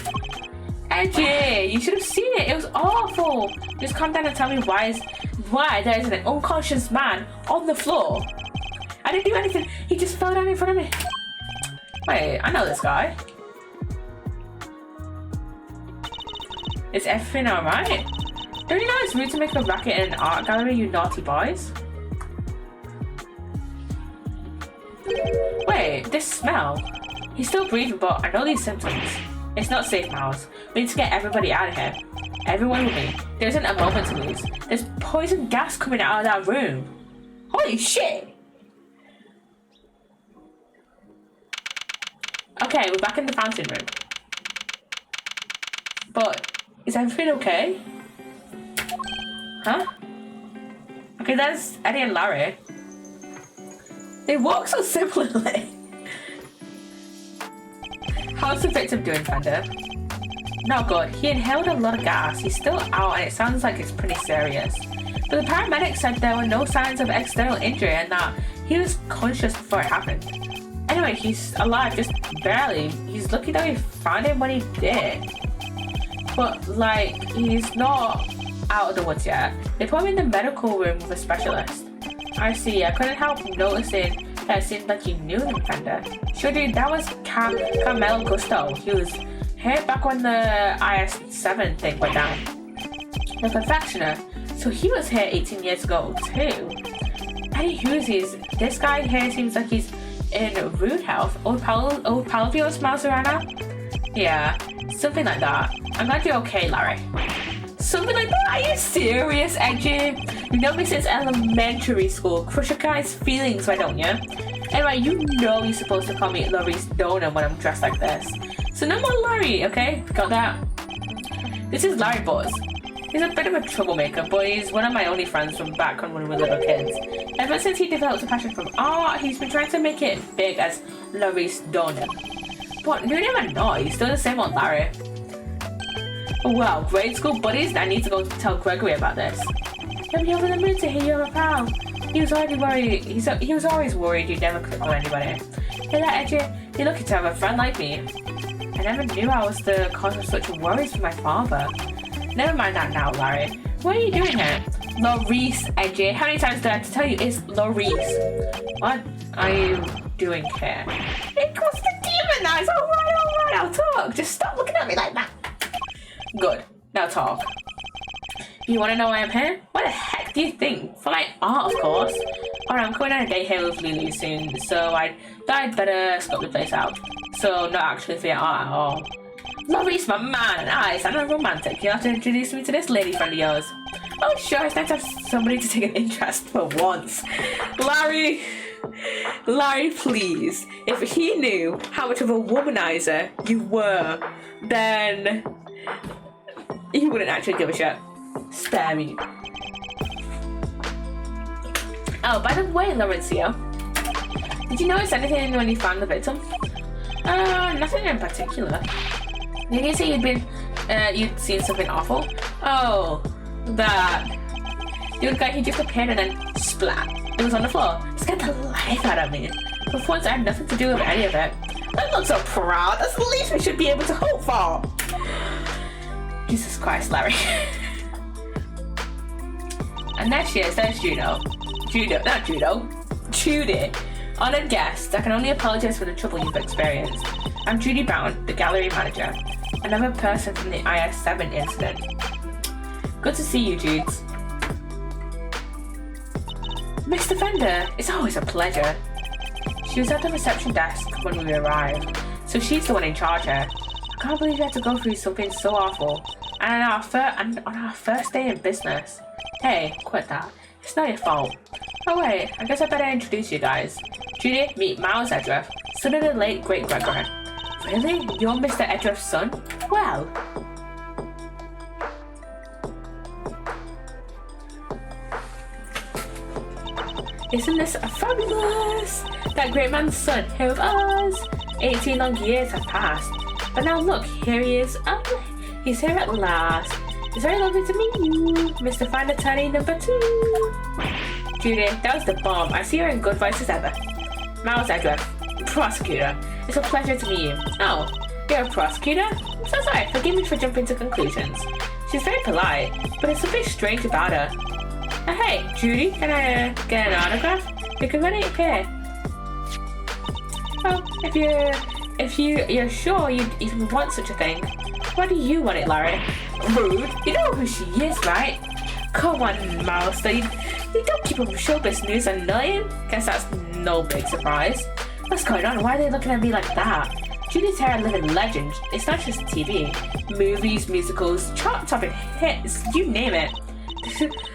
Edgy, you should have seen it. It was awful. Just come down and tell me why there is an unconscious man on the floor. I didn't do anything. He just fell down in front of me. Wait, I know this guy. Is everything alright? Don't you know it's rude to make a racket in an art gallery, you naughty boys? Wait, this smell. He's still breathing, but I know these symptoms. It's not safe, Miles. We need to get everybody out of here. Everyone with me. There isn't a moment to lose. There's poison gas coming out of that room. Holy shit! Okay, we're back in the fountain room. But is everything okay? Huh? Okay, there's Eddie and Larry. They walk so similarly. How's the victim doing, Fender? Not good. He inhaled a lot of gas. He's still out and it sounds like it's pretty serious. But the paramedics said there were no signs of external injury and that he was conscious before it happened. Anyway, he's alive, just barely. He's lucky that we found him when he did. But, like, he's not out of the woods yet. They put him in the medical room with a specialist. I see. I couldn't help noticing that it seemed like you knew him, Fender. Sure, dude, that was Carmel Gusto. He was here back when the IS-7 thing went down. The perfectioner. So he was here 18 years ago, too. Any Hoosies, this guy here seems like he's in rude health. Old Palvio smiles around now? Yeah, something like that. I'm glad you're okay, Larry. Something like that? Are you serious, Edgy? You know me since elementary school. Crush a guy's feelings, why don't you? Anyway, you know you're supposed to call me Larry's donor when I'm dressed like this. So no more Larry, okay? Got that? This is Larry Buzz. He's a bit of a troublemaker, but he's one of my only friends from back when we were little kids. Ever since he developed a passion for art, he's been trying to make it big as Laurice Donan. But new name and not, he's still the same old Larry. Well, grade school buddies, I need to go tell Gregory about this. He'll be over the moon to hear you have a pal. He was already worried. He was always worried you'd never click on anybody. Hey, that Edgy, you're lucky to have a friend like me. I never knew I was the cause of such worries for my father. Never mind that now, Larry. What are you doing here? Laurice, Edgy. How many times do I have to tell you it's Laurice? What are you doing here? It was the demon eyes. Alright, I'll talk. Just stop looking at me like that. Good. Now talk. You want to know why I'm here? What the heck do you think? For my art, of course. Alright, I'm going on a date here with Lily soon, so I'd better scope the place out. So, not actually for your art at all. Laurice, my man, and I'm a romantic. You'll have to introduce me to this lady friend of yours. Oh, sure, it's nice to have somebody to take an interest for once. Larry, please. If he knew how much of a womanizer you were, then he wouldn't actually give a shit. Spare me. Oh, by the way, Laurencio, did you notice anything when you found the victim? Nothing in particular. Did you say you'd seen something awful? Oh, that. The other guy, he just appeared and then splat. It was on the floor. It scared the life out of me. But for once, I had nothing to do with any of it. I'm not so proud. That's the least we should be able to hope for. Jesus Christ, Larry. And there she is, there's Judy. Honoured guests, I can only apologise for the trouble you've experienced. I'm Judy Brown, the gallery manager. Another person from the IS-7 incident. Good to see you, Judes. Miss Defender, it's always a pleasure. She was at the reception desk when we arrived, so she's the one in charge here. I can't believe you had to go through something so awful. And on our first day in business. Hey, quit that. It's not your fault. Oh wait, I guess I better introduce you guys. Judy, meet Miles Edgeworth, son of the late great Gregory. Really? You're Mr. Edgeworth's son? Well. Isn't this fabulous? That great man's son here with us. 18 long years have passed. But now look, here he is. Oh, he's here at last. It's very lovely to meet you, Mr. Fine Attorney number 2. Judy, that was the bomb. I see you're in good voice as ever. Miles Edgeworth, prosecutor. It's a pleasure to meet you. Oh, you're a prosecutor? I'm so sorry. Forgive me for jumping to conclusions. She's very polite, but it's something strange about her. Hey, Judy, can I get an autograph? Because when I appear. Oh, if you're sure you'd even want such a thing. Why do you want it, Larry? Rude. You know who she is, right? Come on, Mouse. They don't keep up with showbiz news and nothing. Guess that's no big surprise. What's going on? Why are they looking at me like that? Judy's here a living legend. It's not just TV. Movies, musicals, chart-topping hits, you name it.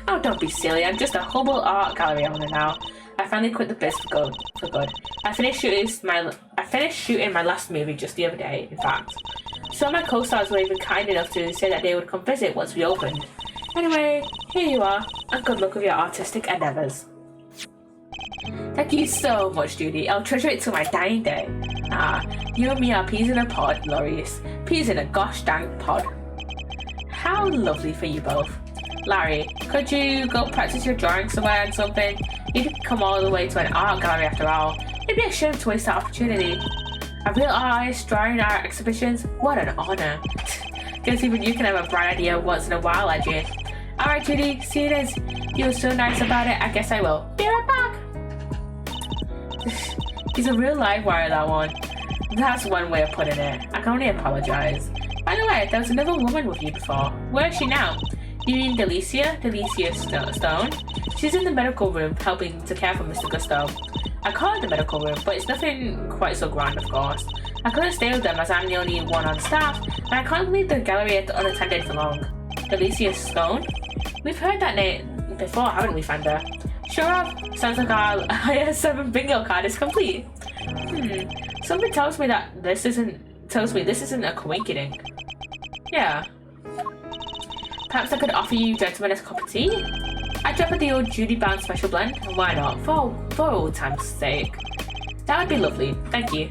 Oh, don't be silly. I'm just a humble art gallery owner now. I finally quit the biz for good. I finished shooting my last movie just the other day, in fact. Some of my co-stars were even kind enough to say that they would come visit once we opened. Anyway, here you are, and good luck with your artistic endeavours. Thank you so much, Judy. I'll treasure it till my dying day. You and me are peas in a pod, Laurice. Peas in a gosh dang pod. How lovely for you both. Larry, could you go practice your drawing somewhere and something? You didn't come all the way to an art gallery after all. It'd be a shame to waste that opportunity. A real artist drawing art exhibitions? What an honour. Guess even you can have a bright idea once in a while, Edgy. Alright, Judy, see you as you were so nice about it, I guess I will. Be right back! He's a real live wire, that one. That's one way of putting it. I can only apologise. By the way, there was another woman with you before. Where is she now? You mean Delicia Stone? She's in the medical room helping to care for Mr. Gusto. I call it the medical room, but it's nothing quite so grand, of course. I couldn't stay with them as I'm the only one on staff, and I can't leave the gallery unattended for long. Delicia Stone? We've heard that name before, haven't we, Fender? Sure have. Sounds like our IS-7 bingo card is complete. Something tells me this isn't a coincidence. Yeah. Perhaps I could offer you gentlemen a cup of tea? I drop the old Judy Bound special blend. Why not? For old time's sake. That would be lovely. Thank you.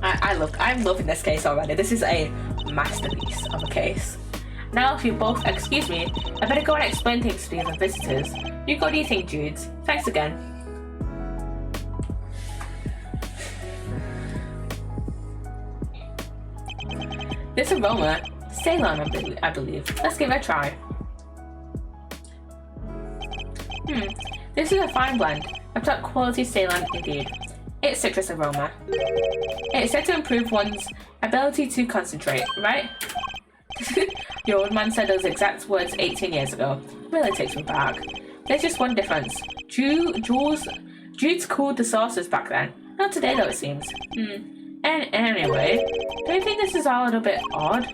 I'm loving this case already. This is a masterpiece of a case. Now, if you both excuse me, I better go and explain things to the other visitors. You go, do you think, Judes? Thanks again. This aroma, Ceylon, I believe. Let's give it a try. This is a fine blend. A top quality Ceylon indeed. It's citrus aroma. It's said to improve one's ability to concentrate, right? Your old man said those exact words 18 years ago. Really takes me back. There's just one difference. Jude's cooled the saucers back then. Not today though, it seems. And anyway, don't you think this is all a little bit odd?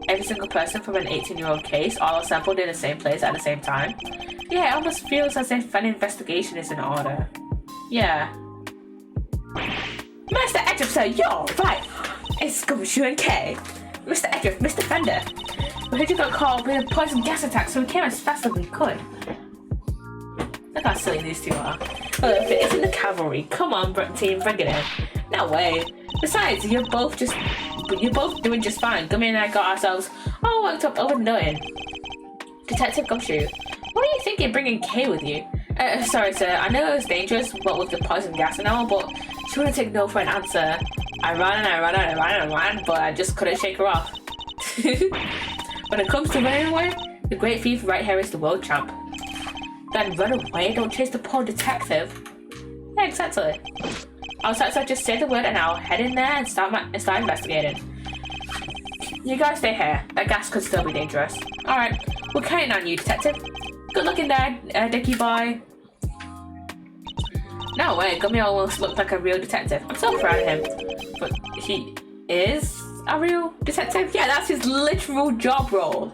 Every single person from an 18-year-old case all assembled in the same place at the same time? Yeah, it almost feels as if an investigation is in order. Yeah. Master Edgeworth, sir, you're right. It's Gumshoe and Kay. Mr. Edgeworth, Mr. Fender. We heard you got caught with a poison gas attack, so we came as fast as we could. Look how silly these two are. Oh, if it isn't the cavalry, come on, team, bring it in. No way. Besides, you're both doing just fine. Gummy and I got ourselves all worked up over nothing. Detective Gumshoe, what are you thinking bringing Kay with you? Sorry, sir. I know it was dangerous, what with the poison gas and all, but she wouldn't take no for an answer. I ran, but I just couldn't shake her off. When it comes to running away, the great thief right here is the world champ. Then run away, don't chase the poor detective. Yeah, exactly. I was like, so just say the word and I'll head in there and start investigating. You guys stay here. That gas could still be dangerous. Alright, we're counting on you, detective. Good looking there, Dickie boy. No way, Gummy almost looked like a real detective. I'm so proud of him. But he is a real detective? Yeah, that's his literal job role.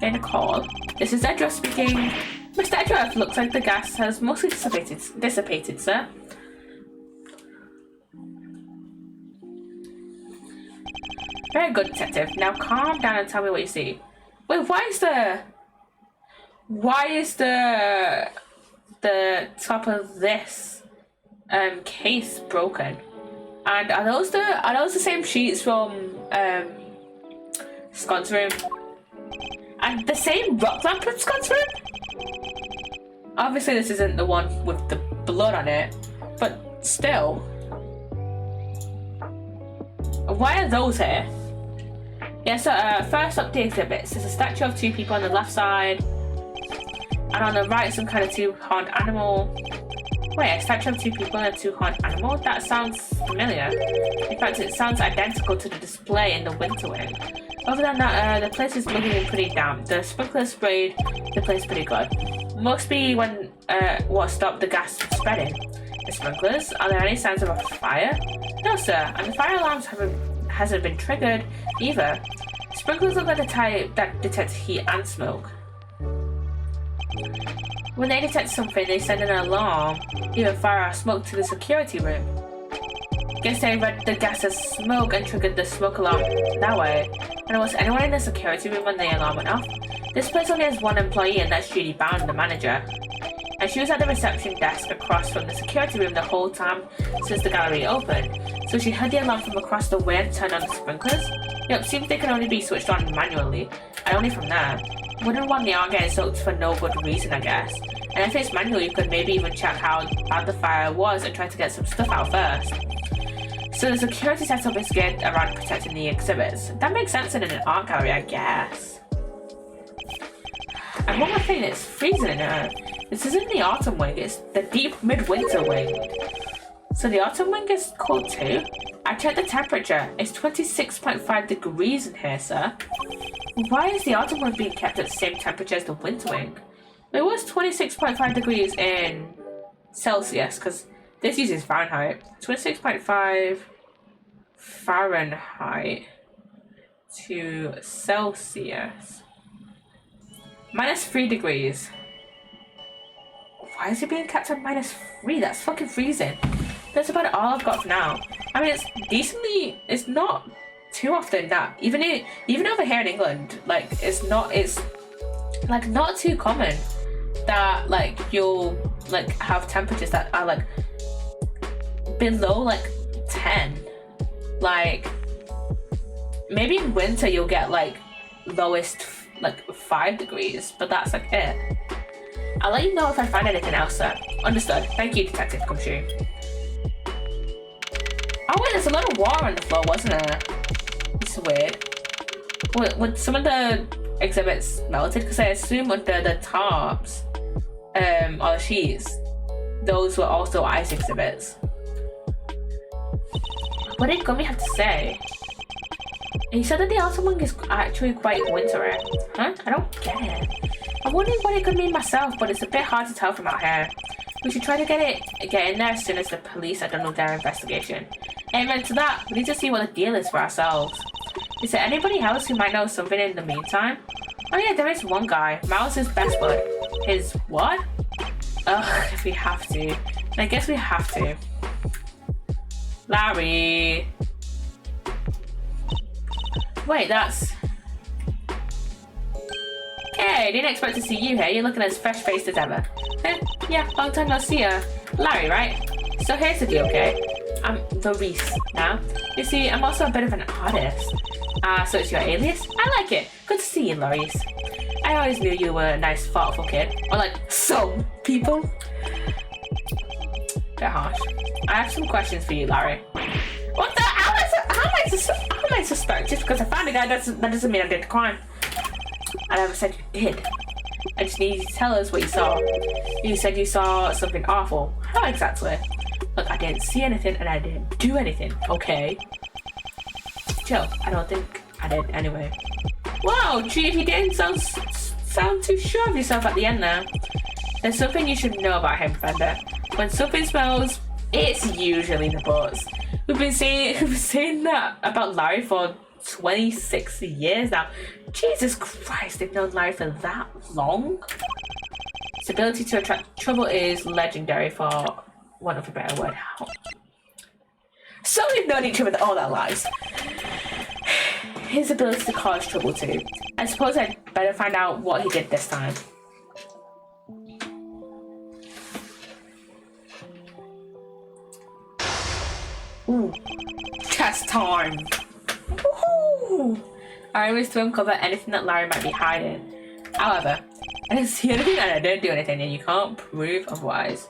Getting a call. This is Edgeworth speaking. Mr. Edgeworth, looks like the gas has mostly dissipated, sir. Very good, detective. Now calm down and tell me what you see. Wait, why is the top of this case broken? And are those the same sheets from Scott's room? And the same rock lamp from Scott's room? Obviously this isn't the one with the blood on it, but still. Why are those here? Yeah, so first up the exhibits. There's a statue of two people on the left side, and on the right some kind of two-horned animal. Wait, a statue of two people and a two-horned animal? That sounds familiar. In fact, it sounds identical to the display in the winter wing. Other than that, the place is looking pretty damp. The sprinkler sprayed the place pretty good. Must be when what stopped the gas spreading. The sprinklers? Are there any signs of a fire? No, sir, and the fire alarms hasn't been triggered either. Sprinklers look like the type that detects heat and smoke. When they detect something, they send an alarm, either fire or smoke, to the security room. Guess they read the gas as smoke and triggered the smoke alarm that way. And was anyone in the security room when the alarm went off? This place only has one employee, and that's Judy Bound, the manager. And she was at the reception desk across from the security room the whole time since the gallery opened. So she heard the alarm from across the way and turned on the sprinklers. Yep, seems they can only be switched on manually, and only from there. Wouldn't want the aren't getting soaked for no good reason, I guess. And if it's manual, you could maybe even check how bad the fire was and try to get some stuff out first. So the security setup is geared around protecting the exhibits. That makes sense in an art gallery, I guess. And one more thing, it's freezing in here. This isn't the autumn wing, it's the deep midwinter wing. So the autumn wing is cold too? I checked the temperature. It's 26.5 degrees in here, sir. Why is the autumn wing being kept at the same temperature as the winter wing? It was 26.5 degrees in Celsius, because this uses Fahrenheit. 26.5 Fahrenheit to Celsius. -3 degrees. Why is it being kept at -3? That's fucking freezing. That's about all I've got for now. I mean, it's decently, it's not too often that, even over here in England, like, it's like not too common that like you'll like have temperatures that are like below like 10. Like maybe in winter you'll get like lowest like 5 degrees, but that's like it. I'll let you know if I find anything else there. Understood. Thank you, Detective Gumshoe. Oh wait, there's a lot of water on the floor, wasn't there? It's weird. Would some of the exhibits melted? Because I assume under the tarps, or the sheets, those were also ice exhibits. What did Gummy have to say? He said that the outer wing is actually quite wintry. Huh? I don't get it. I'm wondering what it could mean myself, but it's a bit hard to tell from out here. We should try to get in there as soon as the police are done with their investigation. Amen to that. We need to see what the deal is for ourselves. Is there anybody else who might know something in the meantime? Oh yeah, there is one guy. Miles' best bud. His what? Ugh, if we have to. I guess we have to. Larry. Wait, that's... Hey, didn't expect to see you here. You're looking as fresh-faced as ever. Yeah, long time no see ya. Larry, right? So here's the deal, okay? I'm Maurice now. You see, I'm also a bit of an artist. So it's your alias? I like it. Good to see you, Maurice. I always knew you were a nice, thoughtful kid. Or like, some people. Bit harsh. I have some questions for you, Larry. What the? How am I suspect? Just because I found a guy, that doesn't mean I did the crime. I never said you did. I just need you to tell us what you saw. You said you saw something awful. How exactly? Look, I didn't see anything and I didn't do anything, okay? Chill, I don't think I did anyway. Whoa, Chief, you didn't sound too sure of yourself at the end there. There's something you should know about him, Fender. When something smells, it's usually the butts. We've been saying that about Larry for 26 years now. Jesus Christ, they've known Larry for that long? His ability to attract trouble is legendary, for want of a better word. So we've known each other all our lives. His ability to cause trouble too. I suppose I'd better find out what he did this time. Ooh, test time! Woohoo! I always to uncover anything that Larry might be hiding. However, I didn't see anything and I didn't do anything, and you can't prove otherwise.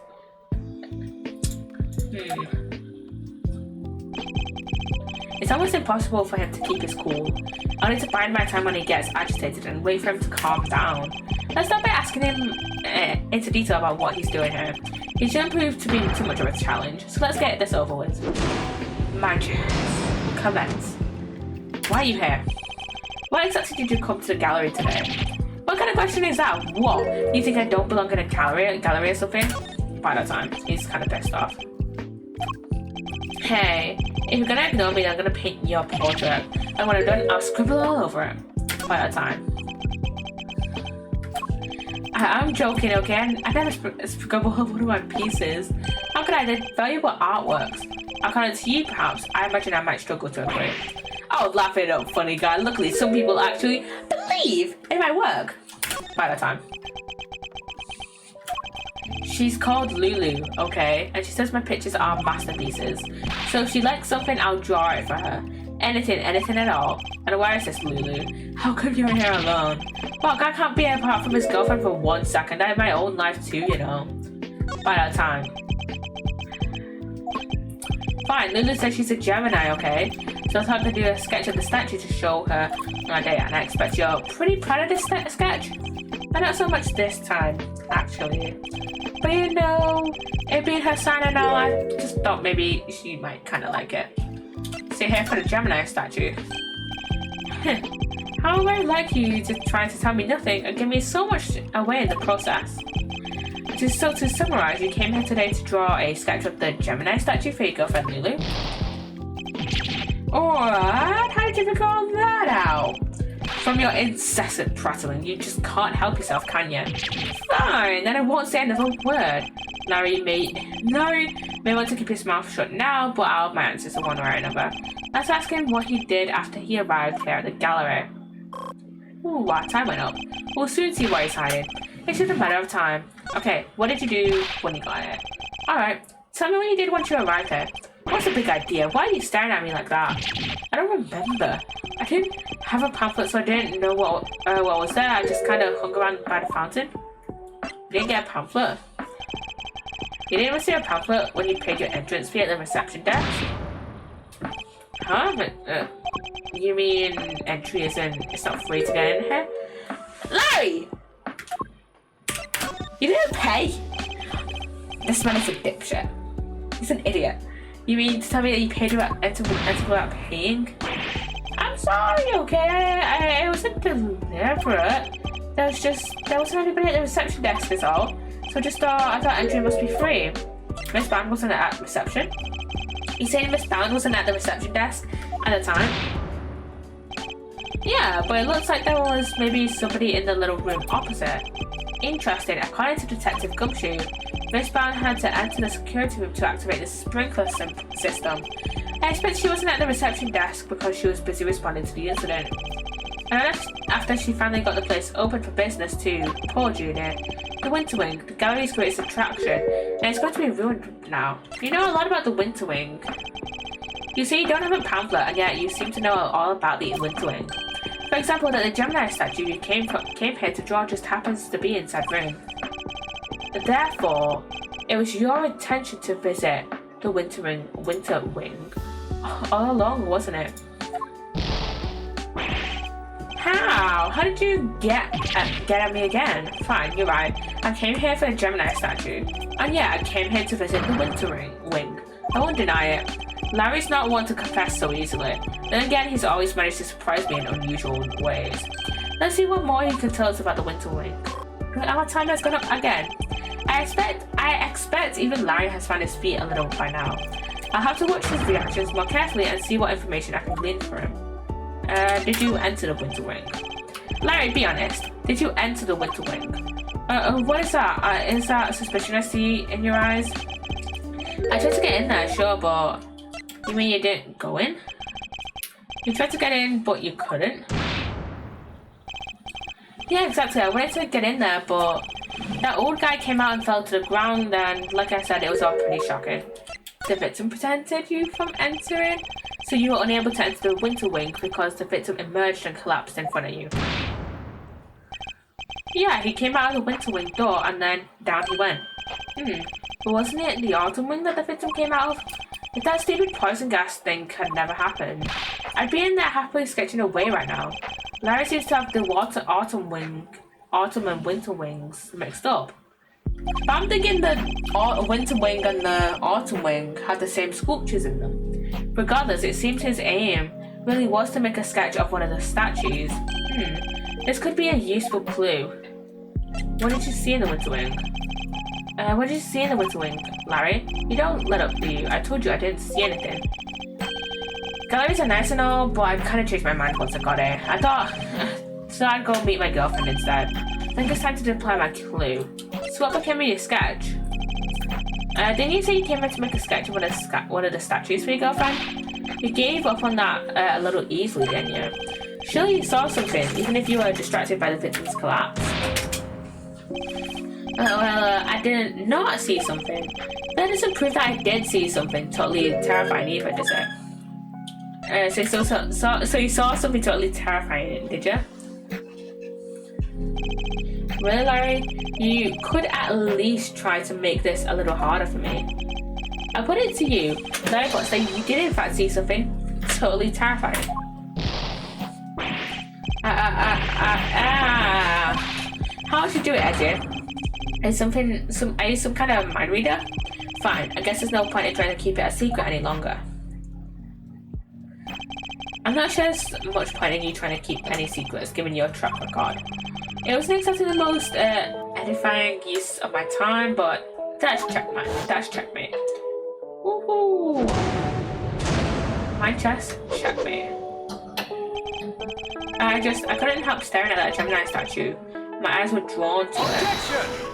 It's almost impossible for him to keep his cool. I'll need to bide my time when he gets agitated and wait for him to calm down. Let's start by asking him into detail about what he's doing here. He shouldn't prove to be too much of a challenge, so let's get this over with. Magic. Commence. Why are you here? Why exactly did you come to the gallery today? What kind of question is that? What? You think I don't belong in a gallery or something? By that time, he's kind of pissed off. Hey, if you're gonna ignore me, I'm gonna paint your portrait. And when I'm done, I'll scribble all over it. By that time. I'm joking, okay? I never scribble over one of my pieces. How can I? They're valuable artworks. I'll count it to you, perhaps. I imagine I might struggle to agree. Oh, laugh it up, funny guy. Luckily, some people actually believe in my work. By that time. She's called Lulu, okay? And she says my pictures are masterpieces. So if she likes something, I'll draw it for her. Anything at all. And where is this, Lulu? How come you're here alone? Well, I can't be apart from his girlfriend for 1 second. I have my own life too, you know. By that time. Fine, Lulu says she's a Gemini, okay? So I thought to do a sketch of the statue to show her my day, and I expect you're pretty proud of this sketch. But not so much this time, actually. But you know, it being her sign and all, I just thought maybe she might kind of like it. So here for the Gemini statue. How very like you to try to tell me nothing and give me so much away in the process. So to summarize, you came here today to draw a sketch of the Gemini statue for your girlfriend Lulu? Alright, how did you figure all that out? From your incessant prattling, you just can't help yourself, can you? Fine, then I won't say another word. Larry may want to keep his mouth shut now, but I'll have my answers in one way or another. Let's ask him what he did after he arrived here at the gallery. Ooh, wow, time went up. We'll soon see where he's hiding. It's just a matter of time. Okay, what did you do when you got here? Alright, tell me what you did once you arrived here. What's the big idea? Why are you staring at me like that? I don't remember. I didn't have a pamphlet, so I didn't know what was there. I just kind of hung around by the fountain. You didn't get a pamphlet? You didn't receive a pamphlet when you paid your entrance fee at the reception desk? Huh? You mean entry isn't, it's not free to get in here? Larry! You didn't pay? This man is a dipshit. He's an idiot. You mean to tell me that you paid without without paying? I'm sorry, okay? I wasn't deliberate. There wasn't anybody at the reception desk is all. So I thought entry must be free. Miss Band wasn't at reception. You saying Miss Band wasn't at the reception desk at the time? Yeah, but it looks like there was maybe somebody in the little room opposite. Interesting. According to Detective Gumshoe, Miss Brown had to enter the security room to activate the sprinkler system. I expect she wasn't at the reception desk because she was busy responding to the incident. And after she finally got the place open for business too, poor Judy. The Winter Wing, the gallery's greatest attraction, and it's going to be ruined now. You know a lot about the Winter Wing. You see, you don't have a pamphlet, and yet you seem to know all about the Winter Wing. For example, that the Gemini statue you came here to draw just happens to be inside room. Therefore, it was your intention to visit the Winter Wing all along, wasn't it? How did you get at me again? Fine, you're right. I came here for the Gemini statue. And yeah, I came here to visit the Winter Wing. I won't deny it. Larry's not one to confess so easily. Then again, he's always managed to surprise me in unusual ways. Let's see what more he can tell us about the Winter Wing. Our time has gone up again. I expect even Larry has found his feet a little by now. I'll have to watch his reactions more carefully and see what information I can glean from him. Did you enter the Winter Wing? Larry, be honest. Did you enter the Winter Wing? What is that? Is that suspicion I see in your eyes? I tried to get in there, sure, but... You mean you didn't go in? You tried to get in, but you couldn't? Yeah, exactly. I wanted to get in there, but... That old guy came out and fell to the ground, and like I said, it was all pretty shocking. The victim prevented you from entering? So you were unable to enter the Winter Wing because the victim emerged and collapsed in front of you. Yeah, he came out of the Winter Wing door and then down he went. But wasn't it the Autumn Wing that the victim came out of? If that stupid poison gas thing had never happened, I'd be in there happily sketching away right now. Larry seems to have the Autumn and Winter Wings mixed up. But I'm thinking the Winter Wing and the Autumn Wing had the same sculptures in them. Regardless, it seems his aim really was to make a sketch of one of the statues. This could be a useful clue. What did you see in the Winter Wing? What did you see in the Winter Wing, Larry? You don't let up, do you? I told you I didn't see anything. Galleries are nice and all, but I've kind of changed my mind once I got here. I thought, so I'd go meet my girlfriend instead. I think it's time to deploy my clue. So what became of your sketch? Didn't you say you came here to make a sketch of one of the statues for your girlfriend? You gave up on that a little easily, didn't you? Surely you saw something, even if you were distracted by the victim's collapse. I did not see something. That doesn't prove that I did see something totally terrifying either, does it? So you saw something totally terrifying, did you? Really, Larry? You could at least try to make this a little harder for me. I put it to you, Larry Potts, that you did in fact see something totally terrifying. How would you do it, Edgy? Are you some kind of mind reader? Fine, I guess there's no point in trying to keep it a secret any longer. I'm not sure there's much point in you trying to keep any secrets, given your track record. It wasn't exactly the most edifying use of my time, but that's checkmate. Woohoo! My chest, checkmate. I couldn't help staring at that Gemini statue. My eyes were drawn to it.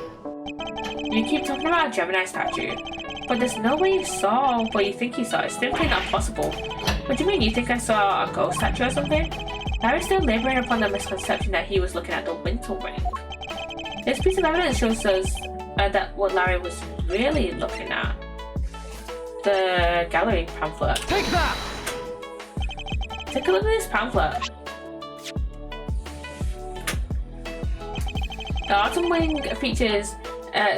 You keep talking about a Gemini statue, but there's no way you saw what you think you saw. It's simply not possible. What do you mean? You think I saw a ghost statue or something? Larry's still laboring upon the misconception that he was looking at the winter wing. This piece of evidence shows us that what Larry was really looking at. The gallery pamphlet. Take that! Take a look at this pamphlet. The Autumn Wing features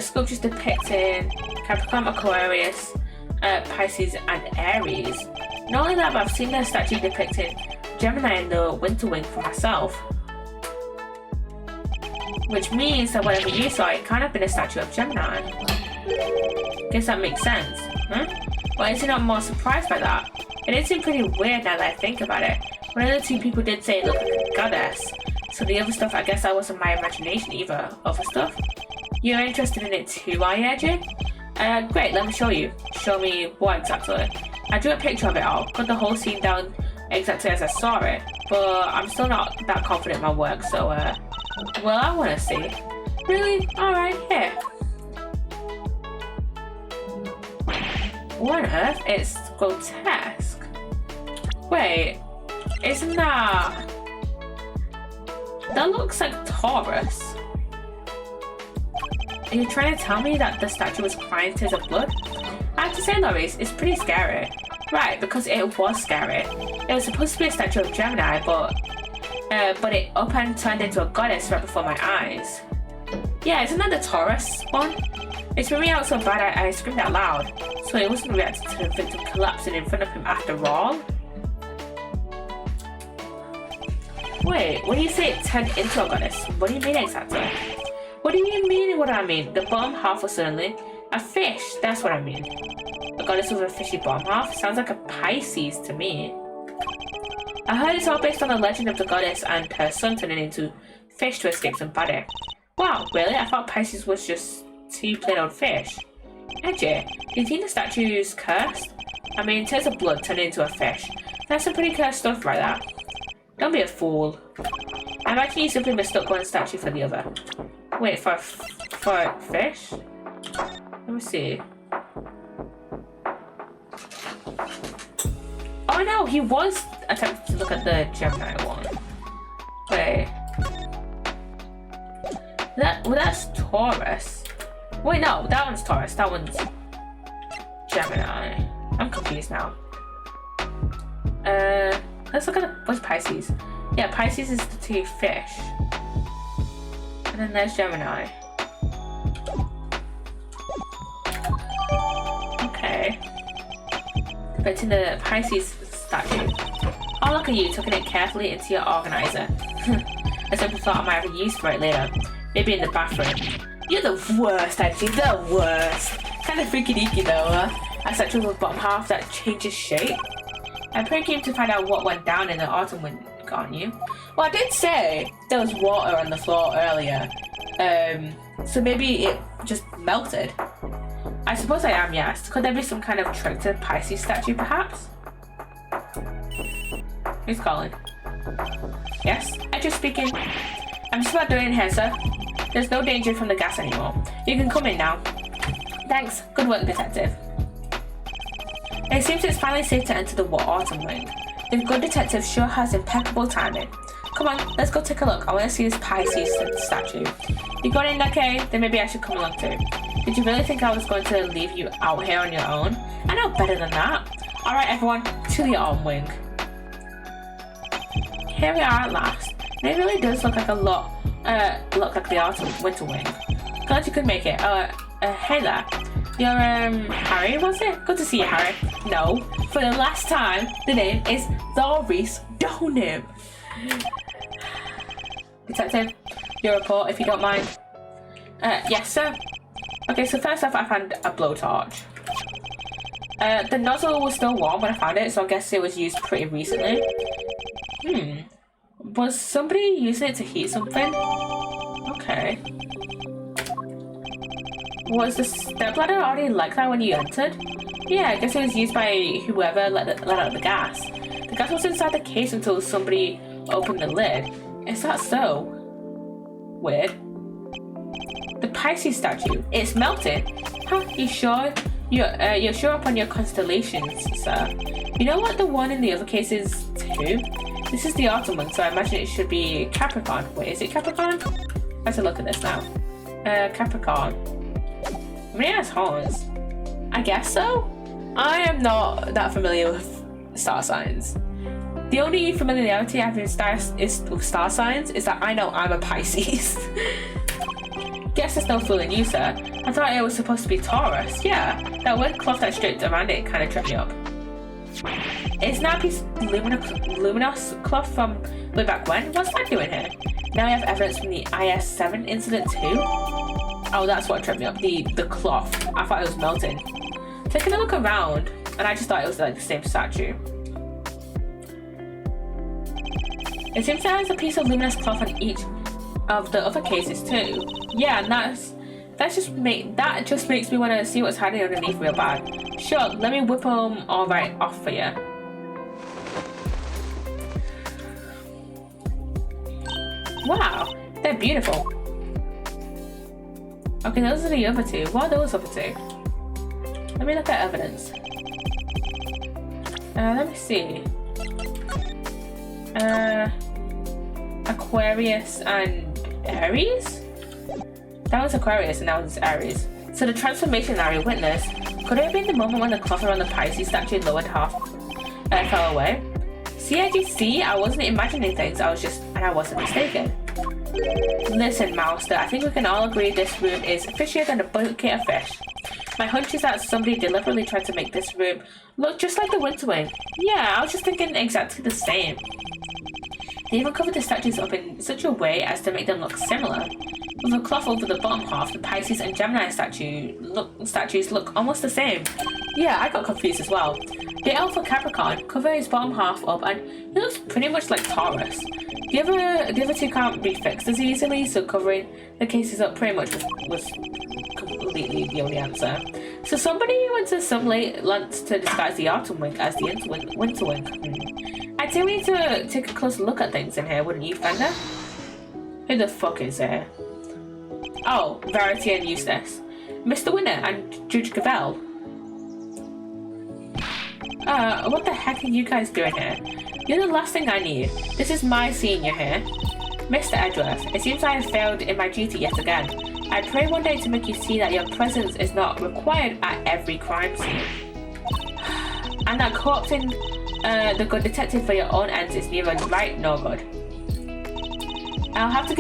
sculptures depicting Capricorn, Aquarius, Pisces, and Aries. Not only that, but I've seen a statue depicting Gemini in the Winter Wing for myself. Which means that whatever you saw, it can't have been a statue of Gemini. Guess that makes sense, huh? Why is he not more surprised by that? It did seem pretty weird now that I think about it. One of the two people did say it looked like a goddess. So the other stuff, I guess that wasn't my imagination either. Other stuff? You're interested in it too, are you, Edgy? Great, let me show you. Show me what exactly. I drew a picture of it all, put the whole scene down exactly as I saw it, but I'm still not that confident in my work, so, well, I want to see. Really? Alright, here. What on earth? It's grotesque. Wait, isn't that... That looks like Taurus. Are you trying to tell me that the statue was crying tears of blood? I have to say, Loris, it's pretty scary. Right, because it was scary. It was supposed to be a statue of Gemini, but it up and turned into a goddess right before my eyes. Yeah, isn't that the Taurus one? It threw me out so bad I screamed out loud, so it wasn't reacting to the victim collapsing in front of him after all. Wait, when you say it turned into a goddess, what do you mean exactly? What do you mean what I mean? The bottom half was suddenly a fish, that's what I mean. A goddess with a fishy bottom half? Sounds like a Pisces to me. I heard it's all based on the legend of the goddess and her son turning into fish to escape some body. Wow, really? I thought Pisces was just two plain old fish. Edgy, do you think the statue's cursed? I mean, tears of blood turned into a fish. That's some pretty cursed stuff like that. Don't be a fool. I imagine you simply mistook one statue for the other. Wait, for a fish? Let me see. Oh no, he was attempting to look at the Gemini one. Wait. That's Taurus. Wait, no, that one's Taurus. That one's Gemini. I'm confused now. Let's look at what's Pisces. Yeah, Pisces is the two fish. And then there's Gemini. Okay. Depicting the Pisces statue. Oh, look at you, tucking it carefully into your organizer. I simply thought I might have a use for it later. Maybe in the bathroom. You're the worst, actually, the worst. Kind of freaky deaky though, a statue with a bottom half that changes shape. I'm pretty keen to find out what went down in the autumn wind, aren't you? Well, I did say there was water on the floor earlier. So maybe it just melted. I suppose I am, yes. Could there be some kind of trick to the Pisces statue, perhaps? Who's calling? Yes? I'm just speaking. I'm just about done in here, sir. There's no danger from the gas anymore. You can come in now. Thanks. Good work, detective. It seems it's finally safe to enter the autumn wing. The good detective sure has impeccable timing. Come on, let's go take a look. I want to see this Pisces statue. You got in okay? Then maybe I should come along too. Did you really think I was going to leave you out here on your own? I know better than that. Alright everyone, to the autumn wing. Here we are at last. And it really does look like look like the autumn winter wing. Glad you could make it. Hey there. You're, Harry, was it? Good to see you, Harry. No, for the last time, the name is Loris Donham. Detective, your report, if you don't mind. Yes, sir. Okay, so first off, I found a blowtorch. The nozzle was still warm when I found it, so I guess it was used pretty recently. Was somebody using it to heat something? Okay. Was the stepladder already like that when you entered? Yeah, I guess it was used by whoever let out the gas. The gas was inside the case until somebody opened the lid. Is that so? Weird. The Pisces statue. It's melted. Huh, you sure? You're sure up on your constellations, sir. You know what the one in the other case is too? This is the autumn one, so I imagine it should be Capricorn. Wait, is it Capricorn? Let's look at this now. Capricorn. How many has horns? I guess so? I am not that familiar with star signs. The only familiarity I have with star signs is that I know I'm a Pisces. Guess there's no fooling you, sir. I thought it was supposed to be Taurus. Yeah, that weird cloth that draped around it kind of tripped me up. Isn't that a piece of luminous cloth from way back when? What's that doing here? Now we have evidence from the IS-7 incident too? Oh, that's what tripped me up, the cloth. I thought it was melting. Taking a look around, and I just thought it was like the same statue. It seems there is a piece of luminous cloth on each of the other cases too. Yeah, and that just makes me want to see what's hiding underneath real bad. Sure, let me whip them all right off for you. Wow, they're beautiful. Okay, those are the other two. What are those other two? Let me look at evidence. Let me see. Aquarius and Aries? That was Aquarius and that was Aries. So the transformation Larry witnessed, could it have been the moment when the cloth around the Pisces statue lowered half fell away? See, I wasn't imagining things, I wasn't mistaken. Listen, Master, I think we can all agree this room is fishier than a bucket of fish. My hunch is that somebody deliberately tried to make this room look just like the Winter Wing. Yeah, I was just thinking exactly the same. They even covered the statues up in such a way as to make them look similar. With a cloth over the bottom half, the Pisces and Gemini statues look almost the same. Yeah, I got confused as well. The elf for Capricorn cover his bottom half up and he looks pretty much like Taurus. The other two can't be fixed as easily, so covering the cases up pretty much was completely the only answer. So somebody went to some late lengths to disguise the Autumn Wing as the Winter Wing. I'd say we need to take a closer look at things in here, wouldn't you, Fender? Who the fuck is there? Oh, Verity and Eustace. Mr. Winner and Judge Cavell. What the heck are you guys doing here? You're the last thing I need. This is my senior here. Mr. Edgeworth, it seems I have failed in my duty yet again. I pray one day to make you see that your presence is not required at every crime scene. And that co-opting the good detective for your own ends is neither right nor good. I'll have to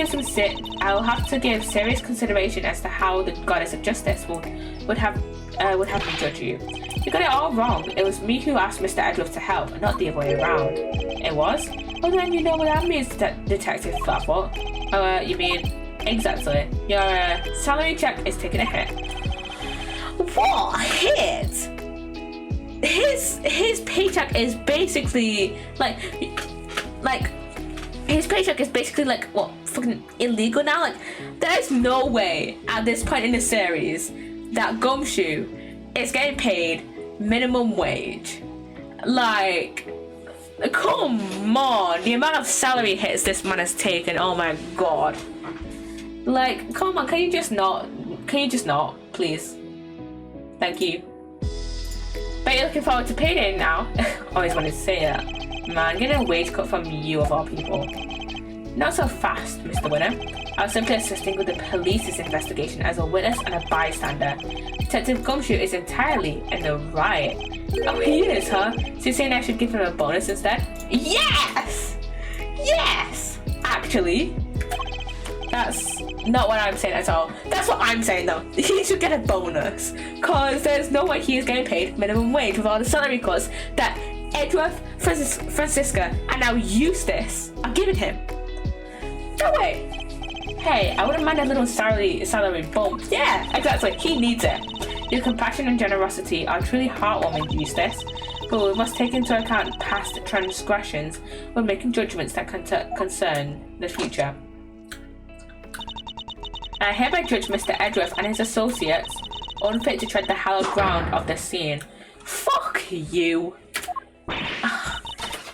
give serious consideration as to how the goddess of justice would have me judge you. You got it all wrong. It was me who asked Mr. Edgeworth to help, not the other way around. It was? Well then you know what that means, Detective Flatfoot. You mean exactly. Your salary check is taking a hit. What hit? His paycheck is basically like his paycheck is basically like what, fucking illegal now? Like there's no way at this point in the series that Gumshoe is getting paid minimum wage. Like, come on, the amount of salary hits this man has taken, oh my god. Like, come on, can you just not, please? Thank you. Bet you're looking forward to payday now. Always wanted to say that. Man, getting a wage cut from you of all people. Not so fast, Mr. Winner. I was simply assisting with the police's investigation as a witness and a bystander. Detective Gumshoe is entirely in the right. Oh, he is, huh? So you're saying I should give him a bonus instead? Yes! Yes! Actually, that's not what I'm saying at all. That's what I'm saying though. He should get a bonus. Cause there's no way he is getting paid minimum wage with all the salary cuts that Edgeworth, Francisca, and now Eustace are giving him. No way. Hey, I wouldn't mind a little salary bump. Yeah, exactly. He needs it. Your compassion and generosity are truly heartwarming, Eustace. But we must take into account past transgressions when making judgments that concern the future. I hereby judge Mr. Edgeworth and his associates unfit to tread the hallowed ground of this scene. Fuck you.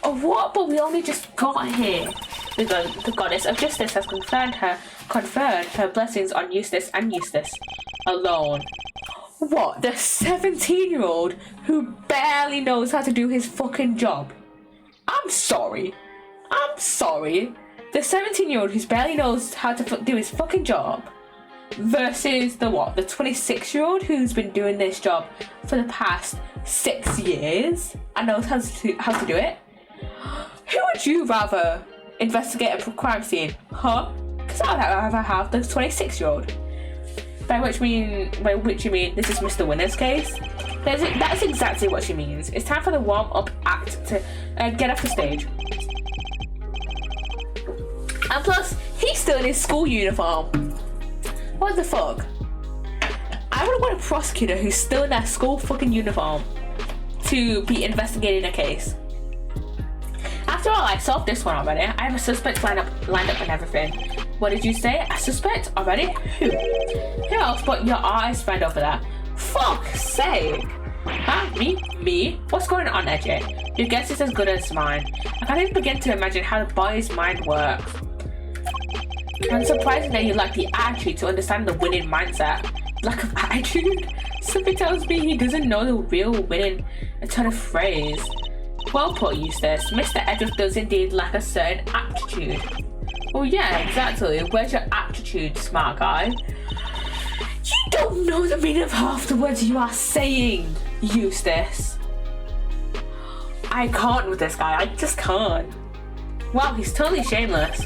Oh, what? But we only just got here. The goddess of justice has conferred her blessings on Eustace and Eustace alone. What? The 17-year-old who barely knows how to do his fucking job? I'm sorry. The 17-year-old who barely knows how to do his fucking job versus the 26-year-old who's been doing this job for the past 6 years and knows how to do it? Who would you rather investigate a crime scene? Huh? Because I'd rather have the 26-year-old. By which you mean this is Mr. Winner's case? That's exactly what she means. It's time for the warm-up act to get off the stage. And plus, he's still in his school uniform. What the fuck? I would want a prosecutor who's still in their school fucking uniform to be investigating a case. After all, I solved this one already. I have a suspect lined up and everything. What did you say? A suspect? Already? Who? Who else but your artist friend over there? Fuck's sake! Huh? Me? What's going on, Edgy? Your guess is as good as mine. I can't even begin to imagine how the boy's mind works. Unsurprising that you lack the attitude to understand the winning mindset. Lack of attitude? Something tells me he doesn't know the real winning turn of phrase. Well put, Eustace. Mr. Edgeworth does indeed lack a certain aptitude. Well, yeah, exactly. Where's your aptitude, smart guy? You don't know the meaning of half the words you are saying, Eustace. I can't with this guy. I just can't. Wow, he's totally shameless.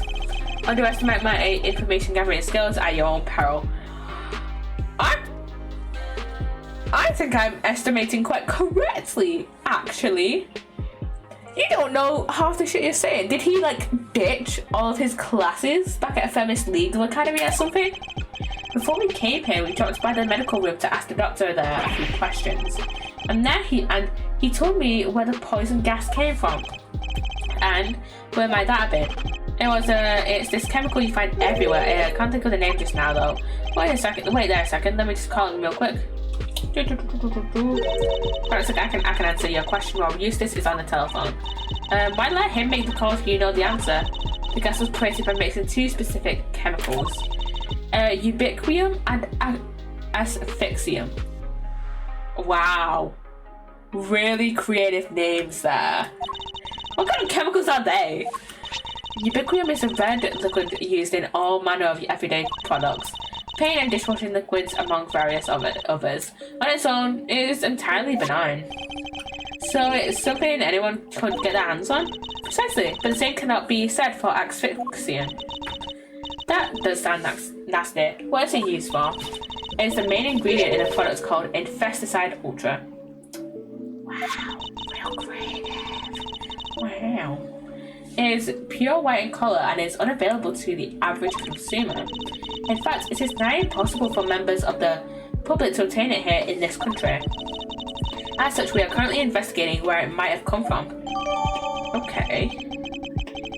Underestimate my information gathering skills at your own peril. I think I'm estimating quite correctly, actually. You don't know half the shit you're saying. Did he ditch all of his classes back at a feminist legal academy or something? Before we came here, we dropped by the medical room to ask the doctor there a few questions. And then he told me where the poison gas came from. And where might that have been? It's this chemical you find everywhere. I can't think of the name just now though. Wait there a second, let me just call him real quick. Alright, so I can answer your question while Eustace is on the telephone. Why let him make the call if you know the answer? The gas was created by mixing two specific chemicals. Ubiquium and asphyxium. Wow. Really creative names there. What kind of chemicals are they? Ubiquium is a red liquid used in all manner of everyday products. Paint and dishwashing liquids among various others. On its own, it is entirely benign. So it's something anyone could get their hands on? Precisely, but the same cannot be said for asphyxium. That does sound nasty. What is it used for? It's the main ingredient in a product called Psssttt Ultra. Wow, real creative. Wow. It is pure white in colour and is unavailable to the average consumer. In fact, it is nigh impossible for members of the public to obtain it here in this country. As such, we are currently investigating where it might have come from. Okay.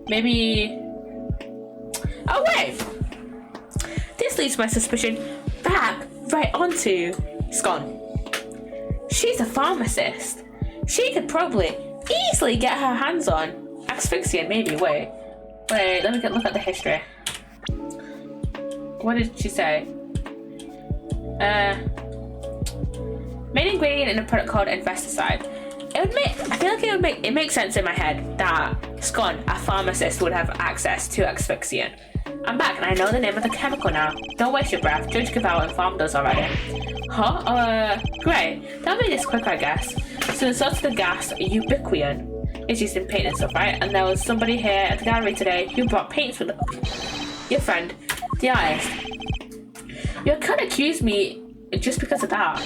Maybe... Oh wait! This leads my suspicion back right onto Scone. She's a pharmacist. She could probably easily get her hands on asphyxium, maybe. Wait, let me look at the history. What did she say? Main ingredient in a product called Psssttt. I feel like it makes sense in my head that Scone, a pharmacist, would have access to asphyxium. I'm back and I know the name of the chemical now. Don't waste your breath. Judge Cavell informed us already. Huh? Great. That'll make this quicker, I guess. So the source of the gas, ubiquium, is used in paint and stuff, right? And there was somebody here at the gallery today who brought paints with them. Your friend, the artist. You can't accuse me just because of that.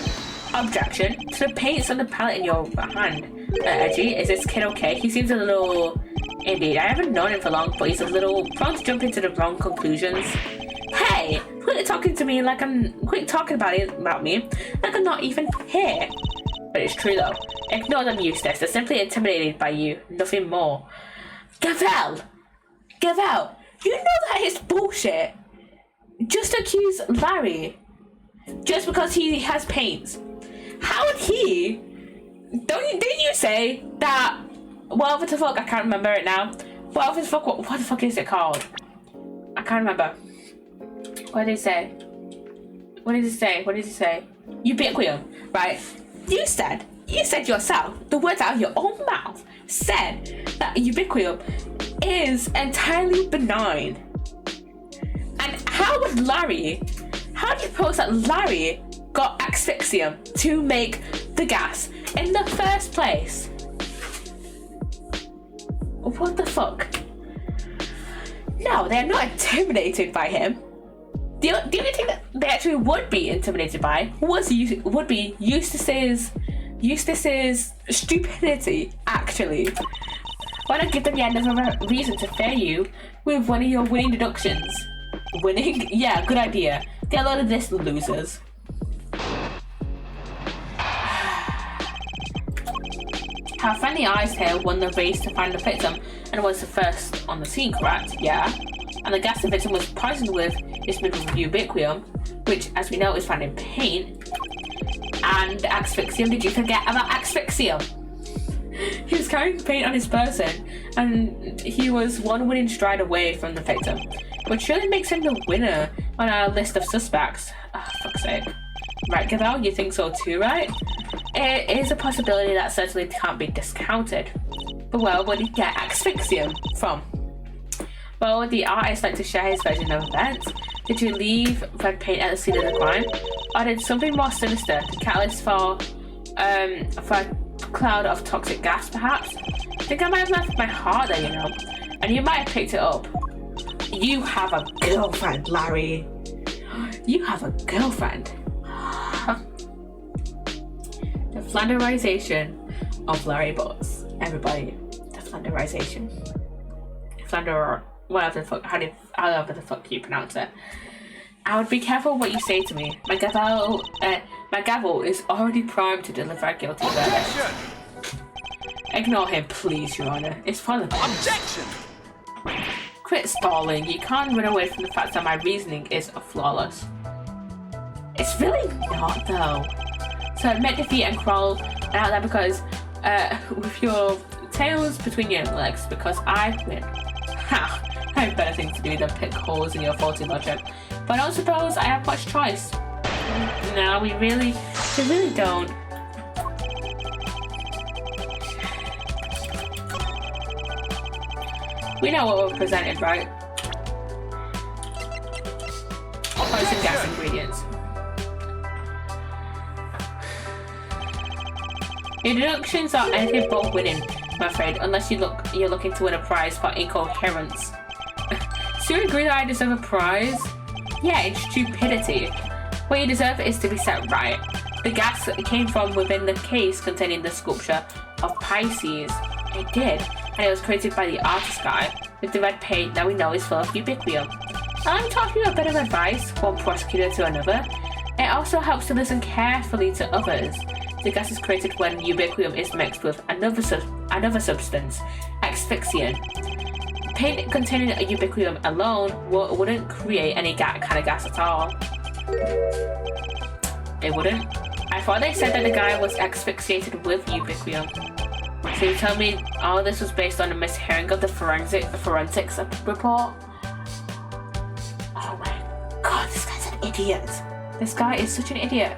Objection. So the paint's on the palette in your hand. Edgy, is this kid okay? He seems a little... Indeed, I haven't known him for long, but he's a little prone to jump into the wrong conclusions. Hey! Quit talking about me like I'm not even here. But it's true though. Ignore them, Eustace. They're simply intimidated by you. Nothing more. Cavell! You know that is bullshit. Just accuse Larry. Just because he has paints. How would he... Didn't you say that... What the fuck? I can't remember it now. What the fuck is it called? I can't remember. What did he say? Ubiquium, right? You said yourself, the words out of your own mouth said that Ubiquium is entirely benign. And how do you propose that Larry got asphyxium to make the gas in the first place? What the fuck? No, they're not intimidated by him. The only thing that they actually would be intimidated by would be Eustace's stupidity, actually. Why not give them yet another reason to fear you with one of your winning deductions? Winning? Yeah, good idea. Get a load of this, losers. Our friendly Eyes Tail won the race to find the victim and was the first on the scene, correct? Yeah. And the gas the victim was poisoned with is made with Ubiquium, which, as we know, is found in paint. And asphyxium, did you forget about asphyxium? He was carrying paint on his person, and he was one winning stride away from the victim, which surely makes him the winner on our list of suspects. Oh, fuck's sake. Right, Gavel, you think so too, right? It is a possibility that certainly can't be discounted. But where would he get asphyxium from? Well, would the artist like to share his version of events? Did you leave red paint at the scene of the crime? Or did something more sinister, the catalyst for a cloud of toxic gas, perhaps? I think I might have left my heart there, you know. And you might have picked it up. You have a girlfriend, Larry. You have a girlfriend. The flanderization of Larry Butts. Everybody, the flanderization. Whatever the fuck you pronounce it. I would be careful what you say to me. My gavel is already primed to deliver a guilty verdict. Ignore him, please, Your Honor. It's for the best. Objection! Quit stalling. You can't run away from the fact that my reasoning is flawless. It's really not, though. So admit defeat and crawl out there because, with your tails between your legs, because I win. Ha! I have better things to do than pick holes in your faulty logic. But I don't suppose I have much choice. No, we really don't. We know what we're presented, right? Poison gas ingredients. Your deductions are anything but winning, I'm afraid, unless you're looking to win a prize for incoherence. So you agree that I deserve a prize? Yeah, it's stupidity. What you deserve is to be set right. The gas came from within the case containing the sculpture of Pisces. It did, and it was created by the artist guy with the red paint that we know is full of Ubiquium. I'm talking a bit of advice, one prosecutor to another. It also helps to listen carefully to others. The gas is created when Ubiquium is mixed with another substance, asphyxiant. Paint containing a Ubiquium alone wouldn't create any kind of gas at all. It wouldn't? I thought they said that the guy was asphyxiated with Ubiquium. So you tell me all this was based on a mishearing of the forensics report? Oh my god, this guy's an idiot. This guy is such an idiot.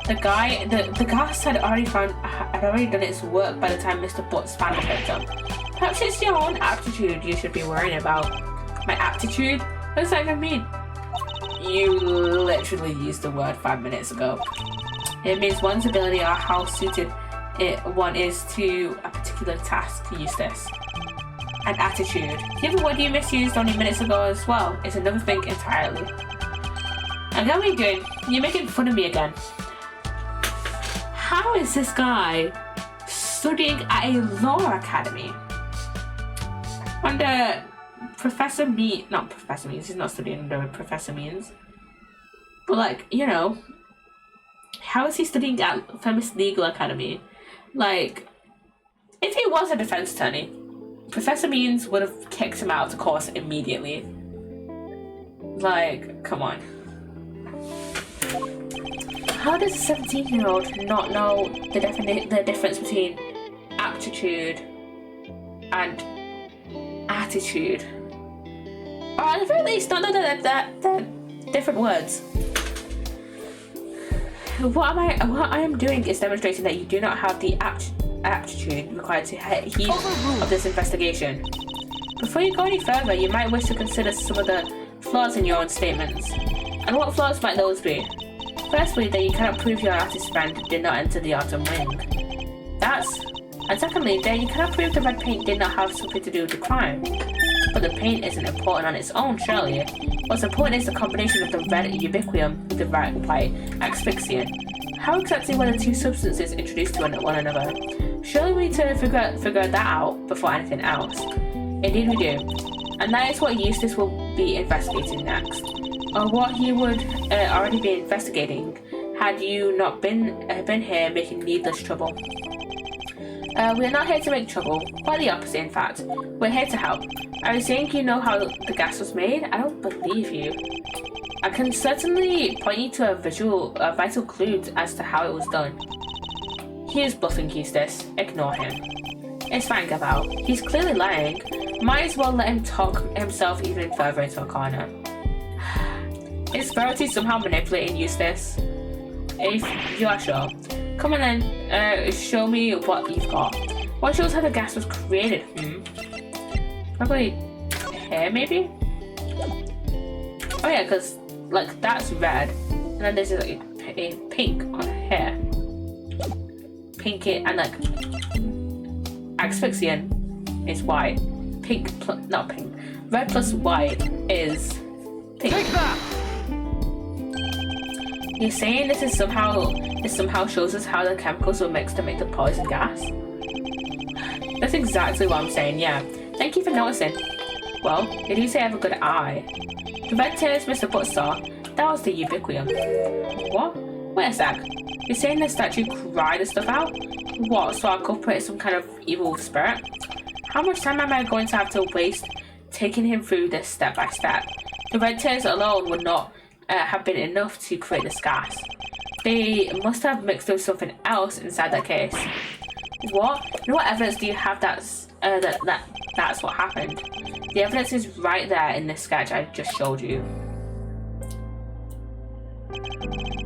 The gas had already done its work by the time Mr. Butts found the victim. Perhaps it's your own aptitude you should be worrying about. My aptitude? What does that even mean? You literally used the word 5 minutes ago. It means one's ability or how suited one is to a particular task, Eustace. And attitude. The other word you misused only minutes ago as well is another thing entirely. And what are you doing? You're making fun of me again. How is this guy studying at a law academy? Under Professor Means, not Professor Means, he's not studying under Professor Means. But like, you know, how is he studying at Famous Legal Academy? Like, if he was a defense attorney, Professor Means would have kicked him out of the course immediately. Like, come on. How does a 17-year-old not know the difference between aptitude and attitude? Or at the very least, not know that they're different words. What I am doing is demonstrating that you do not have the aptitude required to heed of this investigation. Before you go any further, you might wish to consider some of the flaws in your own statements. And what flaws might those be? Firstly, that you cannot prove your artist friend did not enter the autumn wing. And secondly, that you cannot prove the red paint did not have something to do with the crime. But the paint isn't important on its own, surely. What's important is the combination of the red ubiquium with the white asphyxiant. How exactly were the two substances introduced to one another? Surely we need to figure that out before anything else. Indeed we do. And that is what Eustace will be investigating next. Or what he would already be investigating had you not been here making needless trouble. We are not here to make trouble. Quite the opposite, in fact. We're here to help. Are you saying you know how the gas was made? I don't believe you. I can certainly point you to a vital clue as to how it was done. He is bluffing, Eustace. Ignore him. It's fine, Gaval. He's clearly lying. Might as well let him talk himself even further into a corner. Is Verity somehow manipulating Eustace? If you are sure. Come on then, show me what you've got. What shows how the gas was created? Probably hair, maybe? Oh yeah, because, like, that's red. And then there's, like, a pink on hair. Pink, and, like, asphyxiant is white. Not pink. Red plus white is pink. Take that! You're saying this somehow shows us how the chemicals were mixed to make the poison gas? That's exactly what I'm saying, yeah. Thank you for noticing. Well, you do say I have a good eye. The red tails Mr. Butt saw, that was the ubiquium. What? Wait a sec. You're saying the statue cried the stuff out? What, so our culprit is some kind of evil spirit? How much time am I going to have to waste taking him through this step by step? The red tails alone would not have been enough to create this gas. They must have mixed with something else inside that case. What? What evidence do you have that's what happened? The evidence is right there in this sketch I just showed you.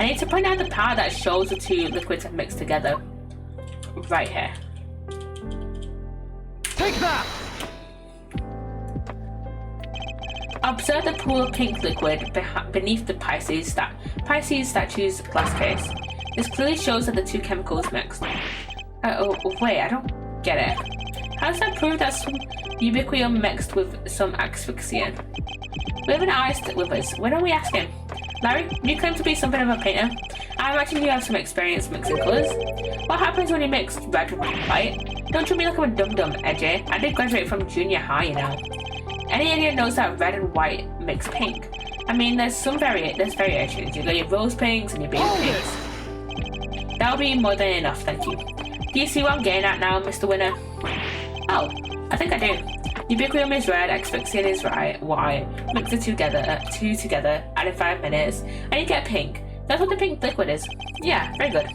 I need to point out the part that shows the two liquids have mixed together. Right here. Take that! Observe the pool of pink liquid beneath the Pisces statue's glass case. This clearly shows that the two chemicals mixed. Wait, I don't get it. How does that prove that some ubiquium mixed with some asphyxiant? We have an artist with us. Why don't we ask him? Larry, you claim to be something of a painter. I imagine you have some experience mixing colours. What happens when you mix red with white? Don't you mean like I'm a dum-dum, AJ? I did graduate from junior high, you know. Any idiot knows that red and white mix pink. I mean, there's variations. You got your rose pinks and your baby pinks. That'll be more than enough, thank you. Do you see what I'm getting at now, Mr. Winner? Oh, I think I do. Ubiquium is red, asphyxiant is white. Mix the two together, add in 5 minutes, and you get pink. That's what the pink liquid is. Yeah, very good.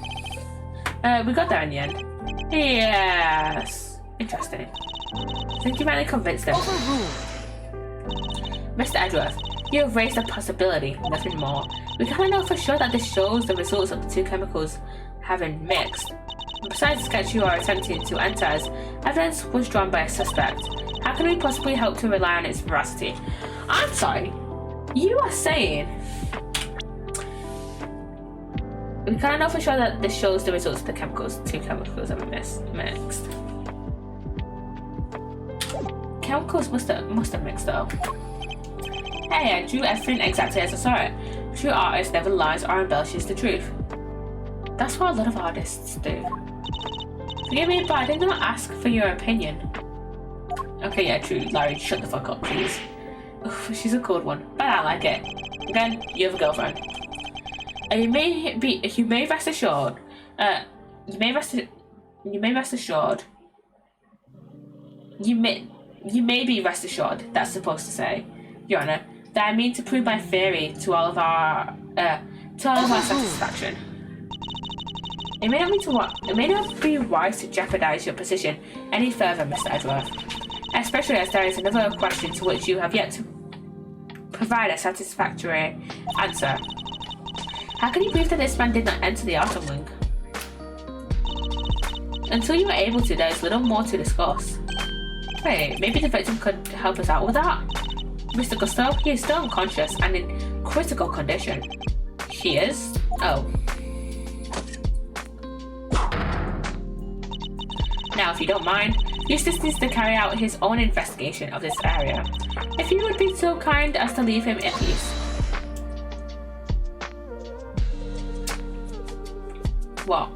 We got there in the end. Yes. Interesting. I think you might have convinced them. Mr. Edgeworth, you have raised a possibility, nothing more. We cannot know for sure that this shows the results of the two chemicals having mixed. Besides the sketch you are attempting to enter as, evidence was drawn by a suspect. How can we possibly hope to rely on its veracity? I'm sorry. You are saying we cannot know for sure that this shows the results of the two chemicals having mixed. Chemicals must have mixed though. Hey, I drew everything exactly as I saw it. A true artist never lies or embellishes the truth. That's what a lot of artists do. Forgive me, but I did not ask for your opinion. Okay, yeah, true. Larry, shut the fuck up, please. Oof, she's a cold one, but I like it. Again, you have a girlfriend. You may rest assured. You may be rest assured. That's supposed to say, Your Honor, that I mean to prove my theory to all of our satisfaction. It may not be wise to jeopardize your position any further, Mr. Edgeworth, especially as there is another question to which you have yet to provide a satisfactory answer. How can you prove that this man did not enter the outer wing? Until you were able to, there is little more to discuss. Wait, maybe the victim could help us out with that? Mr. Gusto, he is still unconscious and in critical condition. He is? Oh. Now, if you don't mind, Eustace needs to carry out his own investigation of this area. If you would be so kind as to leave him in peace. What?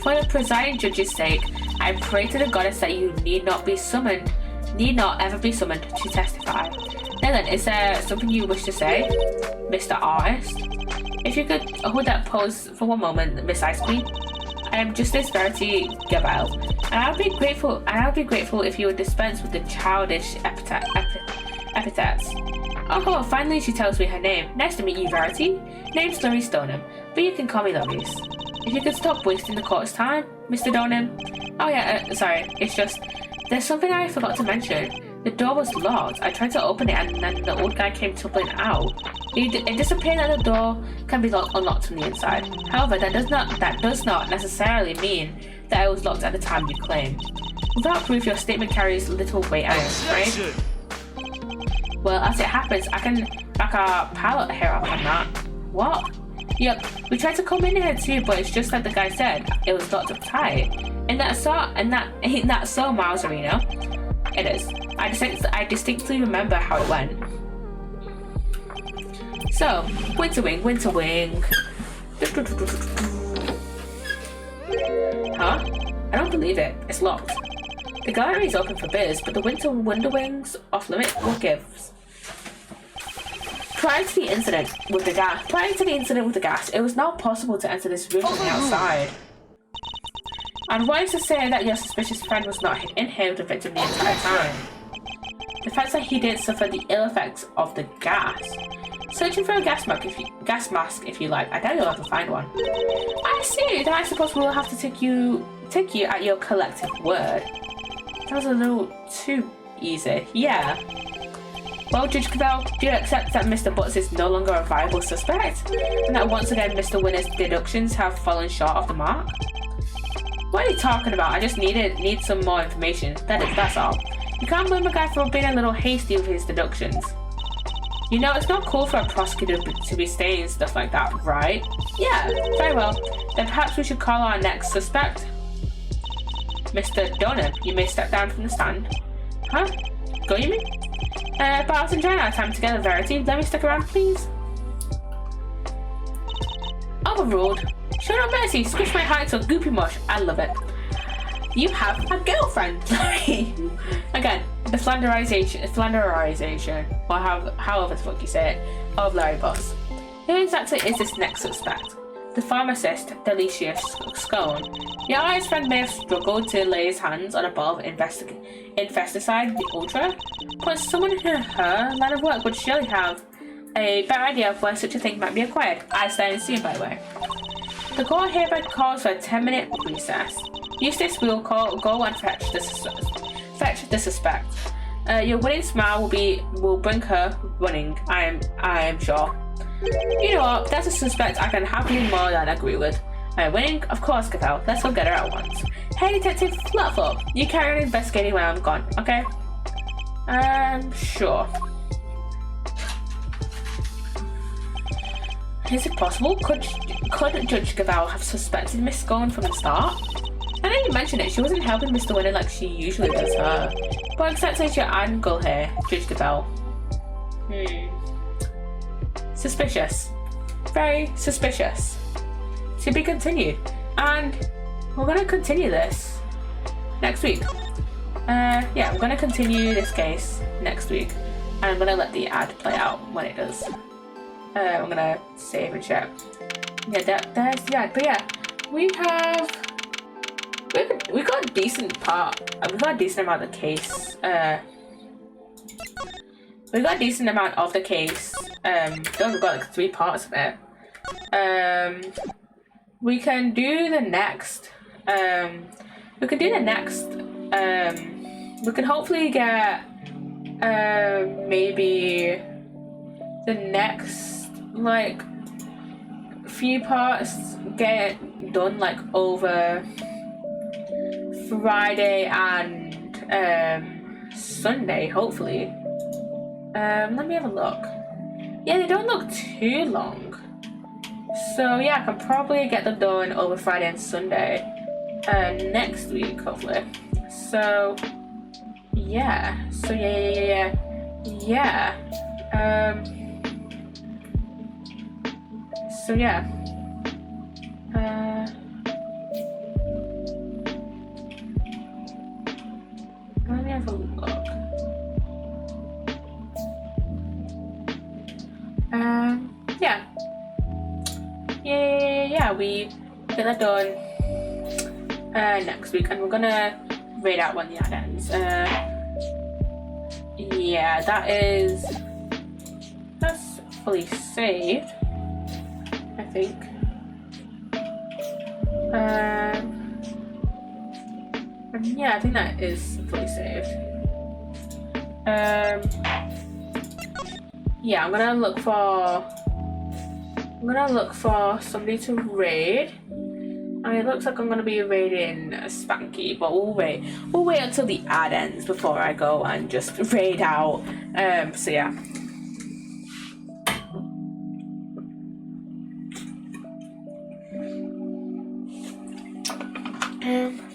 For the presiding judge's sake, I pray to the goddess that you need not ever be summoned to testify. Now then, is there something you wish to say, Mr. Artist? If you could hold that pose for one moment, Miss Ice Queen. I am Justice Verity Gavel, and I would be grateful if you would dispense with the childish epithets. Oh, finally she tells me her name. Nice to meet you, Verity. Name's Laurie Stoneham, but you can call me Louise. If you could stop wasting the court's time, Mr. Stoneham. Oh yeah, sorry, it's just, there's something I forgot to mention. The door was locked. I tried to open it and then the old guy came tumbling out. It disappeared that the door can be unlocked from the inside. However, that does not necessarily mean that it was locked at the time you claim. Without proof, your statement carries little weight, I am afraid. Well, as it happens, I can back our pilot here up on that. What? Yep, we tried to come in here too, but it's just like the guy said, it was locked up tight. Ain't that so, Miles Arena? It is. I distinctly remember how it went. So, Winter Wing. Huh? I don't believe it. It's locked. The gallery is open for biz, but the Wonder Wings off limits. What gives? Prior to the incident with the gas, it was not possible to enter this room from the outside. And why is to say that your suspicious friend was not in here with the victim the entire time? The fact that he didn't suffer the ill effects of the gas. Searching for a gas mask if you like. I doubt you'll ever find one. I see. Then I suppose we'll have to take you at your collective word. That was a little too easy. Yeah. Well, Judge Cavell, do you accept that Mr. Butts is no longer a viable suspect? And that once again Mr. Winner's deductions have fallen short of the mark? What are you talking about? I just need some more information. That's all. You can't blame a guy for being a little hasty with his deductions. You know, it's not cool for a prosecutor to be saying stuff like that, right? Yeah, very well. Then perhaps we should call our next suspect. Mr. Donner, you may step down from the stand. Huh? Go, you mean? But I was enjoying our time together, Verity. Let me stick around, please. Overruled. Show no mercy. Squish my heart into a goopy mush. I love it. You have a girlfriend. Again, the flanderization, or however the fuck you say it, of Larry Butts. Who exactly is this next suspect? The pharmacist, Delicious Scone. Your eyes friend may have struggled to lay his hands on a bottle of infesticide, the Ultra, but someone in her line of work would surely have a better idea of where such a thing might be acquired. I stand and see, by the way. The court hereby calls for a 10-minute recess. Eustace will go and fetch the suspect. Your winning smile will bring her running. I am sure. You know what? That's a suspect I can happily more than agree with. I'm winning, of course, Cavell. Let's go get her at once. Hey, Detective Flatfoot, you carry on investigating when I'm gone, okay? Sure. Is it possible? Could Judge Cavell have suspected Miss Scone from the start? I know you mentioned it. She wasn't helping Mr. Winner like she usually does her. But exactly your angle here, Judge Cavell. Suspicious. Very suspicious. To be continued. And we're going to continue this next week. Yeah, I'm going to continue this case next week. And I'm going to let the ad play out when it does. I'm going to save and share. Yeah, there's the ad. But yeah, we got a decent part. We got a decent amount of the case. We got a decent amount of the case. We've got like 3 parts of it. We can do the next. We can hopefully get maybe the next like few parts get done like over Friday and Sunday, hopefully. Let me have a look. Yeah, they don't look too long. So yeah, I can probably get them done over Friday and Sunday next week, hopefully. So yeah. So yeah. So yeah. Let me have a look. Yeah. We get that done next week, and we're gonna read out when the ad ends. Yeah, that's fully saved, I think. Yeah, I think that is fully saved. Yeah, I'm gonna look for somebody to raid. I mean, it looks like I'm gonna be raiding Spanky, but we'll wait until the ad ends before I go and just raid out. So yeah.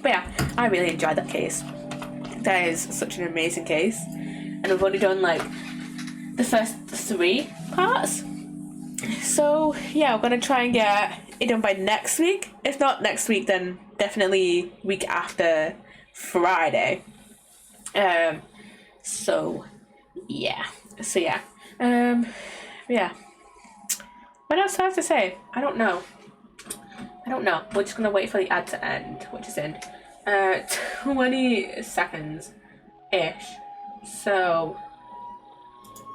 But yeah, I really enjoyed that case. That is such an amazing case, and I've only done like the first 3 parts. So yeah, I'm gonna try and get it done by next week. If not next week, then definitely week after Friday. So yeah. Yeah. What else do I have to say? I don't know. We're just gonna wait for the ad to end, which is in 20 seconds ish. So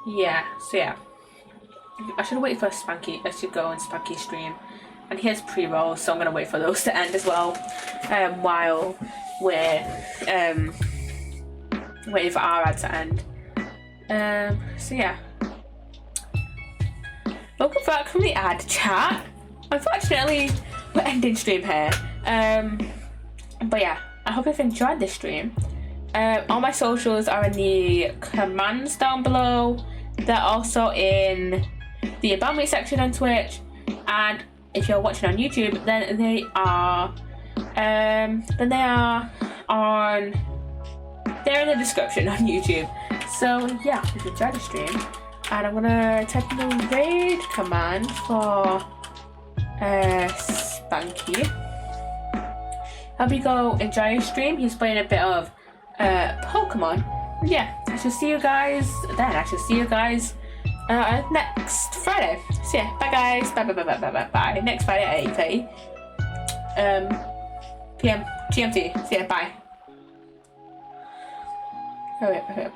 yeah. I should wait for Spanky. I should go on Spanky's stream. And he has pre-rolls, so I'm gonna wait for those to end as well. While we're waiting for our ad to end. So yeah. Welcome back from the ad chat. Unfortunately, we're ending stream here. But yeah, I hope you've enjoyed this stream. All my socials are in the commands down below. They're also in the About Me section on Twitch, and if you're watching on YouTube, then they are they're in the description on YouTube. So yeah, if you enjoyed the stream, and I'm gonna type in the raid command for Spanky. Hope you go enjoy his stream. He's playing a bit of Pokemon. Yeah, I shall see you guys then. I shall see you guys next Friday. So yeah, bye guys. Bye. Next Friday at 8:30 PM GMT. So yeah, bye. Hurry up.